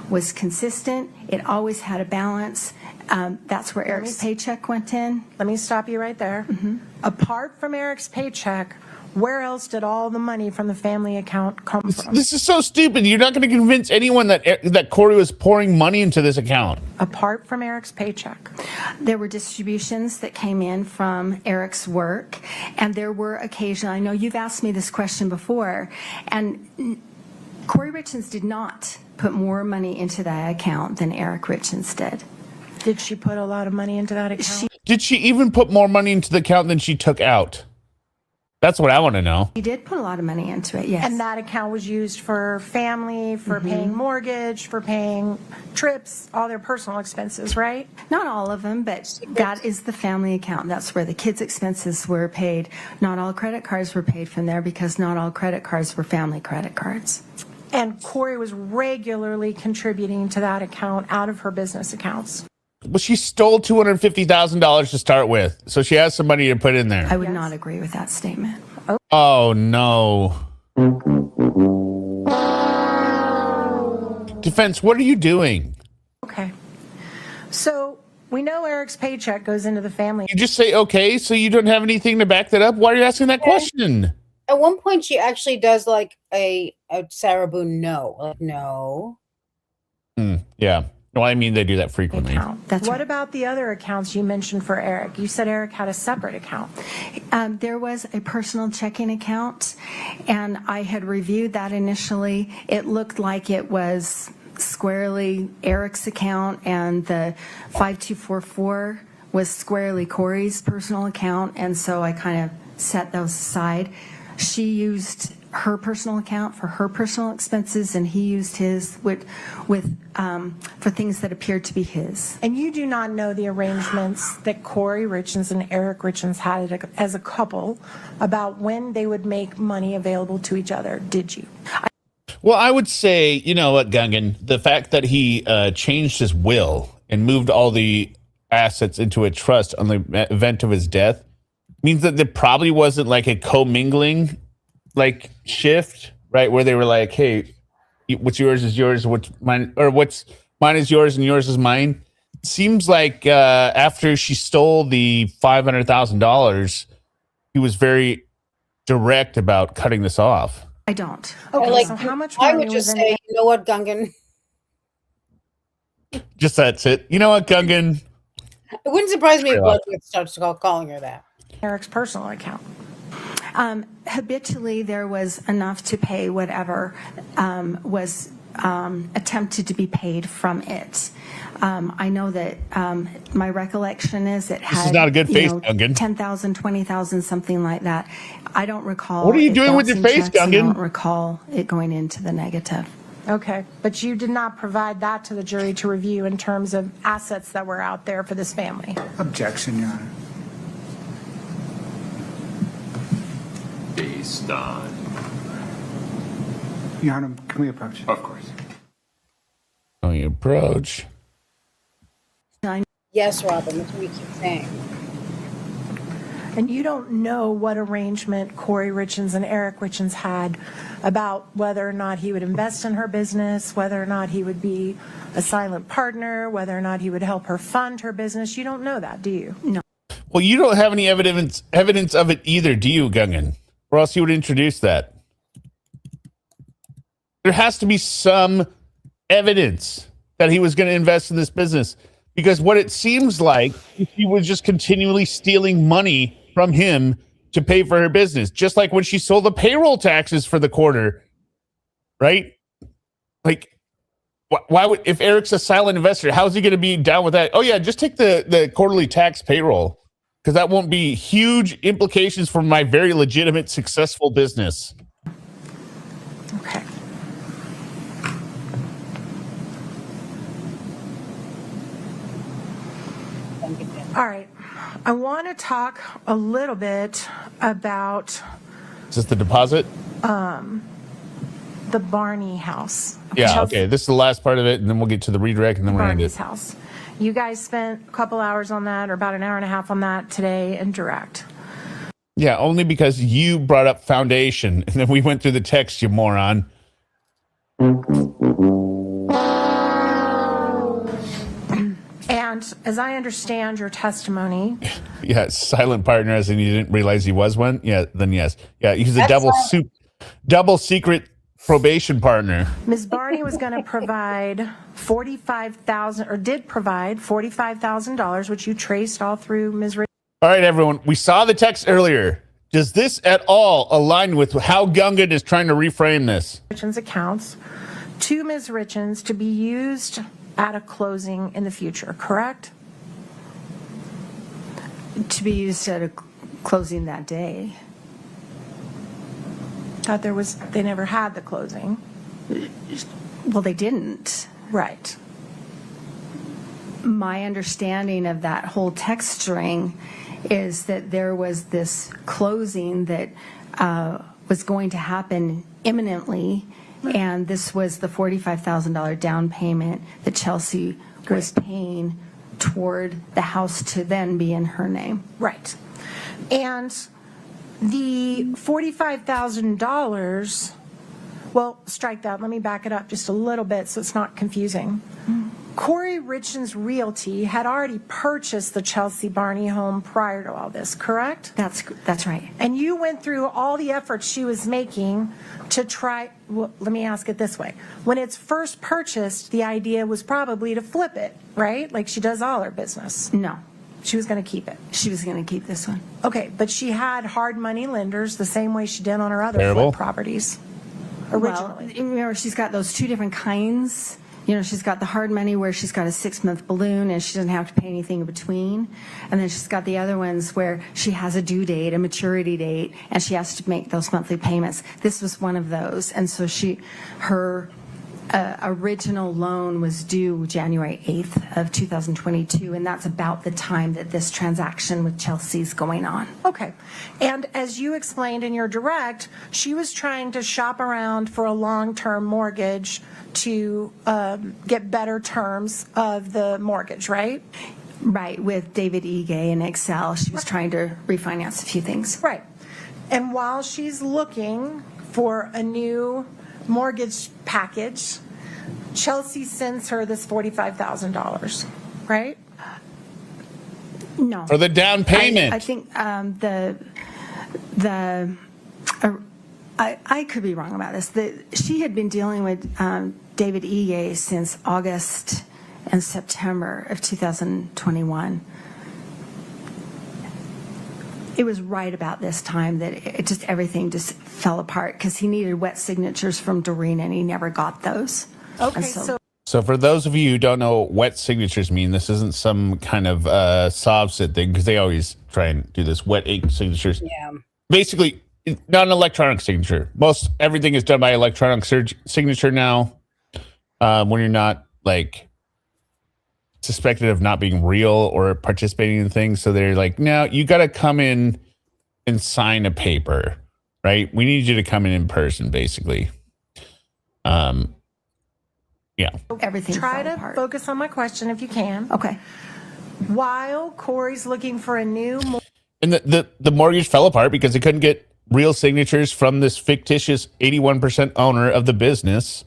was consistent. It always had a balance. That's where Eric's paycheck went in. Let me stop you right there. Mm-hmm. Apart from Eric's paycheck, where else did all the money from the family account come from? This is so stupid. You're not going to convince anyone that Kouri was pouring money into this account. Apart from Eric's paycheck. There were distributions that came in from Eric's work, and there were occasionally, I know you've asked me this question before, and Kouri Richins did not put more money into that account than Eric Richins did. Did she put a lot of money into that account? Did she even put more money into the account than she took out? That's what I want to know. She did put a lot of money into it, yes. And that account was used for family, for paying mortgage, for paying trips, all their personal expenses, right? Not all of them, but that is the family account. That's where the kids' expenses were paid. Not all credit cards were paid from there because not all credit cards were family credit cards. And Kouri was regularly contributing to that account out of her business accounts. Well, she stole $250,000 to start with, so she has some money to put in there. I would not agree with that statement. Oh, no. Defense, what are you doing? Okay. So we know Eric's paycheck goes into the family. You just say, okay, so you don't have anything to back that up? Why are you asking that question? At one point, she actually does like a Sarah Boone no. Like, no. Yeah. No, I mean, they do that frequently. That's what about the other accounts you mentioned for Eric? You said Eric had a separate account. There was a personal checking account, and I had reviewed that initially. It looked like it was squarely Eric's account, and the 5244 was squarely Kouri's personal account, and so I kind of set those aside. She used her personal account for her personal expenses, and he used his for things that appeared to be his. And you do not know the arrangements that Kouri Richins and Eric Richins had as a couple about when they would make money available to each other, did you? Well, I would say, you know what, Gungan, the fact that he changed his will and moved all the assets into a trust on the event of his death means that there probably wasn't like a commingling like shift, right? Where they were like, hey, what's yours is yours, what's mine, or what's mine is yours and yours is mine. Seems like after she stole the $500,000, he was very direct about cutting this off. I don't. Okay, Like, so how much I money would was just in say, you know what, Gungan? Just that's it. You know what, Gungan? It wouldn't surprise me if Bloodwood starts calling her that. Eric's personal account? Habitually, there was enough to pay whatever was attempted to be paid from it. I know that my recollection is it had, this is not a good face, Gungan. 10,000, 20,000, something like that. I don't recall. What are you doing with your face, Gungan? I don't recall it going into the negative. Okay, but you did not provide that to the jury to review in terms of assets that were out there for this family. Objection, Your Honor. Based on. Your Honor, can we approach? Of course. Oh, you approach. Yes, Robin, that's what we keep saying. And you don't know what arrangement Kouri Richins and Eric Richins had about whether or not he would invest in her business, whether or not he would be a silent partner, whether or not he would help her fund her business. You don't know that, do you? No. Well, you don't have any evidence of it either, do you, Gungan? Or else you would introduce that. There has to be some evidence that he was going to invest in this business. Because what it seems like, he was just continually stealing money from him to pay for her business. Just like when she sold the payroll taxes for the quarter, right? Like, why would, if Eric's a silent investor, how is he going to be down with that? Oh yeah, just take the quarterly tax payroll, because that won't be huge implications for my very legitimate, successful business. Okay. All right. I want to talk a little bit about Is this the deposit? the Barney house. Yeah, Chelsea okay. This is the last part of it, and then we'll get to the redirect, and then we're going to end Barney's it. house. You guys spent a couple hours on that, or about an hour and a half on that today in direct. Yeah, only because you brought up foundation, and then we went through the text, you moron. And as I understand your testimony, Yeah, silent partner, as in you didn't realize he was one? Yeah, then yes. Yeah, he's a double secret probation partner. Ms. Barney was going to provide $45,000, or did provide $45,000, which you traced all through Ms. All right, everyone. We saw the text earlier. Does this at all align with how Gungan is trying to reframe this? Richins' accounts to Ms. Richins to be used at a closing in the future, correct? To be used at a closing that day. Thought they never had the closing. Well, they didn't. Right. My understanding of that whole text string is that there was this closing that was going to happen imminently, and this was the $45,000 down payment that Chelsea was paying toward the house to then be in her name. Right. And the $45,000, well, strike that. Let me back it up just a little bit so it's not confusing. Kouri Richins Realty had already purchased the Chelsea Barney home prior to all this, correct? That's right. And you went through all the efforts she was making to try, well, let me ask it this way. When it's first purchased, the idea was probably to flip it, right? Like she does all her business. No, She was going to keep it. she was going to keep this one. Okay, but she had hard money lenders the same way she did on her other Terrible. flip properties Well, originally. remember, she's got those two different kinds. She's got the hard money where she's got a 6-month balloon and she doesn't have to pay anything in between. And then she's got the other ones where she has a due date, a maturity date, and she has to make those monthly payments. This was one of those. And so her original loan was due January 8th of 2022, and that's about the time that this transaction with Chelsea's going on. Okay. And as you explained in your direct, she was trying to shop around for a long-term mortgage to get better terms of the mortgage, right? Right, with David Ige and Excel, she was trying to refinance a few things. Right. And while she's looking for a new mortgage package, Chelsea sends her this $45,000, right? No. For the down payment. I think I could be wrong about this. She had been dealing with David Ige since August and September of 2021. It was right about this time that everything just fell apart because he needed wet signatures from Doreen and he never got those. Okay, And So for those of you who don't know what wet signatures mean, this isn't some kind of SOBSIT thing because they always try and do this wet ink signatures. Yeah. Basically, it's not an electronic signature. Most everything is done by electronic signature now. When you're not like suspected of not being real or participating in things, so they're like, no, you got to come in and sign a paper, right? We need you to come in person, basically. Yeah. everything Try fell to apart. focus on my question if you can. Okay. While Corey's looking for a new And the mortgage fell apart because they couldn't get real signatures from this fictitious 81% owner of the business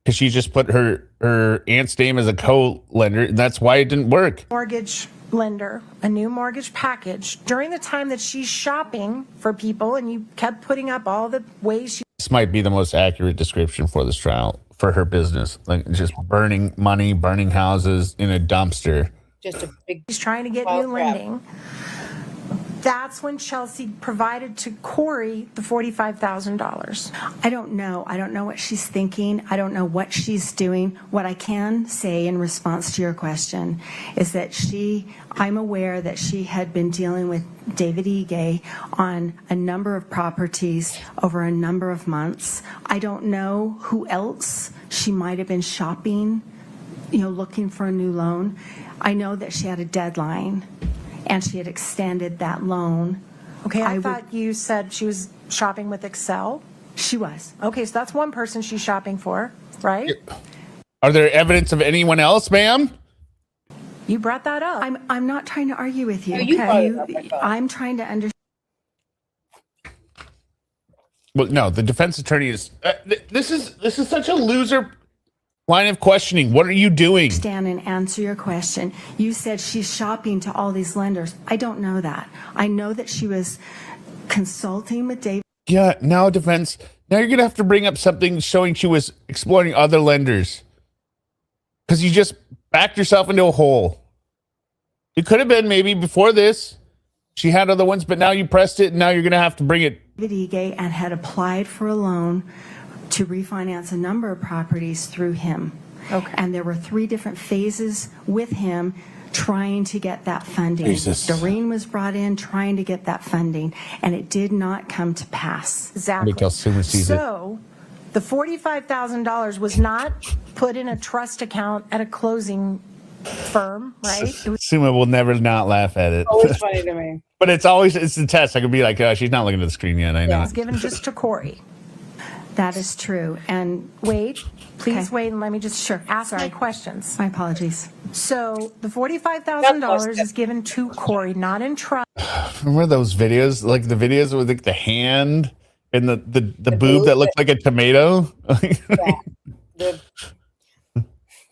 because she just put her aunt's name as a co-lender, and that's why it didn't work. mortgage lender, a new mortgage package, during the time that she's shopping for people, and you kept putting up all the ways This might be the most accurate description for this trial for her business, like just burning money, burning houses in a dumpster. Just a big. she's trying to get Well, new crap. lending. That's when Chelsea provided to Corey the $45,000. I don't know. I don't know what she's thinking. I don't know what she's doing. What I can say in response to your question is that I'm aware that she had been dealing with David Ige on a number of properties over a number of months. I don't know who else she might have been shopping, looking for a new loan. I know that she had a deadline and she had extended that loan. Okay, I thought you said she was shopping with Excel. She was. Okay, so that's one person she's shopping for, right? Are there evidence of anyone else, ma'am? You brought that up. I'm not trying to argue with you. No, you brought Okay? it up, I thought. I'm trying to understand. Well, no, the defense attorney is. This is such a loser line of questioning. What are you doing? Stand and answer your question. You said she's shopping to all these lenders. I don't know that. I know that she was consulting with David. Yeah, now defense. Now you're gonna have to bring up something showing she was exploring other lenders because you just backed yourself into a hole. It could have been maybe before this. She had other ones, but now you pressed it, and now you're gonna have to bring it. David Ige and had applied for a loan to refinance a number of properties through him. Okay. And there were 3 different phases with him trying to get that funding. Jesus. Doreen was brought in trying to get that funding, and it did not come to pass. Exactly. Wait till Suma sees it. So the $45,000 was not put in a trust account at a closing firm, right? It was Suma will never not laugh at it. Always funny to me. But it's the test. I could be like, she's not looking at the screen yet. I know. given just to Corey. That is true. And Wait, please Okay. wait and let me just ask my Sorry. questions. my apologies. So the $45,000 is given to Corey, not in trust. Remember those videos? Like the videos with like the hand and the boob boob that looked like a tomato? The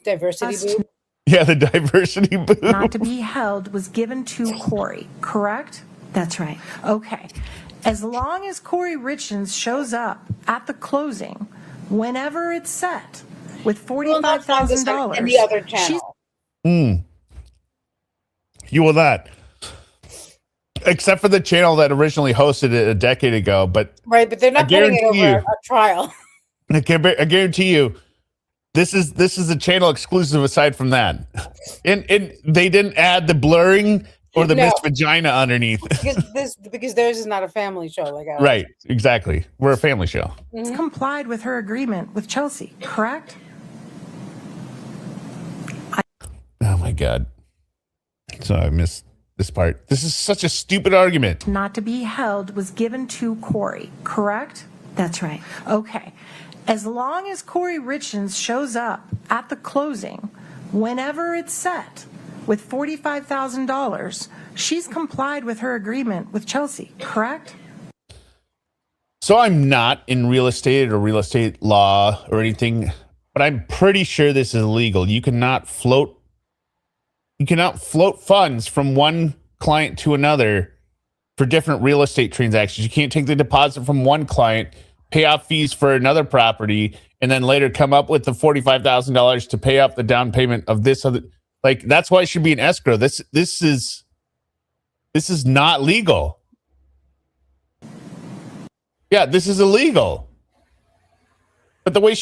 diversity boob. Yeah, the diversity booth. Not to be held was given to Kouri, correct? That's right. Okay. As long as Kouri Richins shows up at the closing, whenever it's set, with $45,000, in the other channel. You will not. Except for the channel that originally hosted it a decade ago. But right, but they're not putting it over a trial. I guarantee you, this is a channel exclusive aside from that. And they didn't add the blurring or the Miss Vagina underneath. because theirs is not a family show like ours. Right, exactly. We're a family show. Mm-hmm. Complied with her agreement with Chelsea, correct? Oh my God. So I missed this part. This is such a stupid argument. Not to be held was given to Kouri, correct? That's right. Okay. As long as Kouri Richins shows up at the closing, whenever it's set, with $45,000, she's complied with her agreement with Chelsea, correct? So I'm not in real estate or real estate law or anything, but I'm pretty sure this is illegal. You cannot float funds from one client to another for different real estate transactions. You can't take the deposit from one client, pay off fees for another property, and then later come up with the $45,000 to pay off the down payment of this other. Like, that's why it should be an escrow. This is not legal. Yeah, this is illegal. But the way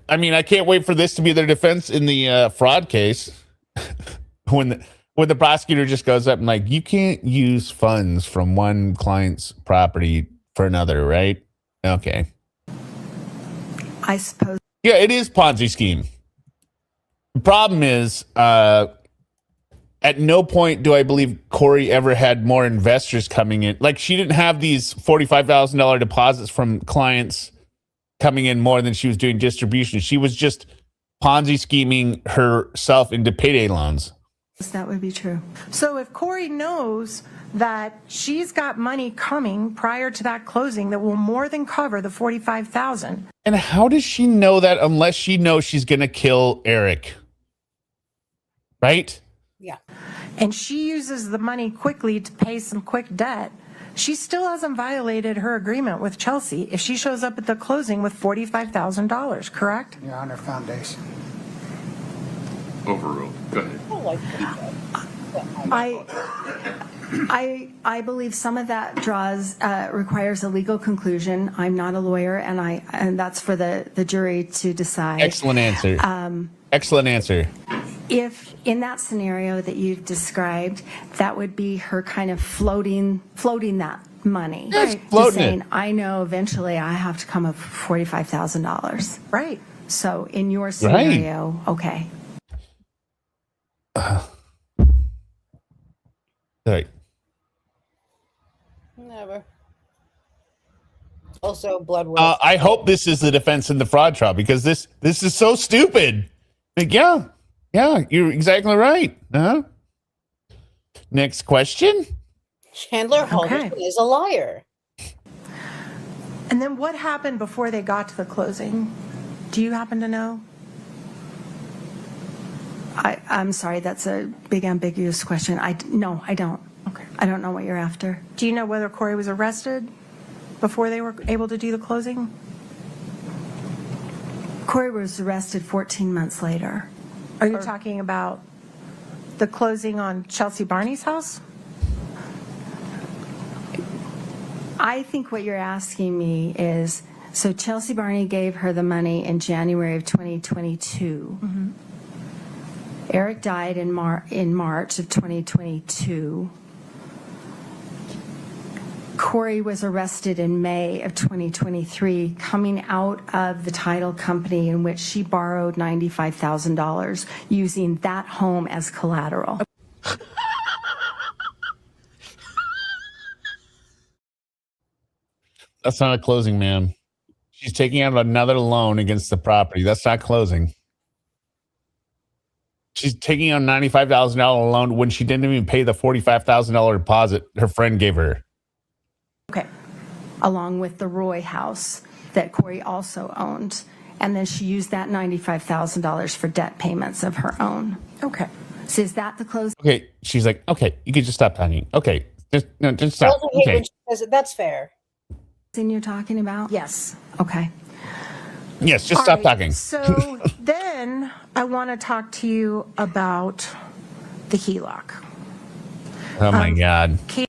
I can't wait for this to be their defense in the fraud case. when the prosecutor just goes up and like, you can't use funds from one client's property for another, right? Okay. I suppose. Yeah, it is Ponzi scheme. The problem is, at no point do I believe Kouri ever had more investors coming in. Like, she didn't have these $45,000 deposits from clients coming in more than she was doing distribution. She was just Ponzi scheming herself into payday loans. That would be true. So if Kouri knows that she's got money coming prior to that closing that will more than cover the $45,000. And how does she know that unless she knows she's going to kill Eric? Right? Yeah. And she uses the money quickly to pay some quick debt. She still hasn't violated her agreement with Chelsea if she shows up at the closing with $45,000, correct? Your Honor, foundation. Overruled. Go ahead. I believe some of that requires a legal conclusion. I'm not a lawyer, and that's for the jury to decide. Excellent answer. Excellent answer. If in that scenario that you've described, that would be her kind of floating that money. Yes, Right. floating Just saying, it. I know eventually I have to come up with $45,000. Right. So in your scenario, okay. Right. Never. Also, blood work. I hope this is the defense in the fraud trial because this is so stupid. Like, yeah, you're exactly right. Uh-huh. Next question. Chandler Halderson is a liar. And then what happened before they got to the closing? Do you happen to know? I'm sorry, that's a big ambiguous question. No, I don't. Okay. I don't know what you're after. Do you know whether Kouri was arrested before they were able to do the closing? Kouri was arrested 14 months later. Are you talking about the closing on Chelsea Barney's house? I think what you're asking me is, so Chelsea Barney gave her the money in January of 2022. Mm-hmm. Eric died in March of 2022. Kouri was arrested in May of 2023, coming out of the title company in which she borrowed $95,000, using that home as collateral. That's not a closing, ma'am. She's taking out another loan against the property. That's not closing. She's taking out a $95,000 loan when she didn't even pay the $45,000 deposit her friend gave her. Okay. Along with the Roy house that Kouri also owned. and then she used that $95,000 for debt payments of her own. Okay. So is that the close? Okay. She's like, okay, you can just stop talking. Okay. Just I stop. also hate Okay. when she says it. That's fair. Thing you're talking about? Yes. Okay. Yes, just All stop right, talking. So then I want to talk to you about the HELOC. Oh my God. Kate-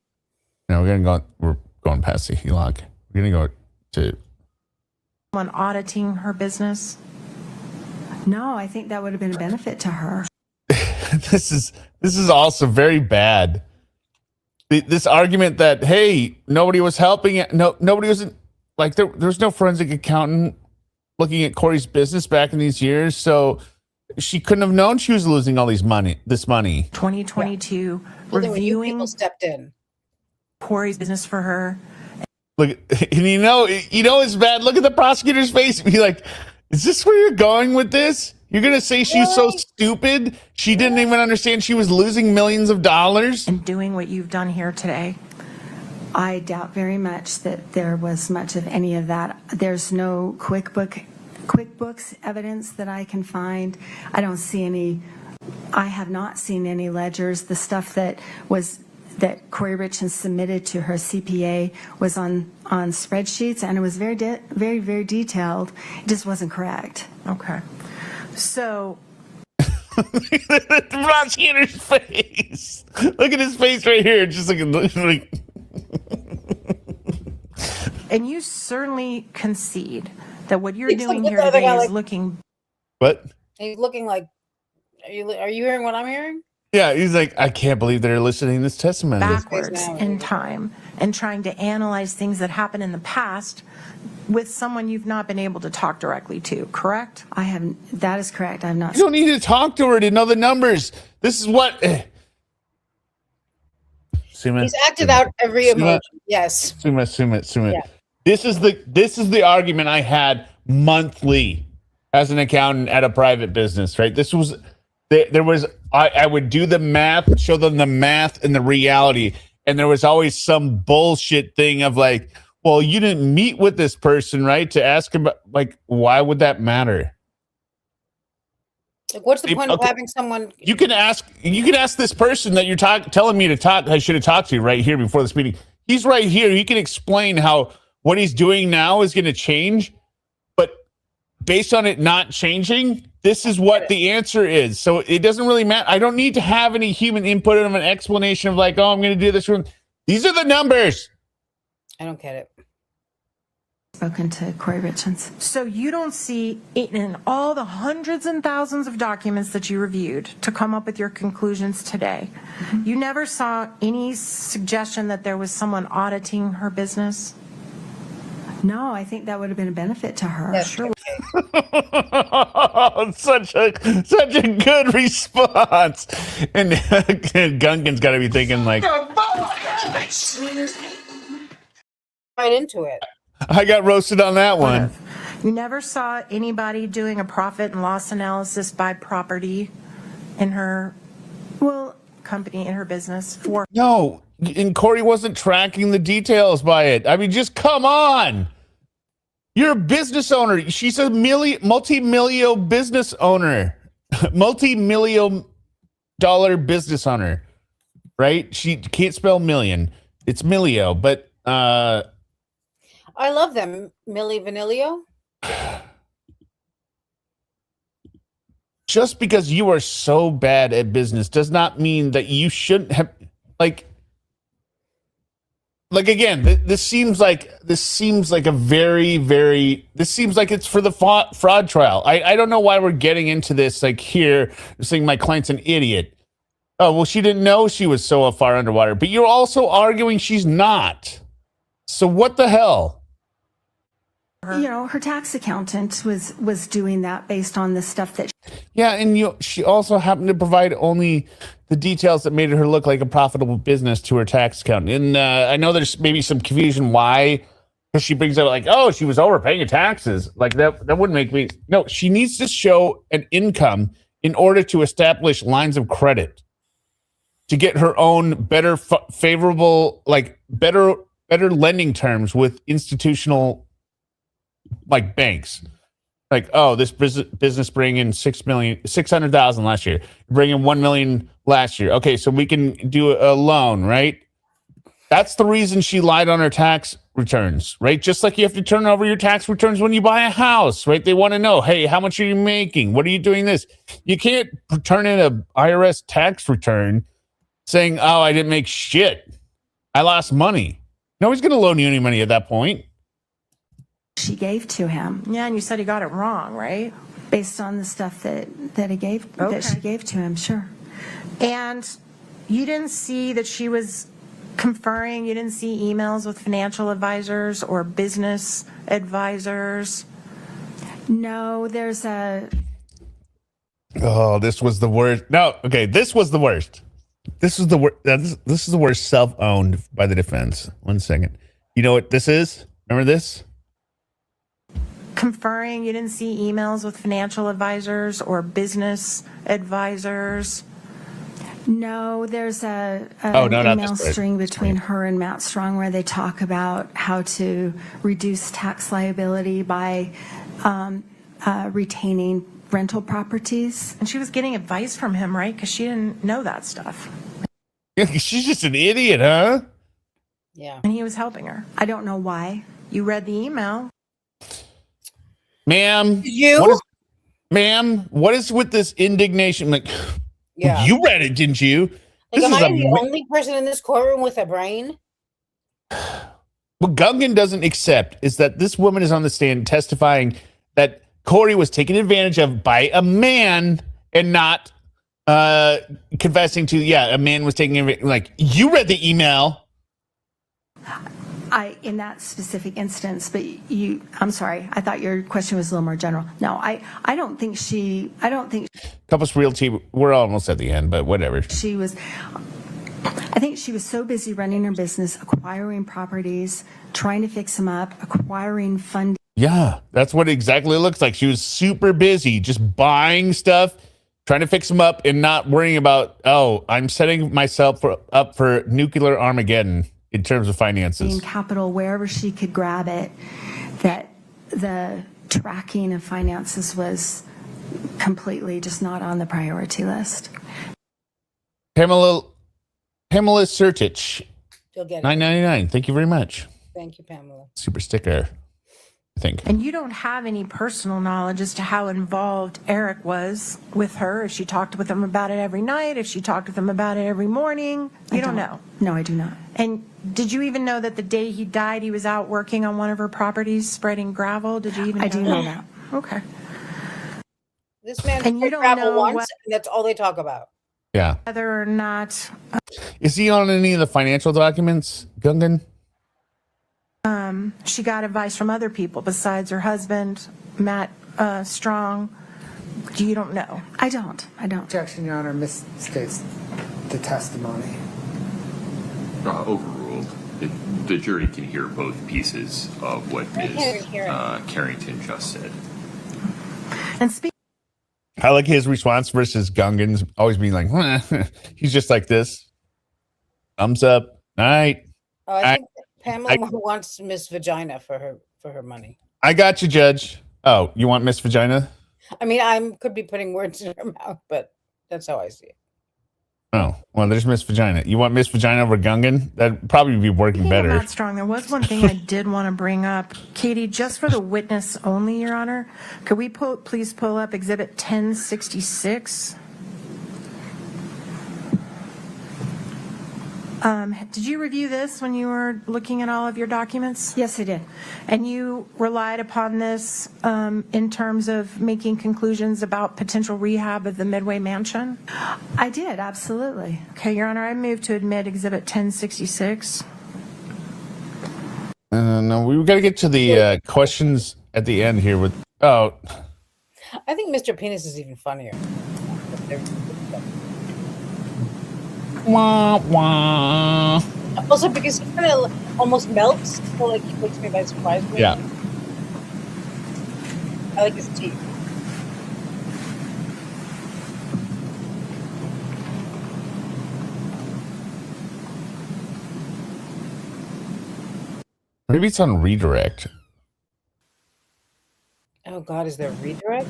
No, we're going past the HELOC. We're going to go to. On auditing her business. No, I think that would have been a benefit to her. This is also very bad. This argument that, hey, nobody was helping it. No, nobody was like, there's no forensic accountant looking at Kouri's business back in these years. So she couldn't have known she was losing all this money. 2022, Well, then when you reviewing people stepped in. Kouri's business for her. Look, and you know it's bad. Look at the prosecutor's face. Be like, is this where you're going with this? You're going to say she's so stupid? She didn't even understand she was losing millions of dollars? And doing what you've done here today. I doubt very much that there was much of any of that. There's no QuickBooks evidence that I can find. I don't see any. I have not seen any ledgers. The stuff that Kouri Richins submitted to her CPA was on spreadsheets, and it was very, very detailed. It just wasn't correct. Okay. So. The prosecutor's face. Look at his face right here. Just like. And you certainly concede that what you're He's doing like, here look at the today guy is like- looking What? He's looking like, are you hearing what I'm hearing? Yeah, he's like, I can't believe they're eliciting this testimony. backwards in time and trying to analyze things that happened in the past with someone you've not been able to talk directly to, correct? I haven't. That is correct. I'm not. You don't need to talk to her to know the numbers. This is what. He's acted out every emotion. Yes. Suma. Yeah. This is the argument I had monthly as an accountant at a private business, right? This was there was I would do the math, show them the math and the reality, and there was always some bullshit thing of like, well, you didn't meet with this person, right? To ask about, like, why would that matter? Like, what's the point of having someone? You can ask this person that you're telling me to talk. I should have talked to right here before this meeting. He's right here. He can explain how what he's doing now is going to change, but based on it not changing, this is what the answer is. So it doesn't really matter. I don't need to have any human input of an explanation of like, oh, I'm going to do this. These are the numbers. I don't get it. Spoken to Kouri Richins. So you don't see in all the hundreds and thousands of documents that you reviewed to come up with your conclusions today, you never saw any suggestion that there was someone auditing her business? No, I think that would have been a benefit to her. Yes. Sure. Such a good response. And Gungan's got to be thinking like, Right into it. I got roasted on that one. You never saw anybody doing a profit and loss analysis by property in her company, in her business for. No, and Kouri wasn't tracking the details by it. I mean, just come on. You're a business owner. She's a multi-million business owner. Multi-million dollar business owner. Right? She can't spell million. It's Milio, but I love them. Milli Vanillio. just because you are so bad at business does not mean that you shouldn't have like again, this seems like a very, very, this seems like it's for the fraud trial. I don't know why we're getting into this like here, saying my client's an idiot. Oh, well, she didn't know she was so far underwater, but you're also arguing she's not. So what the hell? You know, her tax accountant was doing that based on the stuff that. Yeah, and she also happened to provide only the details that made her look like a profitable business to her tax accountant. And I know there's maybe some confusion why, because she brings up like, oh, she was overpaying her taxes. Like that wouldn't make me. No, she needs to show an income in order to establish lines of credit to get her own better, favorable, like better lending terms with institutional like banks. Like, oh, this business bring in 600,000 last year. Bring in 1 million last year. Okay, so we can do a loan, right? That's the reason she lied on her tax returns, right? Just like you have to turn over your tax returns when you buy a house, right? They want to know, hey, how much are you making? What are you doing this? You can't turn in a IRS tax return saying, oh, I didn't make shit. I lost money. Nobody's going to loan you any money at that point. She gave to him. Yeah, and you said he got it wrong, right? Based on the stuff that he gave, that she gave to him, sure. And you didn't see that she was conferring, you didn't see emails with financial advisors or business advisors? No, there's a... Oh, this was the worst. No, okay, this was the worst. This is the worst. This is the worst self-owned by the defense. 1 second. You know what this is? Remember this? Conferring, you didn't see emails with financial advisors or business advisors? No, there's an email string between her and Matt Strong where they talk about how to reduce tax liability by retaining rental properties. And she was getting advice from him, right? Because she didn't know that stuff. She's just an idiot, huh? Yeah. And he was helping her. I don't know why. You read the email. Ma'am. You? What is with this indignation? Like, Yeah. You read it, didn't you? Like, am I the only person in this courtroom with a brain? What Gungan doesn't accept is that this woman is on the stand testifying that Kouri was taken advantage of by a man and not confessing to, a man was taking advantage. Like, you read the email. In that specific instance, but I'm sorry, I thought your question was a little more general. No, I don't think Couples Realty, we're almost at the end, but whatever. she was, I think she was so busy running her business, acquiring properties, trying to fix them up, acquiring funding. Yeah, that's what exactly it looks like. She was super busy just buying stuff, trying to fix them up and not worrying about, I'm setting myself up for nuclear Armageddon in terms of finances. Capital wherever she could grab it, that the tracking of finances was completely just not on the priority list. Pamela Sertich, You'll get it. $9.99. Thank you very much. Thank you, Pamela. Super sticker, I think. And you don't have any personal knowledge as to how involved Eric was with her, if she talked with him about it every night, if she talked with him about it every morning. You don't know. No, I do not. And did you even know that the day he died, he was out working on one of her properties, spreading gravel? Did you even I do know that. Okay. This man And you don't travel know once, and that's all they talk about. Yeah. Whether or not Is he on any of the financial documents, Gungan? she got advice from other people besides her husband, Matt Strong. You don't know. I don't. Objection, Your Honor, misstates the testimony. Overruled. The jury can hear both pieces of what Ms. Carrington just said. And speak. I like his response versus Gungan's always being like, he's just like this. Thumbs up. All right. Oh, I think Pamela wants Miss Vagina for her money. I got you, Judge. Oh, you want Miss Vagina? I mean, I could be putting words in her mouth, but that's how I see it. Oh, well, there's Miss Vagina. You want Miss Vagina over Gungan? That'd probably be working better. Matt Strong, there was one thing I did want to bring up. Katie, just for the witness only, Your Honor, could we please pull up Exhibit 1066? Did you review this when you were looking at all of your documents? Yes, I did. And you relied upon this in terms of making conclusions about potential rehab of the Midway Mansion? I did, absolutely. Okay, Your Honor, I move to admit Exhibit 1066. No, we've got to get to the questions at the end here with, I think Mr. Penis is even funnier. Wah, wah. Also, because he kind of almost melts, so like he takes me by surprise. Yeah. I like his teeth. Maybe it's on redirect. Oh God, is there a redirect?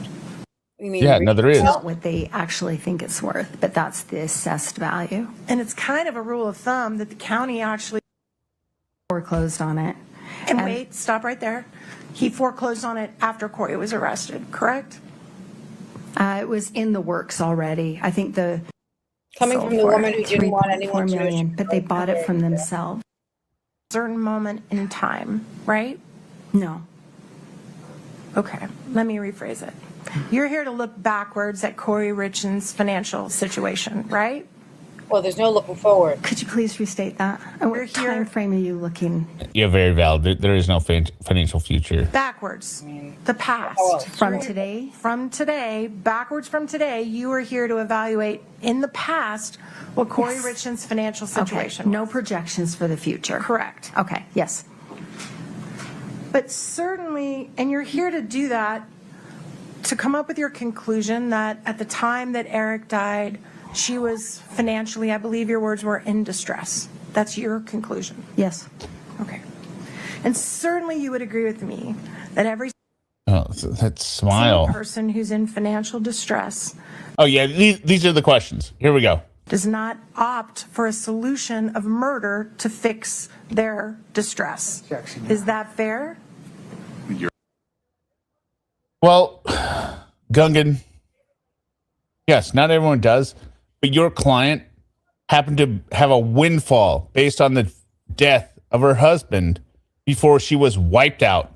You mean Yeah, no, there is. Not what they actually think it's worth, but that's the assessed value. And it's kind of a rule of thumb that the county actually Foreclosed on it. And wait, stop right there. He foreclosed on it after Kouri was arrested, correct? It was in the works already. I think coming from the woman who didn't want anyone to million, but they bought it from themselves. Certain moment in time, right? No. Okay, let me rephrase it. You're here to look backwards at Kouri Richins' financial situation, right? Well, there's no looking forward. Could you please restate that? And We're what here- time frame are you looking? Yeah, very valid. There is no financial future. Backwards, the past. From today? From today, backwards from today, you are here to evaluate in the past what Kouri Yes. Richins' financial Okay, situation no was. projections for the future. Correct. Okay, yes. But certainly, and you're here to do that, to come up with your conclusion that at the time that Eric died, she was financially, I believe your words were, in distress. That's your conclusion. Yes. Okay. And certainly you would agree with me that every Oh, that smile. single person who's in financial distress Oh, yeah, these are the questions. Here we go. does not opt for a solution of murder to fix their distress. Objection. Is that fair? Well, Gungan, yes, not everyone does, but your client happened to have a windfall based on the death of her husband before she was wiped out.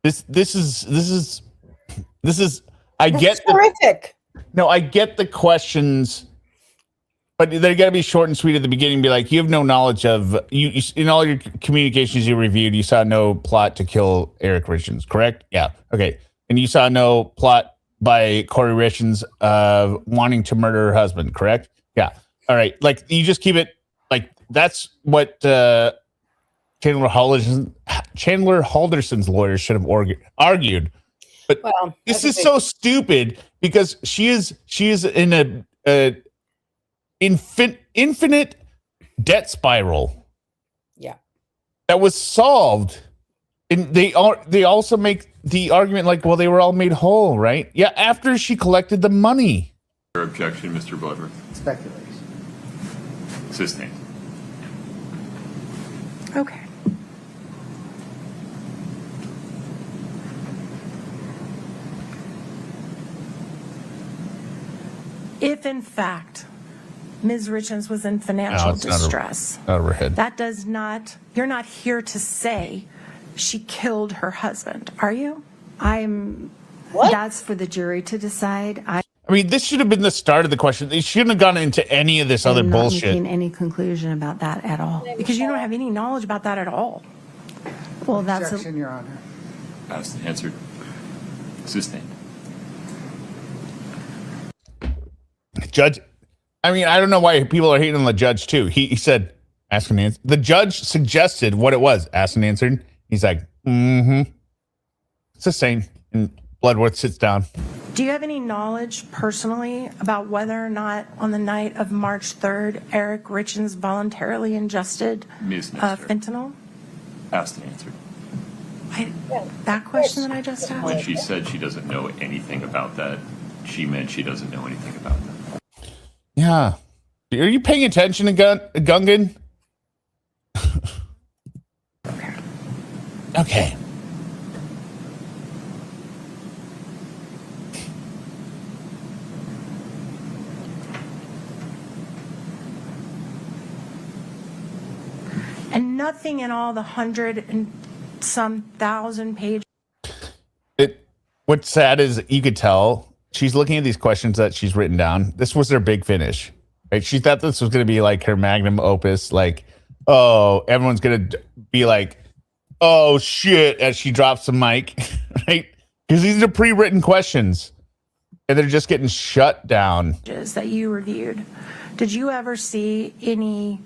This is I get Horrific. I get the questions, but they got to be short and sweet at the beginning. Be like, you have no knowledge of you in all your communications you reviewed. You saw no plot to kill Eric Richins, correct? Yeah, okay. And you saw no plot by Kouri Richins wanting to murder her husband, correct? Yeah. All right. Like you just keep it like that's what Chandler Halderson's lawyers should have argued. But Well, this is so stupid because she is in a infinite debt spiral. Yeah. That was solved. And they also make the argument like, well, they were all made whole, right? Yeah, after she collected the money. Your objection, Mr. Bloodworth. Speculation. Sustained. Okay. If in fact Ms. Richins was in financial it's not distress, Out of her head. that does not, you're not here to say she killed her husband, are you? That's for the jury to decide. I mean, this should have been the start of the question. They shouldn't have gone into any of this other I'm not bullshit. making any conclusion about that at all. Because you don't have any knowledge about that at all. Well, that's Objection, Your Honor. Asked and answered. Sustained. Judge, I mean, I don't know why people are hating on the judge too. He said, ask and answer. The judge suggested what it was, asked and answered. He's like, It's the same. And Bloodworth sits down. Do you have any knowledge personally about whether or not on the night of March 3rd, Eric Richins voluntarily ingested Ms. Nestor. fentanyl? Asked and answered. That question that I just asked? When she said she doesn't know anything about that, she meant she doesn't know anything about that. Yeah. Are you paying attention to Gungan? Okay. And nothing in all the 100 and some thousand pages. What's sad is you could tell she's looking at these questions that she's written down. This was her big finish, right? She thought this was going to be like her magnum opus. Like, oh, everyone's going to be like, oh shit, as she drops the mic, right? Because these are pre-written questions and they're just getting shut down. That you reviewed. Did you ever see any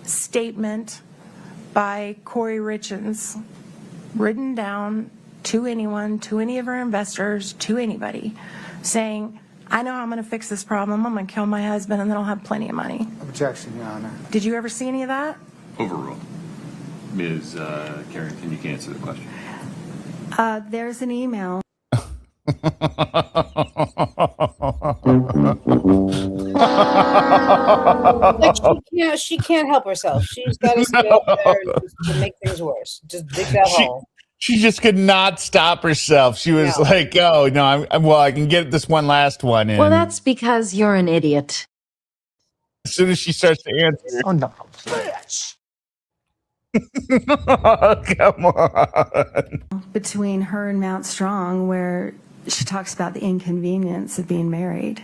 statement by Kouri Richins written down to anyone, to any of her investors, to anybody, saying, I know how I'm going to fix this problem. I'm going to kill my husband and then I'll have plenty of money? Objection, Your Honor. Did you ever see any of that? Overruled. Ms. Carrington, you can answer the question. There's an email. Like she can't help herself. She's got to sit up there and just to make things worse. Just dig that hole. She just could not stop herself. She was like, "Oh no, I can get this one last one in." Well, that's because you're an idiot. As soon as she starts to answer, Oh no, bitch. Come on. Between her and Mount Strong, where she talks about the inconvenience of being married.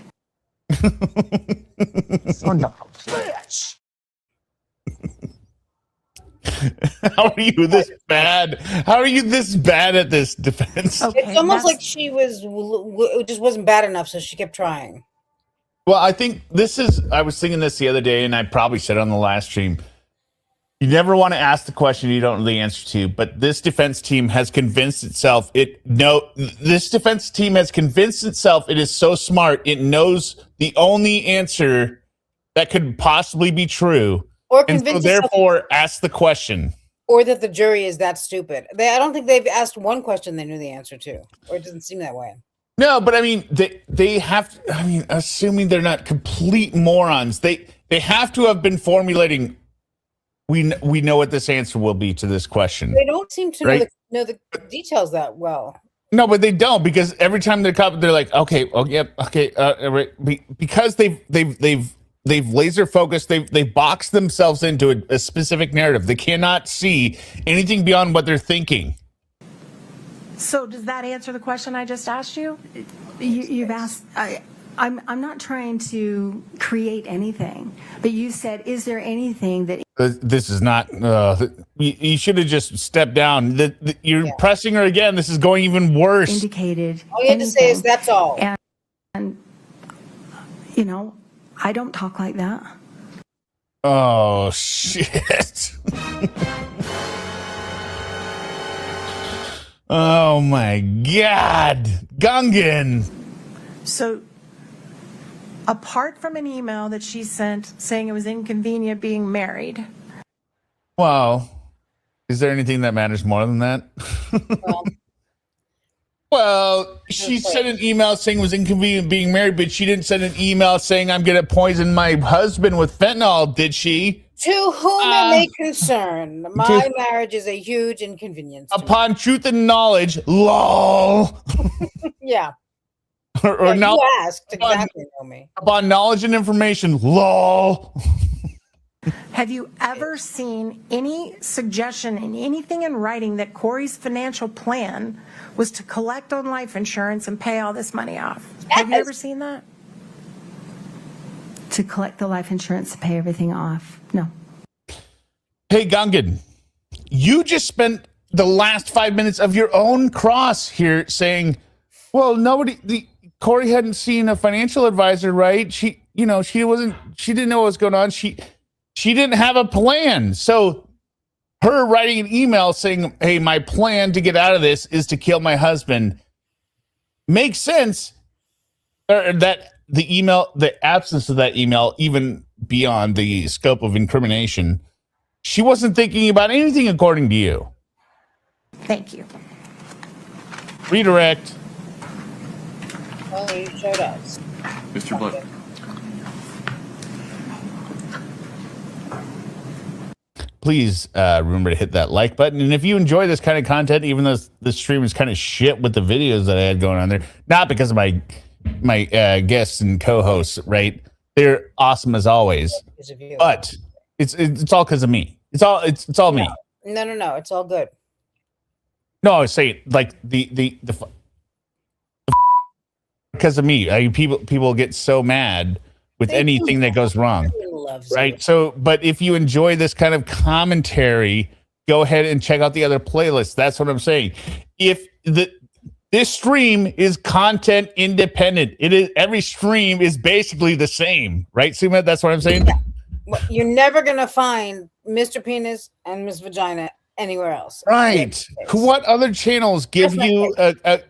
Oh no, bitch. How are you this bad? How are you this bad at this defense? Okay, It's almost like she just wasn't bad enough, so she kept trying. Well, I think I was thinking this the other day, and I probably said it on the last stream. You never want to ask the question you don't know the answer to, but this defense team has convinced itself it is so smart, it knows the only answer that could possibly be true. Or and so therefore ask the question. Or that the jury is that stupid. I don't think they've asked one question they knew the answer to, or it doesn't seem that way. No, but I mean, they have to, I mean, assuming they're not complete morons, they have to have been formulating, we know what this answer will be to this question. They don't seem to know the details that well. No, but they don't, because every time they're like, okay, oh yep, okay, right, because they've laser focused, they've boxed themselves into a specific narrative. They cannot see anything beyond what they're thinking. So does that answer the question I just asked you? You've asked. I'm not trying to create anything, but you said, is there anything that... This is not, you should have just stepped down. You're pressing her again. This is going even worse. Indicated. All you had to say is that's all. And you know, I don't talk like that. Oh, shit. Oh, my God. Gungan. So apart from an email that she sent saying it was inconvenient being married. Well, is there anything that matters more than that? Well, she sent an email saying it was inconvenient being married, but she didn't send an email saying I'm going to poison my husband with fentanyl, did she? To whom it may concern, my marriage is a huge inconvenience. Upon truth and knowledge, lol. Yeah. or you asked exactly, Naomi. Upon knowledge and information, lol. Have you ever seen any suggestion in anything in writing that Kouri's financial plan was to collect on life insurance and pay all this money off? Yes. Have you ever seen that? To collect the life insurance to pay everything off. No. Hey, Gungan, you just spent the last 5 minutes of your own cross here saying, well, Kouri hadn't seen a financial advisor, right? She didn't know what was going on. She didn't have a plan. So her writing an email saying, hey, my plan to get out of this is to kill my husband makes sense. That the email, the absence of that email, even beyond the scope of incrimination, she wasn't thinking about anything according to you. Thank you. Redirect. Well, you showed us. Mr. Blood. Please remember to hit that like button. And if you enjoy this kind of content, even though this stream is kind of shit with the videos that I had going on there, not because of my guests and co-hosts, right? They're awesome as always, but it's all because of me. It's all me. No. It's all good. No, I was saying like the because of me. People get so mad with anything that goes wrong, right? So, but if you enjoy this kind of commentary, go ahead and check out the other playlists. That's what I'm saying. This stream is content independent. Every stream is basically the same, right, Suma? That's what I'm saying. Well, you're never gonna find Mr. Penis and Miss Vagina anywhere else, right? What other channels give you a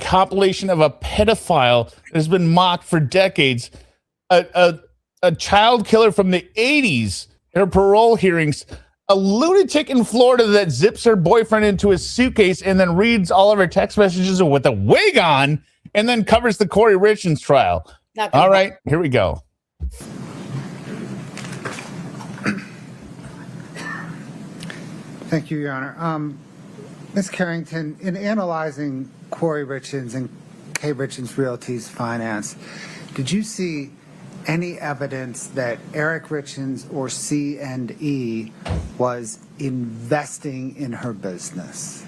compilation of a pedophile that has been mocked for decades, a child killer from the 80s, her parole hearings, A lunatic in Florida that zips her boyfriend into his suitcase and then reads all of her text messages with a wig on and then covers the Kouri Richins trial. All right, here we go. Thank you, Your Honor. Ms. Carrington, in analyzing Kouri Richins and K. Richins Realty's finance, did you see any evidence that Eric Richins or C&E was investing in her business?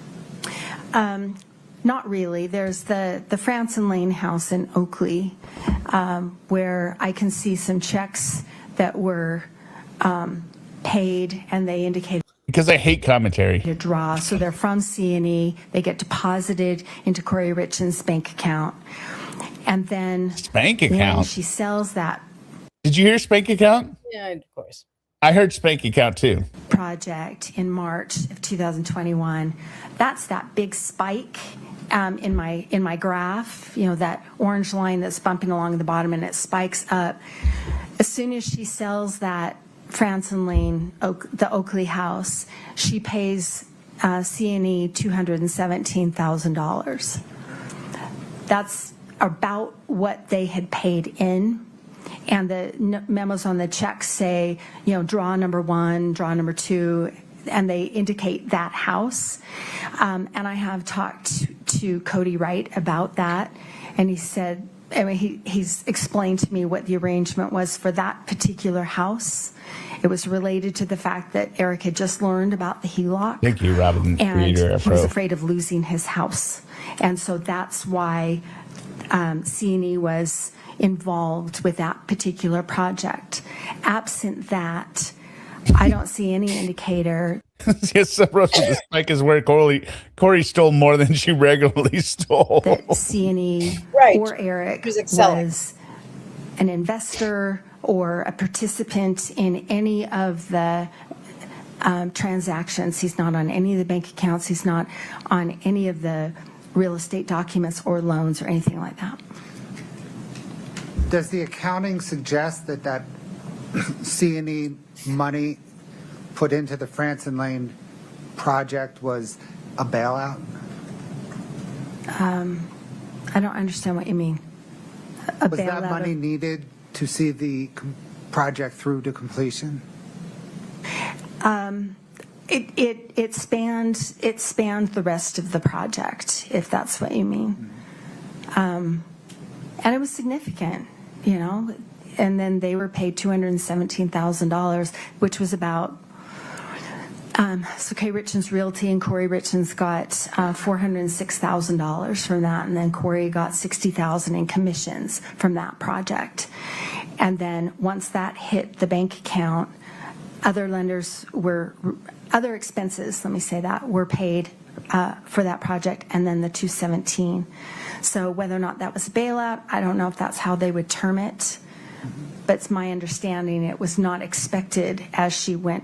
Not really. There's the Franson Lane house in Oakley, where I can see some checks that were paid, and they indicated because I hate commentary. To draw, so they're from C&E. They get deposited into Kouri Richins' bank account, and then bank account. She sells that. Did you hear spank account? Yeah, of course. I heard spank account too. Project in March of 2021. That's that big spike in my graph. You know, that orange line that's bumping along the bottom, and it spikes up as soon as she sells that Franson Lane, the Oakley house. She pays C&E $217,000. That's about what they had paid in. And the memos on the checks say, you know, draw number 1, draw number 2, and they indicate that house. And I have talked to Cody Wright about that, and he said, I mean, he's explained to me what the arrangement was for that particular house. It was related to the fact that Eric had just learned about the HELOC. Thank you, Robin. And he was afraid of losing his house. And so that's why C&E was involved with that particular project. Absent that, I don't see any indicator. Yes, the spike is where Kouri stole more than she regularly stole. That C&E or Eric was an investor or a participant in any of the transactions. He's not on any of the bank accounts. He's not on any of the real estate documents or loans or anything like that. Does the accounting suggest that C&E money put into the Franson Lane project was a bailout? I don't understand what you mean. Was that money needed to see the project through to completion? It spanned the rest of the project, if that's what you mean. And it was significant, you know. And then they were paid $217,000, which was about. So K. Richins Realty and Kouri Richins got $406,000 from that, and then Kouri got $60,000 in commissions from that project. And then once that hit the bank account, other expenses, let me say that, were paid for that project, and then the $217,000. So whether or not that was a bailout, I don't know if that's how they would term it, but it's my understanding it was not expected as she went.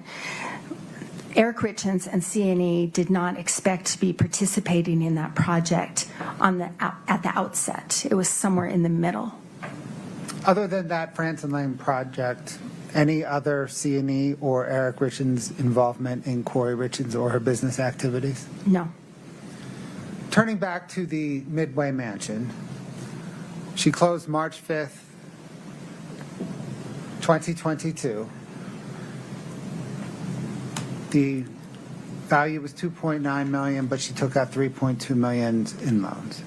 Eric Richins and C&E did not expect to be participating in that project at the outset. It was somewhere in the middle. Other than that Franson Lane project, any other C&E or Eric Richins involvement in Kouri Richins or her business activities? No. Turning back to the Midway Mansion, she closed March 5th, 2022. The value was $2.9 million, but she took out $3.2 million in loans.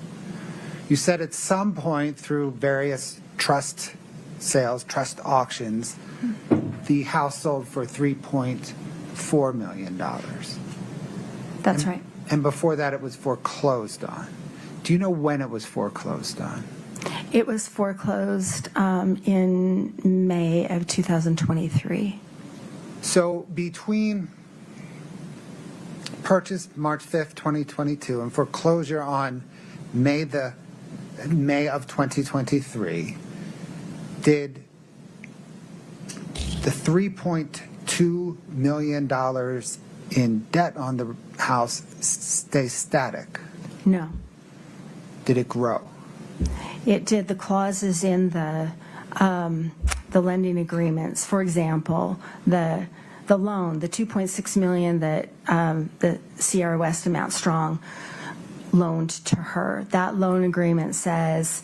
You said at some point through various trust sales, trust auctions, the house sold for $3.4 million. That's right. And before that, it was foreclosed on. Do you know when it was foreclosed on? It was foreclosed in May of 2023. So between purchase March 5th, 2022, and foreclosure on May of 2023, did the $3.2 million in debt on the house stay static? No. Did it grow? It did. The clauses in the lending agreements, for example, the the loan, the $2.6 million that the Sierra West and Mount Strong loaned to her. That loan agreement says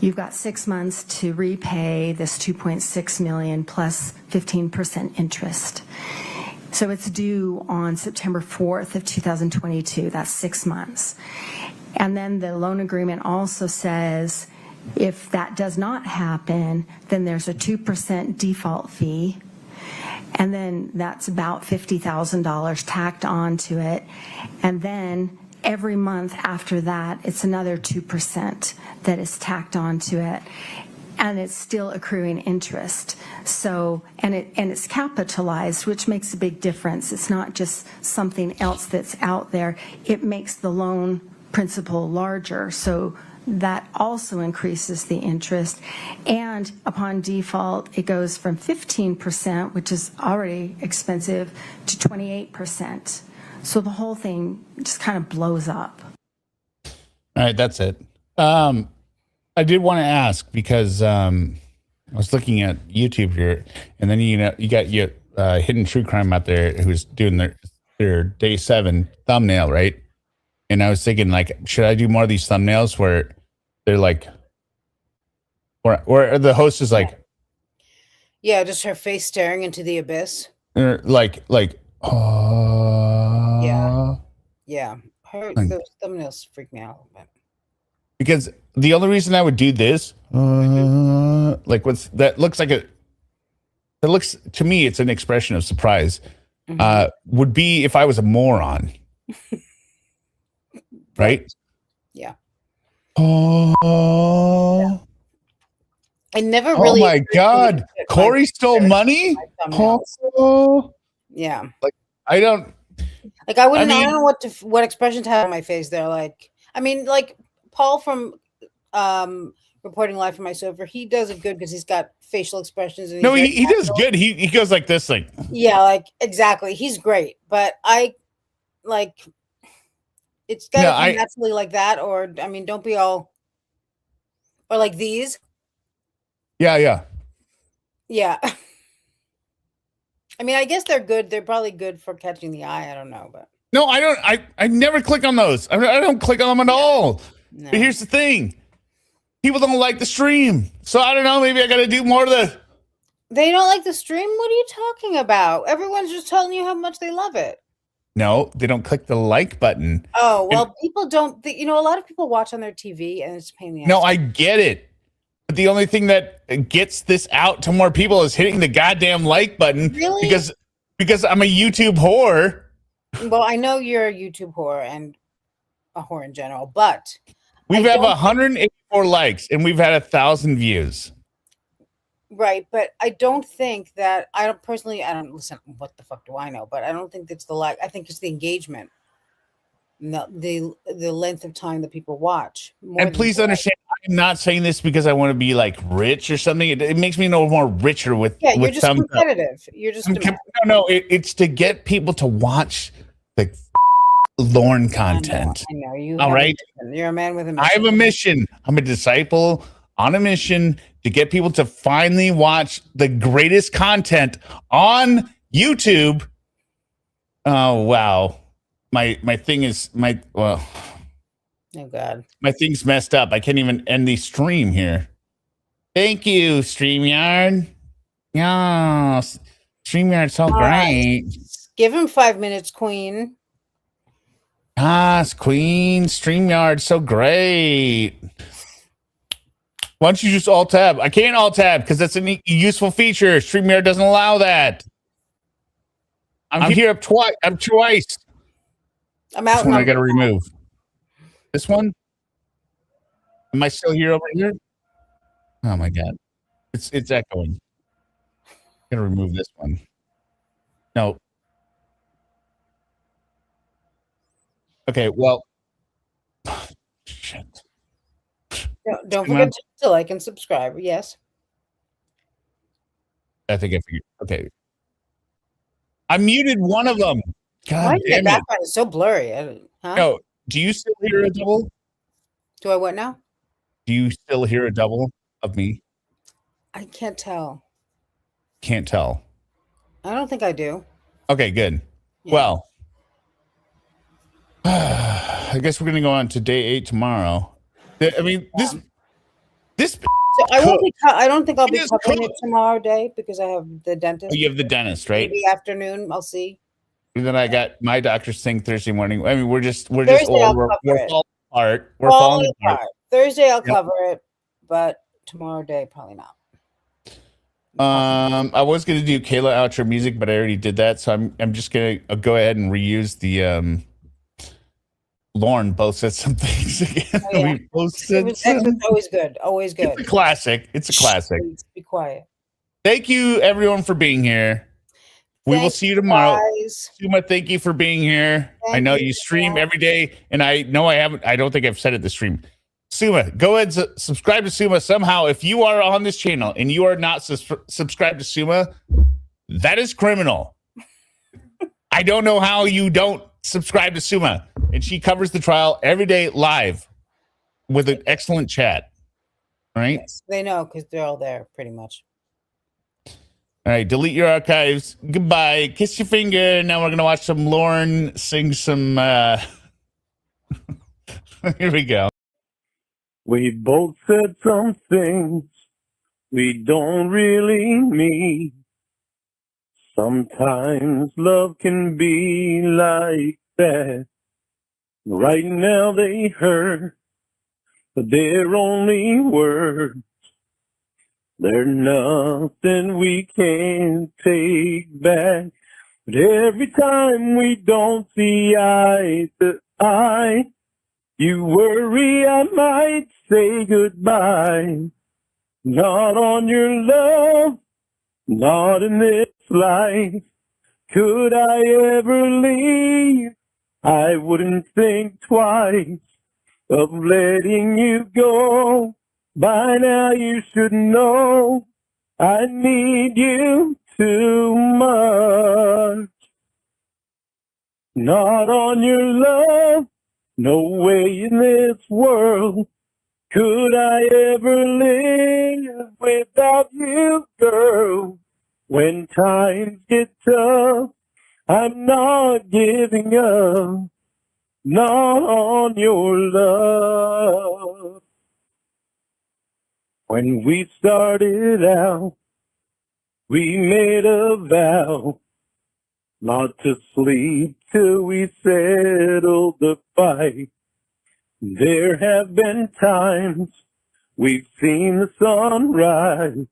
you've got 6 months to repay this $2.6 million plus 15% interest. So it's due on September 4th of 2022. That's 6 months. And then the loan agreement also says if that does not happen, then there's a 2% default fee. And then that's about $50,000 tacked onto it. And then every month after that, it's another 2% that is tacked onto it. And it's still accruing interest. So, and it's capitalized, which makes a big difference. It's not just something else that's out there. It makes the loan principal larger. So that also increases the interest. And upon default, it goes from 15%, which is already expensive, to 28%. So the whole thing just kind of blows up. All right, that's it. I did want to ask because I was looking at YouTube here, and then you got your Hidden True Crime out there who's doing their day 7 thumbnail, right? And I was thinking, like, should I do more of these thumbnails where they're like, where the host is like, yeah, just her face staring into the abyss. Like, yeah. Those thumbnails freak me out a bit. Because the only reason I would do this, like that looks like it looks to me, it's an expression of surprise, would be if I was a moron. Right? Yeah. Oh. I never really. Oh my God. Kouri stole money? Oh. Yeah. Like, I don't. Like, I don't know what expression to have on my face there. Like, I mean, like Paul from Reporting Live from My Sofa, he does it good because he's got facial expressions. And he does good. He goes like this, like. Yeah, like, exactly. He's great. But I, like, it's got to be naturally like that, or, I mean, don't be all, or like these. Yeah. I mean, I guess they're good. They're probably good for catching the eye. I don't know, but. No, I don't. I never click on those. I don't click on them at all. No. But here's the thing. People don't like the stream. So I don't know. Maybe I got to do more of the. They don't like the stream? What are you talking about? Everyone's just telling you how much they love it. No, they don't click the like button. Oh, well, people don't. A lot of people watch on their TV and it's a pain in the ass. No, I get it. But the only thing that gets this out to more people is hitting the goddamn like button. Really? Because I'm a YouTube whore. Well, I know you're a YouTube whore and a whore in general, but we've had 184 likes and we've had 1,000 views. Right, but I don't think that I don't listen. What the fuck do I know? But I don't think it's the like. I think it's the engagement, the length of time that people watch. And please understand, I'm not saying this because I want to be like rich or something. It makes me no more richer with. Yeah, you're just competitive. You're just no. It's to get people to watch the Lorne content. I know you. All right, you're a man with a mission. I have a mission. I'm a disciple on a mission to get people to finally watch the greatest content on YouTube. Oh wow, my thing is oh God, my thing's messed up. I can't even end the stream here. Thank you, StreamYard. Yeah, StreamYard's so great. Give him 5 minutes, Queen. Yes, Queen. StreamYard, so great. Why don't you just alt tab? I can't alt tab because that's a useful feature. StreamYard doesn't allow that. I'm here up twice. I'm twice. I'm out. This one I got to remove. This one? Am I still here over here? Oh my God. It's echoing. I'm going to remove this one. No. Okay, well. Shit. Don't forget to like and subscribe. Yes. I think I figured. Okay. I muted one of them. God damn it. That one is so blurry. Huh? No. Do you still hear a double? Do I what now? Do you still hear a double of me? I can't tell. Can't tell. I don't think I do. Okay, good. Yeah. Well, I guess we're gonna go on to day 8 tomorrow. I mean, this So I won't be. I don't think I'll be Just covering it cook. tomorrow day because I have the dentist. Oh, you have the dentist, right? Maybe afternoon. I'll see. And then I got my doctor's thing Thursday morning. I mean, we're just Thursday old. I'll We're cover it. falling apart. We're Falling falling apart. Thursday I'll Yep. cover it, but tomorrow day probably not. I was gonna do Kayla outro music, but I already did that, so I'm just gonna go ahead and reuse the Lauren both said some things again. Oh, yeah. We both said It's some. always good. Always good. It's a classic. It's a classic. Please be quiet. Thank you everyone for being here. We will see you tomorrow. Guys. Suma, thank you for being here. I know you stream every day, and I know I haven't. I don't think I've said it this stream. Suma, go ahead and subscribe to Suma somehow. If you are on this channel and you are not subscribed to Suma, that is criminal. I don't know how you don't subscribe to Suma. And she covers the trial every day live with an excellent chat. All right? Yes, they know because they're all there pretty much. All right, delete your archives. Goodbye. Kiss your finger. Now we're going to watch some Lauren sing some... Here we go. We both said some things we don't really mean. Sometimes love can be like that. Right now they hurt, but they're only words. They're nothing we can't take back. But every time we don't see eye to eye, you worry I might say goodbye. Not on your love, not in this life. Could I ever leave? I wouldn't think twice of letting you go. By now you should know I need you too much. Not on your love, no way in this world could I ever live without you, girl. When times get tough, I'm not giving up, not on your love. When we started out, we made a vow not to sleep till we settled the fight. There have been times we've seen the sunrise,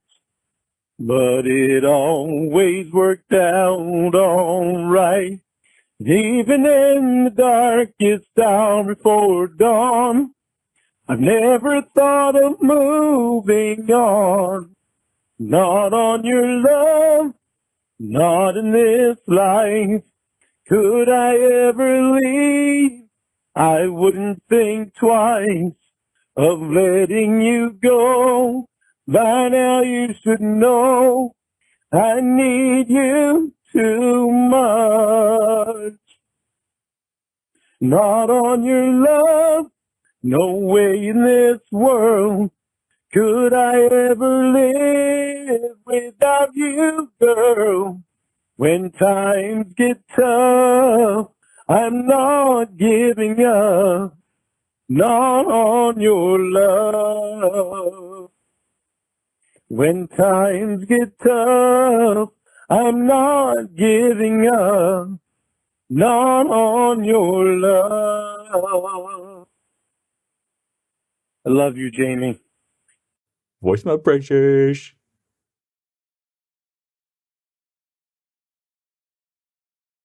but it always worked out all right. Even in the darkest hour before dawn, I've never thought of moving on. Not on your love, not in this life. Could I ever leave? I wouldn't think twice of letting you go. By now you should know I need you too much. Not on your love, no way in this world could I ever live without you, girl. When times get tough, I'm not giving up, not on your love. When times get tough, I'm not giving up, not on your love. I love you, Jamie. Voice my precious.